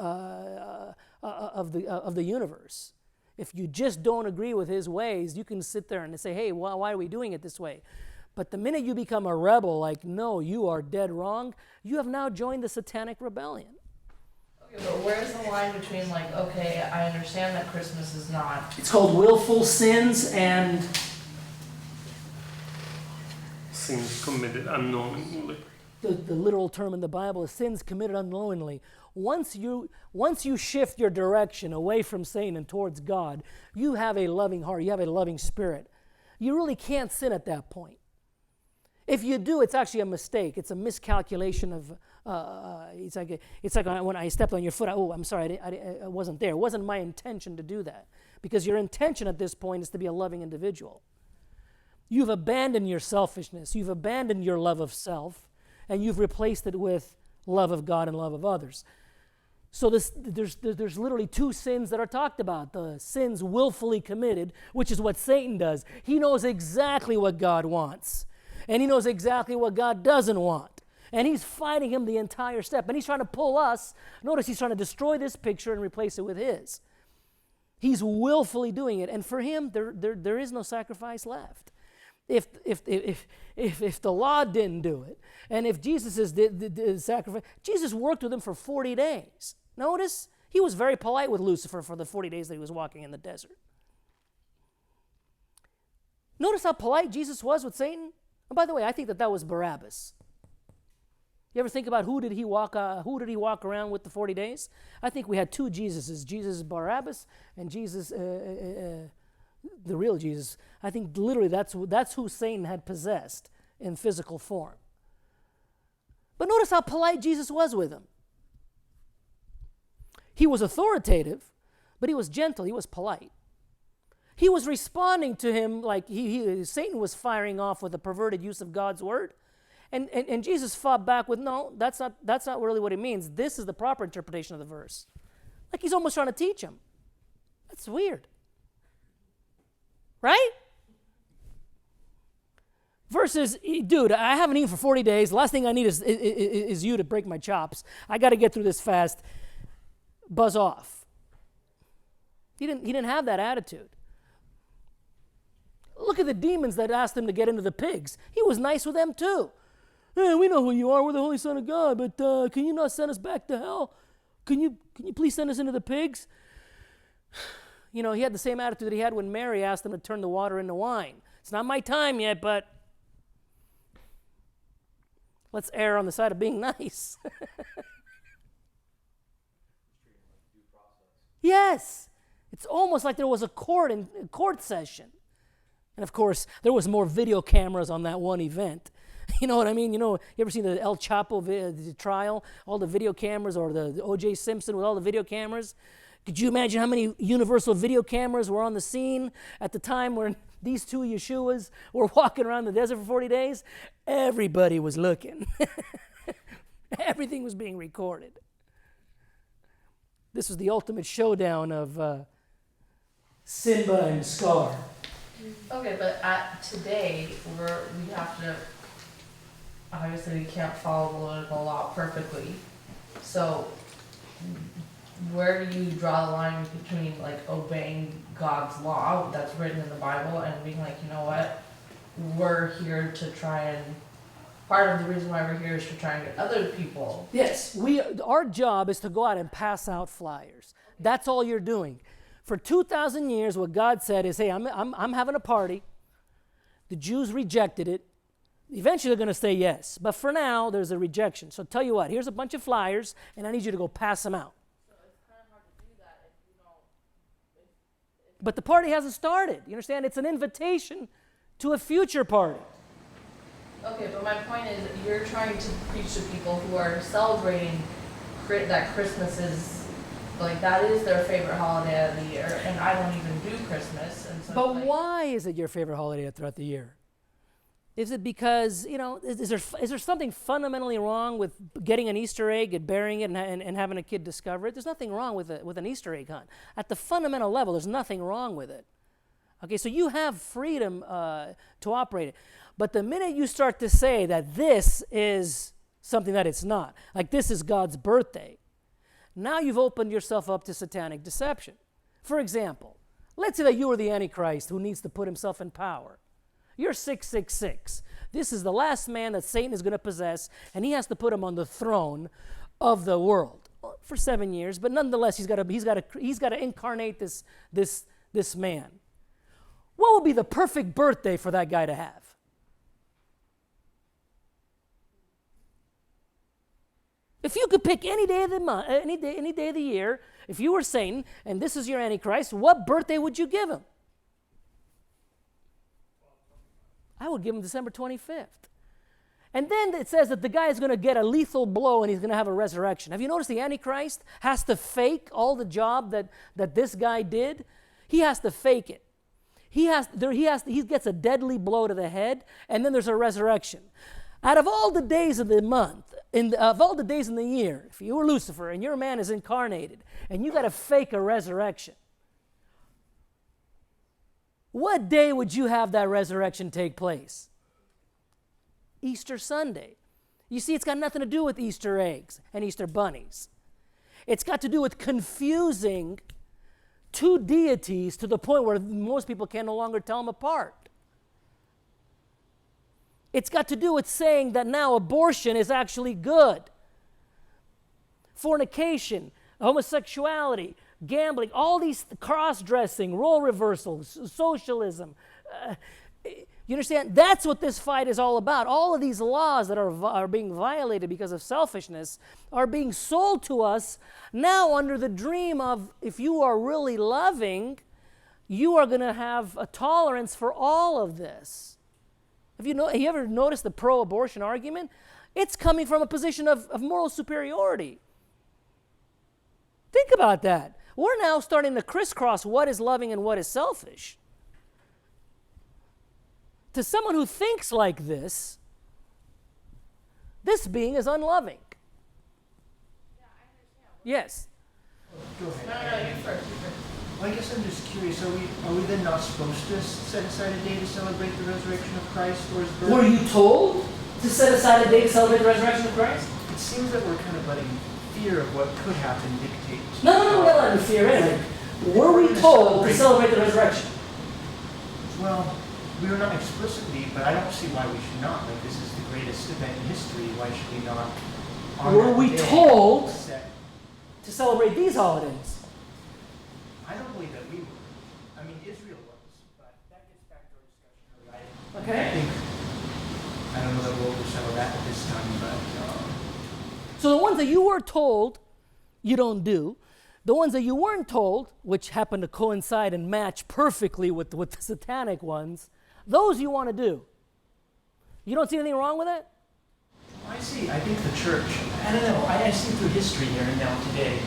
of the universe. If you just don't agree with his ways, you can sit there and say, hey, why are we doing it this way? But the minute you become a rebel, like, no, you are dead wrong, you have now joined the satanic rebellion. Okay, but where's the line between, like, okay, I understand that Christmas is not... It's called willful sins and... Sins committed unknowingly. The literal term in the Bible is sins committed unknowingly. Once you shift your direction away from Satan and towards God, you have a loving heart, you have a loving spirit. You really can't sin at that point. If you do, it's actually a mistake. It's a miscalculation of, it's like when I stepped on your foot, I'm sorry, I wasn't there. It wasn't my intention to do that. Because your intention at this point is to be a loving individual. You've abandoned your selfishness. You've abandoned your love of self, and you've replaced it with love of God and love of others. So there's literally two sins that are talked about. The sins willfully committed, which is what Satan does. He knows exactly what God wants, and he knows exactly what God doesn't want. And he's fighting him the entire step. And he's trying to pull us. Notice he's trying to destroy this picture and replace it with his. He's willfully doing it. And for him, there is no sacrifice left. If the law didn't do it, and if Jesus did sacrifice, Jesus worked with him for 40 days. Notice, he was very polite with Lucifer for the 40 days that he was walking in the desert. Notice how polite Jesus was with Satan? And by the way, I think that was Barabbas. You ever think about who did he walk around with the 40 days? I think we had two Jesuses, Jesus Barabbas and Jesus, the real Jesus. I think literally that's who Satan had possessed in physical form. But notice how polite Jesus was with him. He was authoritative, but he was gentle, he was polite. He was responding to him like Satan was firing off with a perverted use of God's word. And Jesus fought back with, no, that's not really what it means. This is the proper interpretation of the verse. Like he's almost trying to teach him. That's weird. Right? Versus, dude, I haven't eaten for 40 days. The last thing I need is you to break my chops. I got to get through this fast. Buzz off. He didn't have that attitude. Look at the demons that asked him to get into the pigs. He was nice with them too. Hey, we know who you are. We're the Holy Son of God, but can you not send us back to hell? Can you please send us into the pigs? You know, he had the same attitude that he had when Mary asked him to turn the water into wine. It's not my time yet, but let's err on the side of being nice. Yes. It's almost like there was a court session. And of course, there was more video cameras on that one event. You know what I mean? You ever seen the El Chapo the trial? All the video cameras, or the O.J. Simpson with all the video cameras? Could you imagine how many universal video cameras were on the scene at the time when these two Yeshuas were walking around the desert for 40 days? Everybody was looking. Everything was being recorded. This was the ultimate showdown of Simba and Scar. Okay, but today, we have to, obviously we can't follow the Levitical law perfectly. So where do you draw the line between like obeying God's law that's written in the Bible and being like, you know what, we're here to try and, part of the reason why we're here is to try and get other people. Yes, our job is to go out and pass out flyers. That's all you're doing. For 2,000 years, what God said is, hey, I'm having a party. The Jews rejected it. Eventually, they're going to say yes. But for now, there's a rejection. So tell you what, here's a bunch of flyers, and I need you to go pass them out. So it's kind of hard to do that if you don't... But the party hasn't started. You understand? It's an invitation to a future party. Okay, but my point is, you're trying to preach to people who are celebrating that Christmas is, like, that is their favorite holiday of the year, and I don't even do Christmas. And so but why is it your favorite holiday throughout the year? Is it because, is there something fundamentally wrong with getting an Easter egg and burying it and having a kid discover it? There's nothing wrong with an Easter egg hunt. At the fundamental level, there's nothing wrong with it. Okay, so you have freedom to operate it. But the minute you start to say that this is something that it's not, like this is God's birthday, now you've opened yourself up to satanic deception. For example, let's say that you are the Antichrist who needs to put himself in power. You're 666. This is the last man that Satan is going to possess, and he has to put him on the throne of the world for 7 years. But nonetheless, he's got to incarnate this man. What would be the perfect birthday for that guy to have? If you could pick any day of the month, any day of the year, if you were Satan and this is your Antichrist, what birthday would you give him? I would give him December 25th. And then it says that the guy is going to get a lethal blow and he's going to have a resurrection. Have you noticed the Antichrist has to fake all the job that this guy did? He has to fake it. He gets a deadly blow to the head, and then there's a resurrection. Out of all the days of the month, of all the days in the year, if you were Lucifer and your man is incarnated, and you got to fake a resurrection, what day would you have that resurrection take place? Easter Sunday. You see, it's got nothing to do with Easter eggs and Easter bunnies. It's got to do with confusing two deities to the point where most people can no longer tell them apart. It's got to do with saying that now abortion is actually good. Fornication, homosexuality, gambling, all these cross-dressing, role reversals, socialism. You understand? That's what this fight is all about. All of these laws that are being violated because of selfishness are being sold to us now under the dream of, if you are really loving, you are going to have a tolerance for all of this. Have you ever noticed the pro-abortion argument? It's coming from a position of moral superiority. Think about that. We're now starting to crisscross what is loving and what is selfish. To someone who thinks like this being is unloving. Yeah, I understand. Yes. Go No, ahead. no, you first. Well, I guess I'm just curious, are we then not supposed to set aside a day to celebrate the resurrection of Christ or his birth? Were you told to set aside a day to celebrate the resurrection of Christ? It seems that we're kind of letting fear of what could happen dictate. No, we're not letting fear in. Were we told to celebrate the resurrection? Well, we were not explicitly, but I don't see why we should not. Like, this is the greatest event in history. Why should we not? Were we told set? to celebrate these holidays? I don't believe that we were. I mean, Israel was, but that gets back to our discussion earlier. Okay. I don't know that we'll settle that at this time, but. So the ones that you were told, you don't do. The ones that you weren't told, which happen to coincide and match perfectly with the satanic ones, those you want to do. You don't see anything wrong with that? I see. I think the church, I don't know, I see through history here and now today.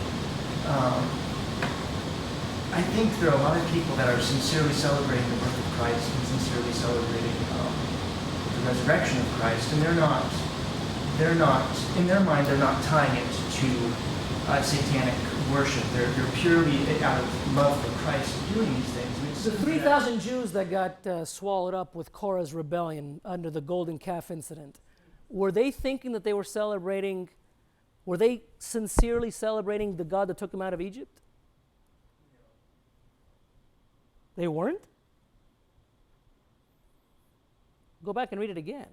I think there are a lot of people that are sincerely celebrating the birth of Christ and sincerely celebrating the resurrection of Christ, and they're not, in their mind, they're not tying it to satanic worship. They're purely out of love for Christ doing these things. The 3,000 Jews that got swallowed up with Korah's rebellion under the golden calf incident, were they thinking that they were celebrating, were they sincerely celebrating the God that took them out of Egypt? They weren't? Go back and read it again.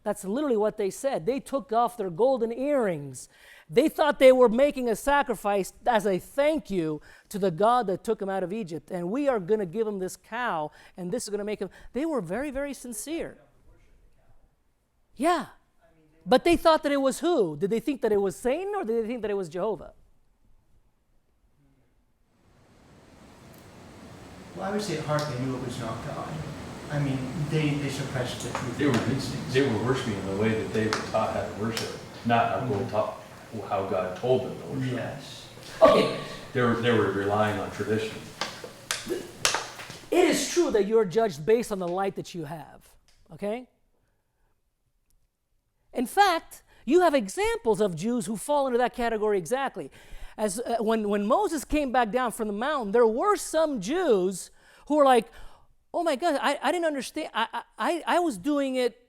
That's literally what they said. They took off their golden earrings. They thought they were making a sacrifice as a thank you to the God that took them out of Egypt. And we are going to give them this cow, and this is going to make them. They were very, very sincere. Yeah. But they thought that it was who? Did they think that it was Satan, or did they think that it was Jehovah? Well, I would say at heart they knew it was not God. I mean, they suppressed the truth. They were worshiping in the way that they were taught how to worship, not how God told them to worship. Yes. Okay. They were relying on tradition. It is true that you're judged based on the light that you have, okay? In fact, you have examples of Jews who fall into that category exactly. As when Moses came back down from the mountain, there were some Jews who were like, oh my God, I didn't understand. I was doing it.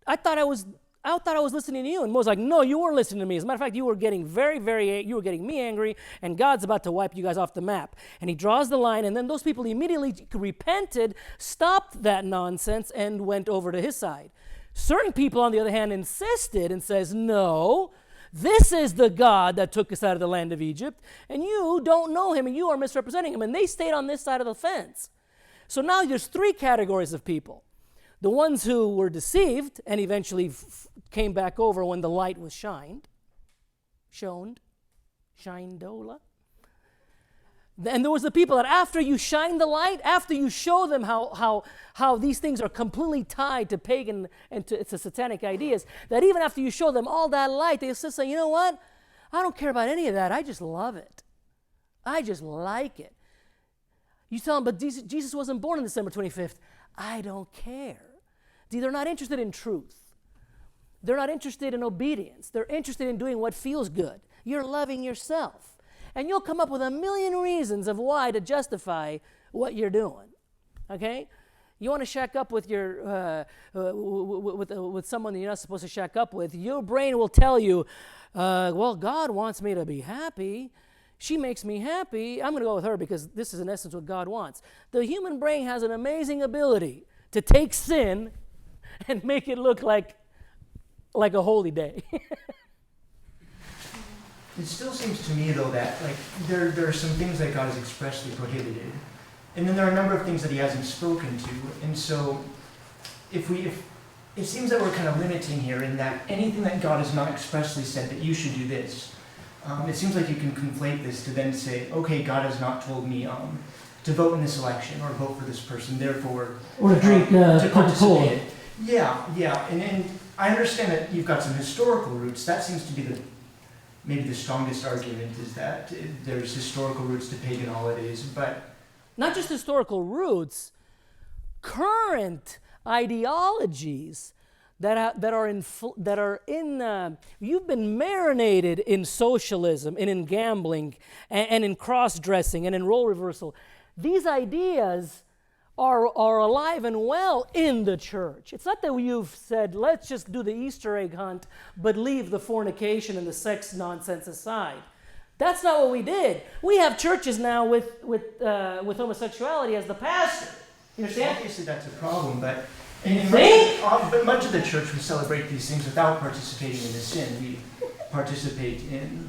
I thought I was listening to you. And Moses was like, no, you weren't listening to me. As a matter of fact, you were getting you were getting me angry, and God's about to wipe you guys off the map. And he draws the line, and then those people immediately repented, stopped that nonsense, and went over to his side. Certain people, on the other hand, insisted and says, no, this is the God that took us out of the land of Egypt, and you don't know him, and you are misrepresenting him. And they stayed on this side of the fence. So now there's three categories of people. The ones who were deceived and eventually came back over when the light was shined. And there was the people that after you shine the light, after you show them how these things are completely tied to pagan and to satanic ideas, that even after you show them all that light, they still say, you know what? I don't care about any of that. I just love it. I just like it. You tell them, but Jesus wasn't born on December 25th. I don't care. See, they're not interested in truth. They're not interested in obedience. They're interested in doing what feels good. You're loving yourself. And you'll come up with a million reasons of why to justify what you're doing. Okay? You want to shack up with your with someone that you're not supposed to shack up with, your brain will tell you, well, God wants me to be happy. She makes me happy. I'm going to go with her because this is in essence what God wants. The human brain has an amazing ability to take sin and make it look like a holy day. It still seems to me, though, that like there are some things that God has expressly prohibited, and then there are a number of things that He hasn't spoken to. And so, if it seems that we're kind of limiting here in that anything that God has not expressly said that you should do this, it seems like you can conflate this to then say, okay, God has not told me to vote in this election or vote for this person, therefore, or to drink to Coca-Cola. participate. Yeah, and I understand that you've got some historical roots. That seems to be maybe the strongest argument is that there's historical roots to pagan holidays, but not just historical roots, current ideologies that are in you've been marinated in socialism and in gambling and in cross-dressing and in role reversal. These ideas are alive and well in the church. It's not that you've said, let's just do the Easter egg hunt, but leave the fornication and the sex nonsense aside. That's not what we did. We have churches now with homosexuality as the pastor. You understand? Obviously that's a problem, but but much of the church, we celebrate these things without participating in the sin. We participate in.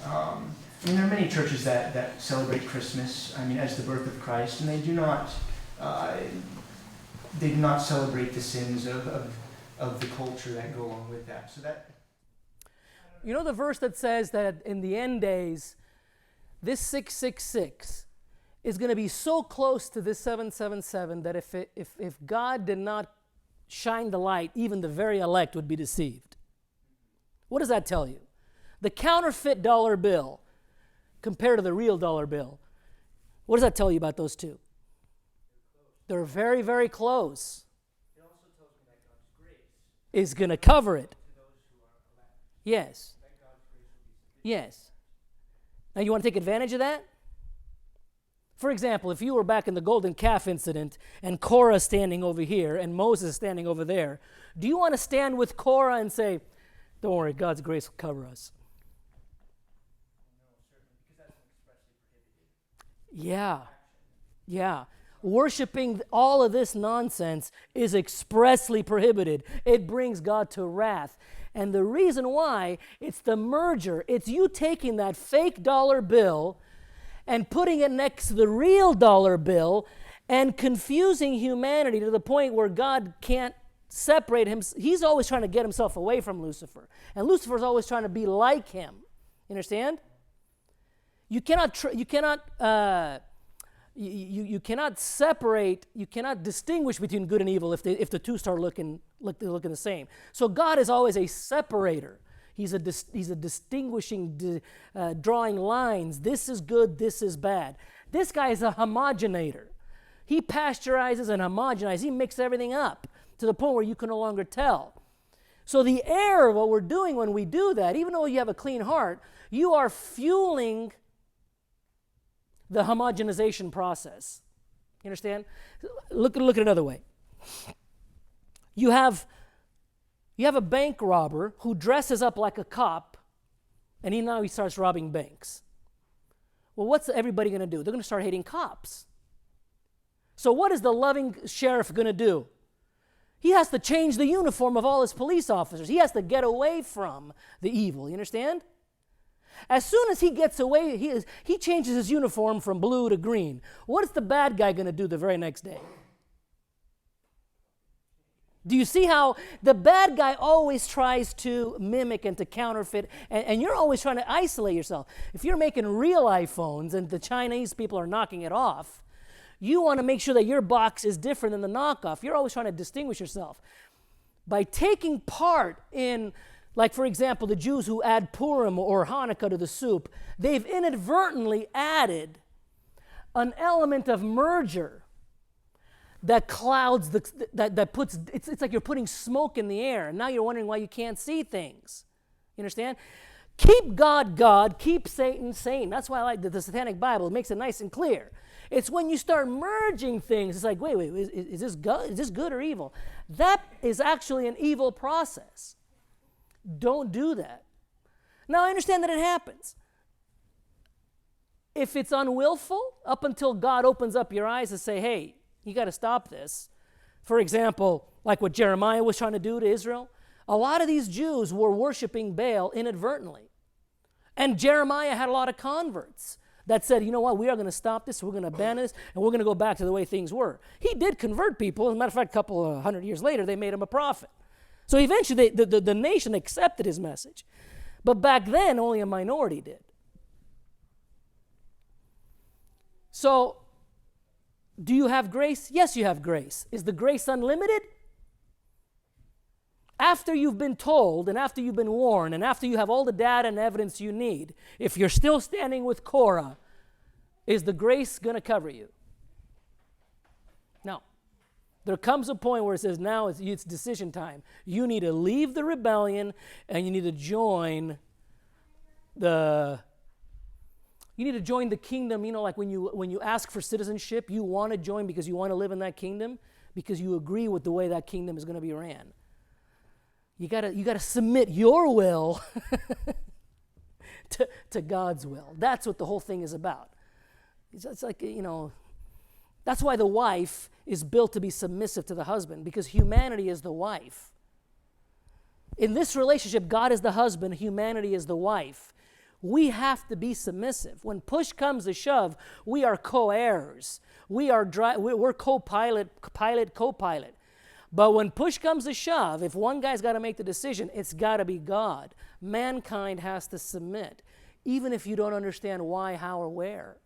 There are many churches that celebrate Christmas. As the birth of Christ, and they do not celebrate the sins of the culture that go along with that. So that. You know the verse that says that in the end days, this 666 is going to be so close to this 777 that if God did not shine the light, even the very elect would be deceived. What does that tell you? The counterfeit dollar bill compared to the real dollar bill. What does that tell you about those two? They're very, very close. It also tells me that God's grace is going to cover it. to those who are elect. Yes. That God's grace will be sufficient. Yes. Now you want to take advantage of that? For example, if you were back in the golden calf incident and Korah standing over here and Moses standing over there, do you want to stand with Korah and say, don't worry, God's grace will cover us? No, certainly, because that's expressly prohibited. Yeah. Worshiping all of this nonsense is expressly prohibited. It brings God to wrath. And the reason why, it's the merger. It's you taking that fake dollar bill and putting it next to the real dollar bill and confusing humanity to the point where God can't separate him. He's always trying to get himself away from Lucifer. And Lucifer's always trying to be like him. You understand? You cannot separate, you cannot distinguish between good and evil if the two start looking the same. So God is always a separator. He's a distinguishing, drawing lines. This is good, this is bad. This guy is a homogenator. He pasteurizes and homogenizes. He mixes everything up to the point where you can no longer tell. So the error of what we're doing when we do that, even though you have a clean heart, you are fueling the homogenization process. You understand? Look at it another way. You have a bank robber who dresses up like a cop, and he starts robbing banks. Well, what's everybody going to do? They're going to start hating cops. So what is the loving sheriff going to do? He has to change the uniform of all his police officers. He has to get away from the evil. You understand? As soon as he gets away, he changes his uniform from blue to green. What is the bad guy going to do the very next day? Do you see how the bad guy always tries to mimic and to counterfeit, and you're always trying to isolate yourself? If you're making real iPhones and the Chinese people are knocking it off, you want to make sure that your box is different than the knockoff. You're always trying to distinguish yourself. By taking part in, like for example, the Jews who add Purim or Hanukkah to the soup, they've inadvertently added an element of merger that clouds, that puts, it's like you're putting smoke in the air, and now you're wondering why you can't see things. You understand? Keep God God, keep Satan Satan. That's why I like the Satanic Bible. It makes it nice and clear. It's when you start merging things, it's like, wait, is this good or evil? That is actually an evil process. Don't do that. Now, I understand that it happens. If it's unwillful, up until God opens up your eyes and say, hey, you got to stop this. For example, like what Jeremiah was trying to do to Israel, a lot of these Jews were worshiping Baal inadvertently. And Jeremiah had a lot of converts that said, you know what, we are going to stop this, we're going to abandon this, and we're going to go back to the way things were. He did convert people. As a matter of fact, a couple of 100 years later, they made him a prophet. So eventually, the nation accepted his message. But back then, only a minority did. So, do you have grace? Yes, you have grace. Is the grace unlimited? After you've been told, and after you've been warned, and after you have all the data and evidence you need, if you're still standing with Korah, is the grace going to cover you? No. There comes a point where it says, now it's decision time. You need to leave the rebellion, and you need to join the kingdom. You know, like when you ask for citizenship, you want to join because you want to live in that kingdom, because you agree with the way that kingdom is going to be ran. You gotta submit your will to God's will. That's what the whole thing is about. It's like, you know, that's why the wife is built to be submissive to the husband, because humanity is the wife. In this relationship, God is the husband, humanity is the wife. We have to be submissive. When push comes to shove, we are co-heirs. We're co-pilot, co-pilot. But when push comes to shove, if one guy's got to make the decision, it's got to be God. Mankind has to submit, even if you don't understand why, how, or where.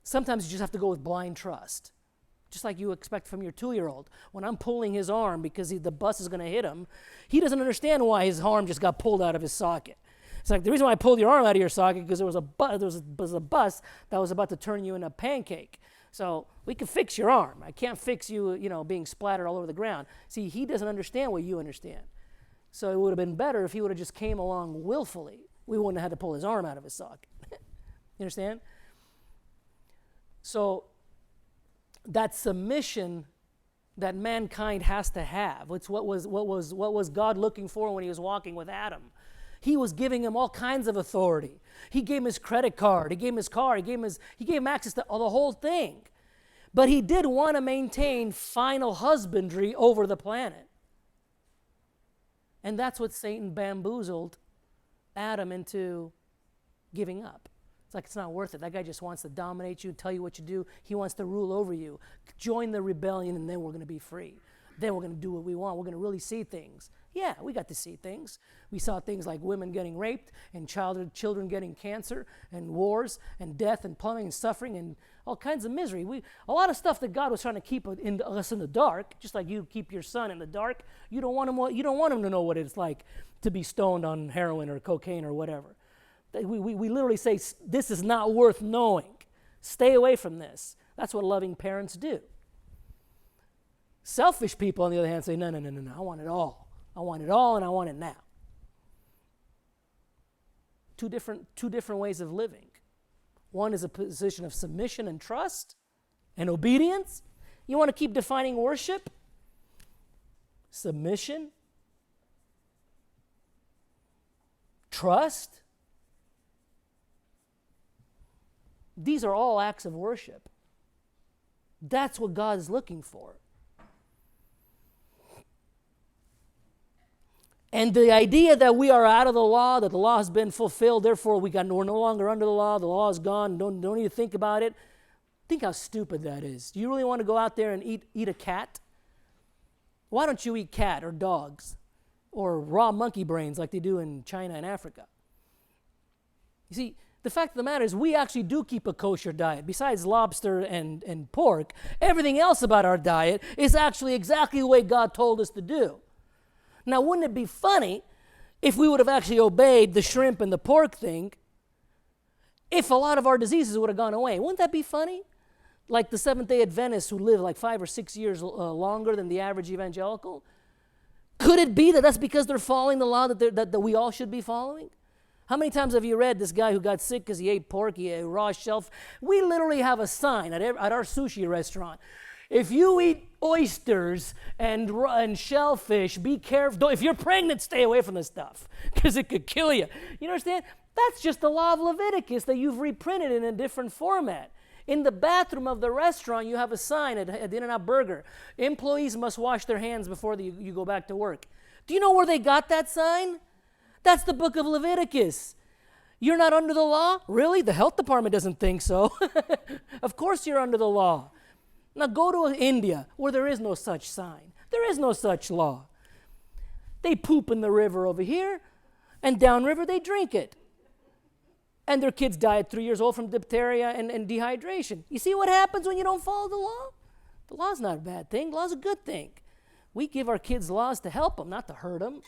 Sometimes you just have to go with blind trust, just like you expect from your 2-year-old. When I'm pulling his arm because the bus is going to hit him, he doesn't understand why his arm just got pulled out of his socket. It's like, the reason why I pulled your arm out of your socket because there was a bus that was about to turn you into a pancake. So we can fix your arm. I can't fix you, being splattered all over the ground. See, he doesn't understand what you understand. So it would have been better if he would have just came along willfully. We wouldn't have had to pull his arm out of his socket. You understand? So that submission that mankind has to have, it's what was God looking for when he was walking with Adam. He was giving him all kinds of authority. He gave him his credit card. He gave him his car. He gave him access to the whole thing. But he did want to maintain final husbandry over the planet. And that's what Satan bamboozled Adam into giving up. It's like, it's not worth it. That guy just wants to dominate you, tell you what you do. He wants to rule over you. Join the rebellion, and then we're going to be free. Then we're going to do what we want. We're going to really see things. Yeah, we got to see things. We saw things like women getting raped and children getting cancer and wars and death and plumbing and suffering and all kinds of misery. A lot of stuff that God was trying to keep us in the dark, just like you keep your son in the dark. You don't want him to know what it's like to be stoned on heroin or cocaine or whatever. We literally say, this is not worth knowing. Stay away from this. That's what loving parents do. Selfish people, on the other hand, say, no, I want it all. I want it all, and I want it now. Two different ways of living. One is a position of submission and trust and obedience. You want to keep defining worship? Submission, trust. These are all acts of worship. That's what God is looking for. And the idea that we are out of the law, that the law has been fulfilled, therefore we're no longer under the law is gone, don't need to think about it. Think how stupid that is. Do you really want to go out there and eat a cat? Why don't you eat cat or dogs or raw monkey brains like they do in China and Africa? You see, the fact of the matter is we actually do keep a kosher diet. Besides lobster and pork, everything else about our diet is actually exactly the way God told us to do. Now, wouldn't it be funny if we would have actually obeyed the shrimp and the pork thing if a lot of our diseases would have gone away. Wouldn't that be funny? Like the Seventh-day Adventists who live like 5 or 6 years longer than the average evangelical. Could it be that that's because they're following the law that we all should be following? How many times have you read this guy who got sick because he ate pork, he ate raw shellfish? We literally have a sign at our sushi restaurant. If you eat oysters and shellfish, be careful. If you're pregnant, stay away from this stuff because it could kill you. You understand? That's just the law of Leviticus that you've reprinted in a different format. In the bathroom of the restaurant, you have a sign at the In-N-Out Burger. Employees must wash their hands before you go back to work. Do you know where they got that sign? That's the book of Leviticus. You're not under the law? Really? The health department doesn't think so. Of course you're under the law. Now go to India where there is no such sign. There is no such law. They poop in the river over here, and downriver they drink it. And their kids die at 3 years old from diphtheria and dehydration. You see what happens when you don't follow the law? The law's not a bad thing. The law's a good thing. We give our kids laws to help them, not to hurt them.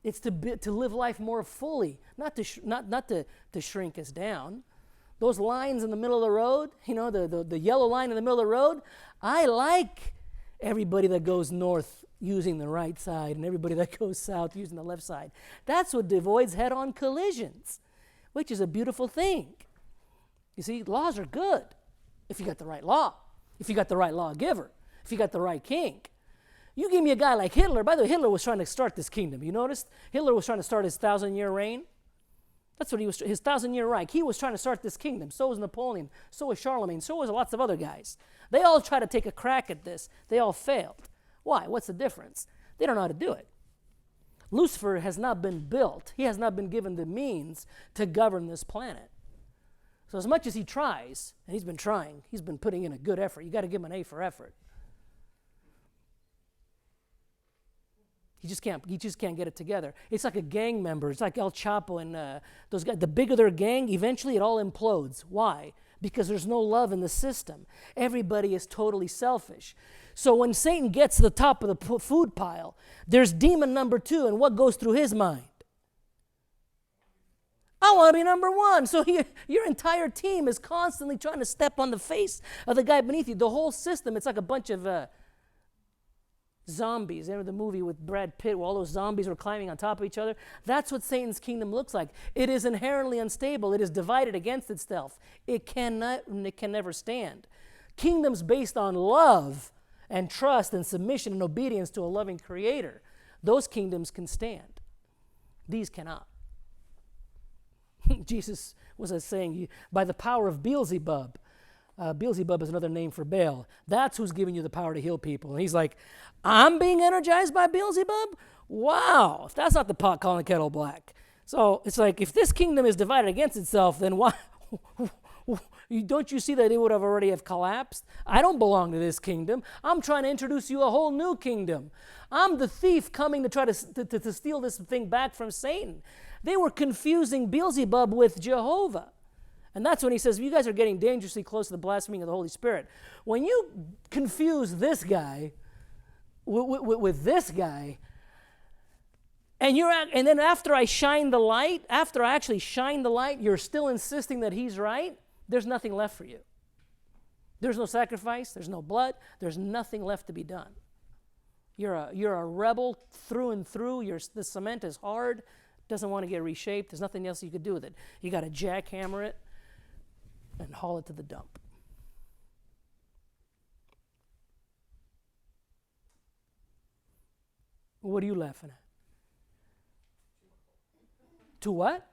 It's to live life more fully, not to shrink us down. Those lines in the middle of the road, you know, the yellow line in the middle of the road, I like everybody that goes north using the right side and everybody that goes south using the left side. That's what avoids head-on collisions, which is a beautiful thing. You see, laws are good if you got the right law, if you got the right lawgiver, if you got the right king. You give me a guy like Hitler. By the way, Hitler was trying to start this kingdom. You noticed? Hitler was trying to start his 1,000-year reign. That's what his 1,000-year Reich. He was trying to start this kingdom. So was Napoleon. So was Charlemagne. So was lots of other guys. They all tried to take a crack at this. They all failed. Why? What's the difference? They don't know how to do it. Lucifer has not been built. He has not been given the means to govern this planet. So as much as he tries, and he's been trying, he's been putting in a good effort. You got to give him an A for effort. He just can't get it together. It's like a gang member. It's like El Chapo and those guys. The bigger their gang, eventually it all implodes. Why? Because there's no love in the system. Everybody is totally selfish. So when Satan gets to the top of the food pile, there's demon number 2, and what goes through his mind? I want to be number 1. So your entire team is constantly trying to step on the face of the guy beneath you. The whole system, it's like a bunch of zombies. Remember the movie with Brad Pitt where all those zombies were climbing on top of each other? That's what Satan's kingdom looks like. It is inherently unstable. It is divided against itself. It can never stand. Kingdoms based on love and trust and submission and obedience to a loving creator, those kingdoms can stand. These cannot. Jesus was saying, by the power of Beelzebub. Beelzebub is another name for Baal. That's who's giving you the power to heal people. And he's like, I'm being energized by Beelzebub? Wow, if that's not the pot calling the kettle black. So it's like, if this kingdom is divided against itself, then why? Don't you see that it would have already have collapsed? I don't belong to this kingdom. I'm trying to introduce you a whole new kingdom. I'm the thief coming to try to steal this thing back from Satan. They were confusing Beelzebub with Jehovah. And that's when he says, you guys are getting dangerously close to the blaspheming of the Holy Spirit. When you confuse this guy with this guy, and then after I actually shine the light, you're still insisting that he's right, there's nothing left for you. There's no sacrifice, there's no blood, there's nothing left to be done. You're a rebel through and through. The cement is hard, doesn't want to get reshaped. There's nothing else you could do with it. You got to jackhammer it and haul it to the dump. What are you laughing at? To what?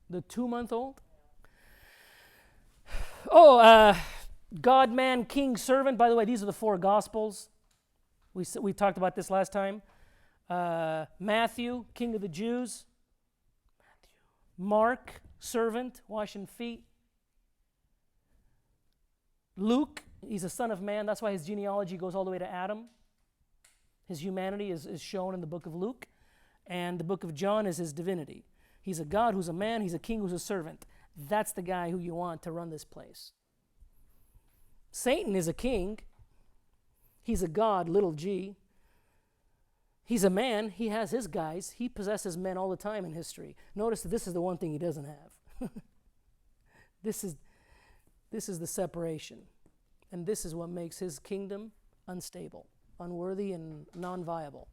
The 2-month-old? Oh, God, man, king, servant. By the way, these are the 4 Gospels. We talked about this last time. Matthew, king of the Jews. Mark, servant, washing feet. Luke, he's a son of man. That's why his genealogy goes all the way to Adam. His humanity is shown in the book of Luke. And the book of John is his divinity. He's a God who's a man. He's a king who's a servant. That's the guy who you want to run this place. Satan is a king. He's a God, little g. He's a man. He has his guys. He possesses men all the time in history. Notice that this is the one thing he doesn't have. This is the separation. And this is what makes his kingdom unstable, unworthy, and non-viable.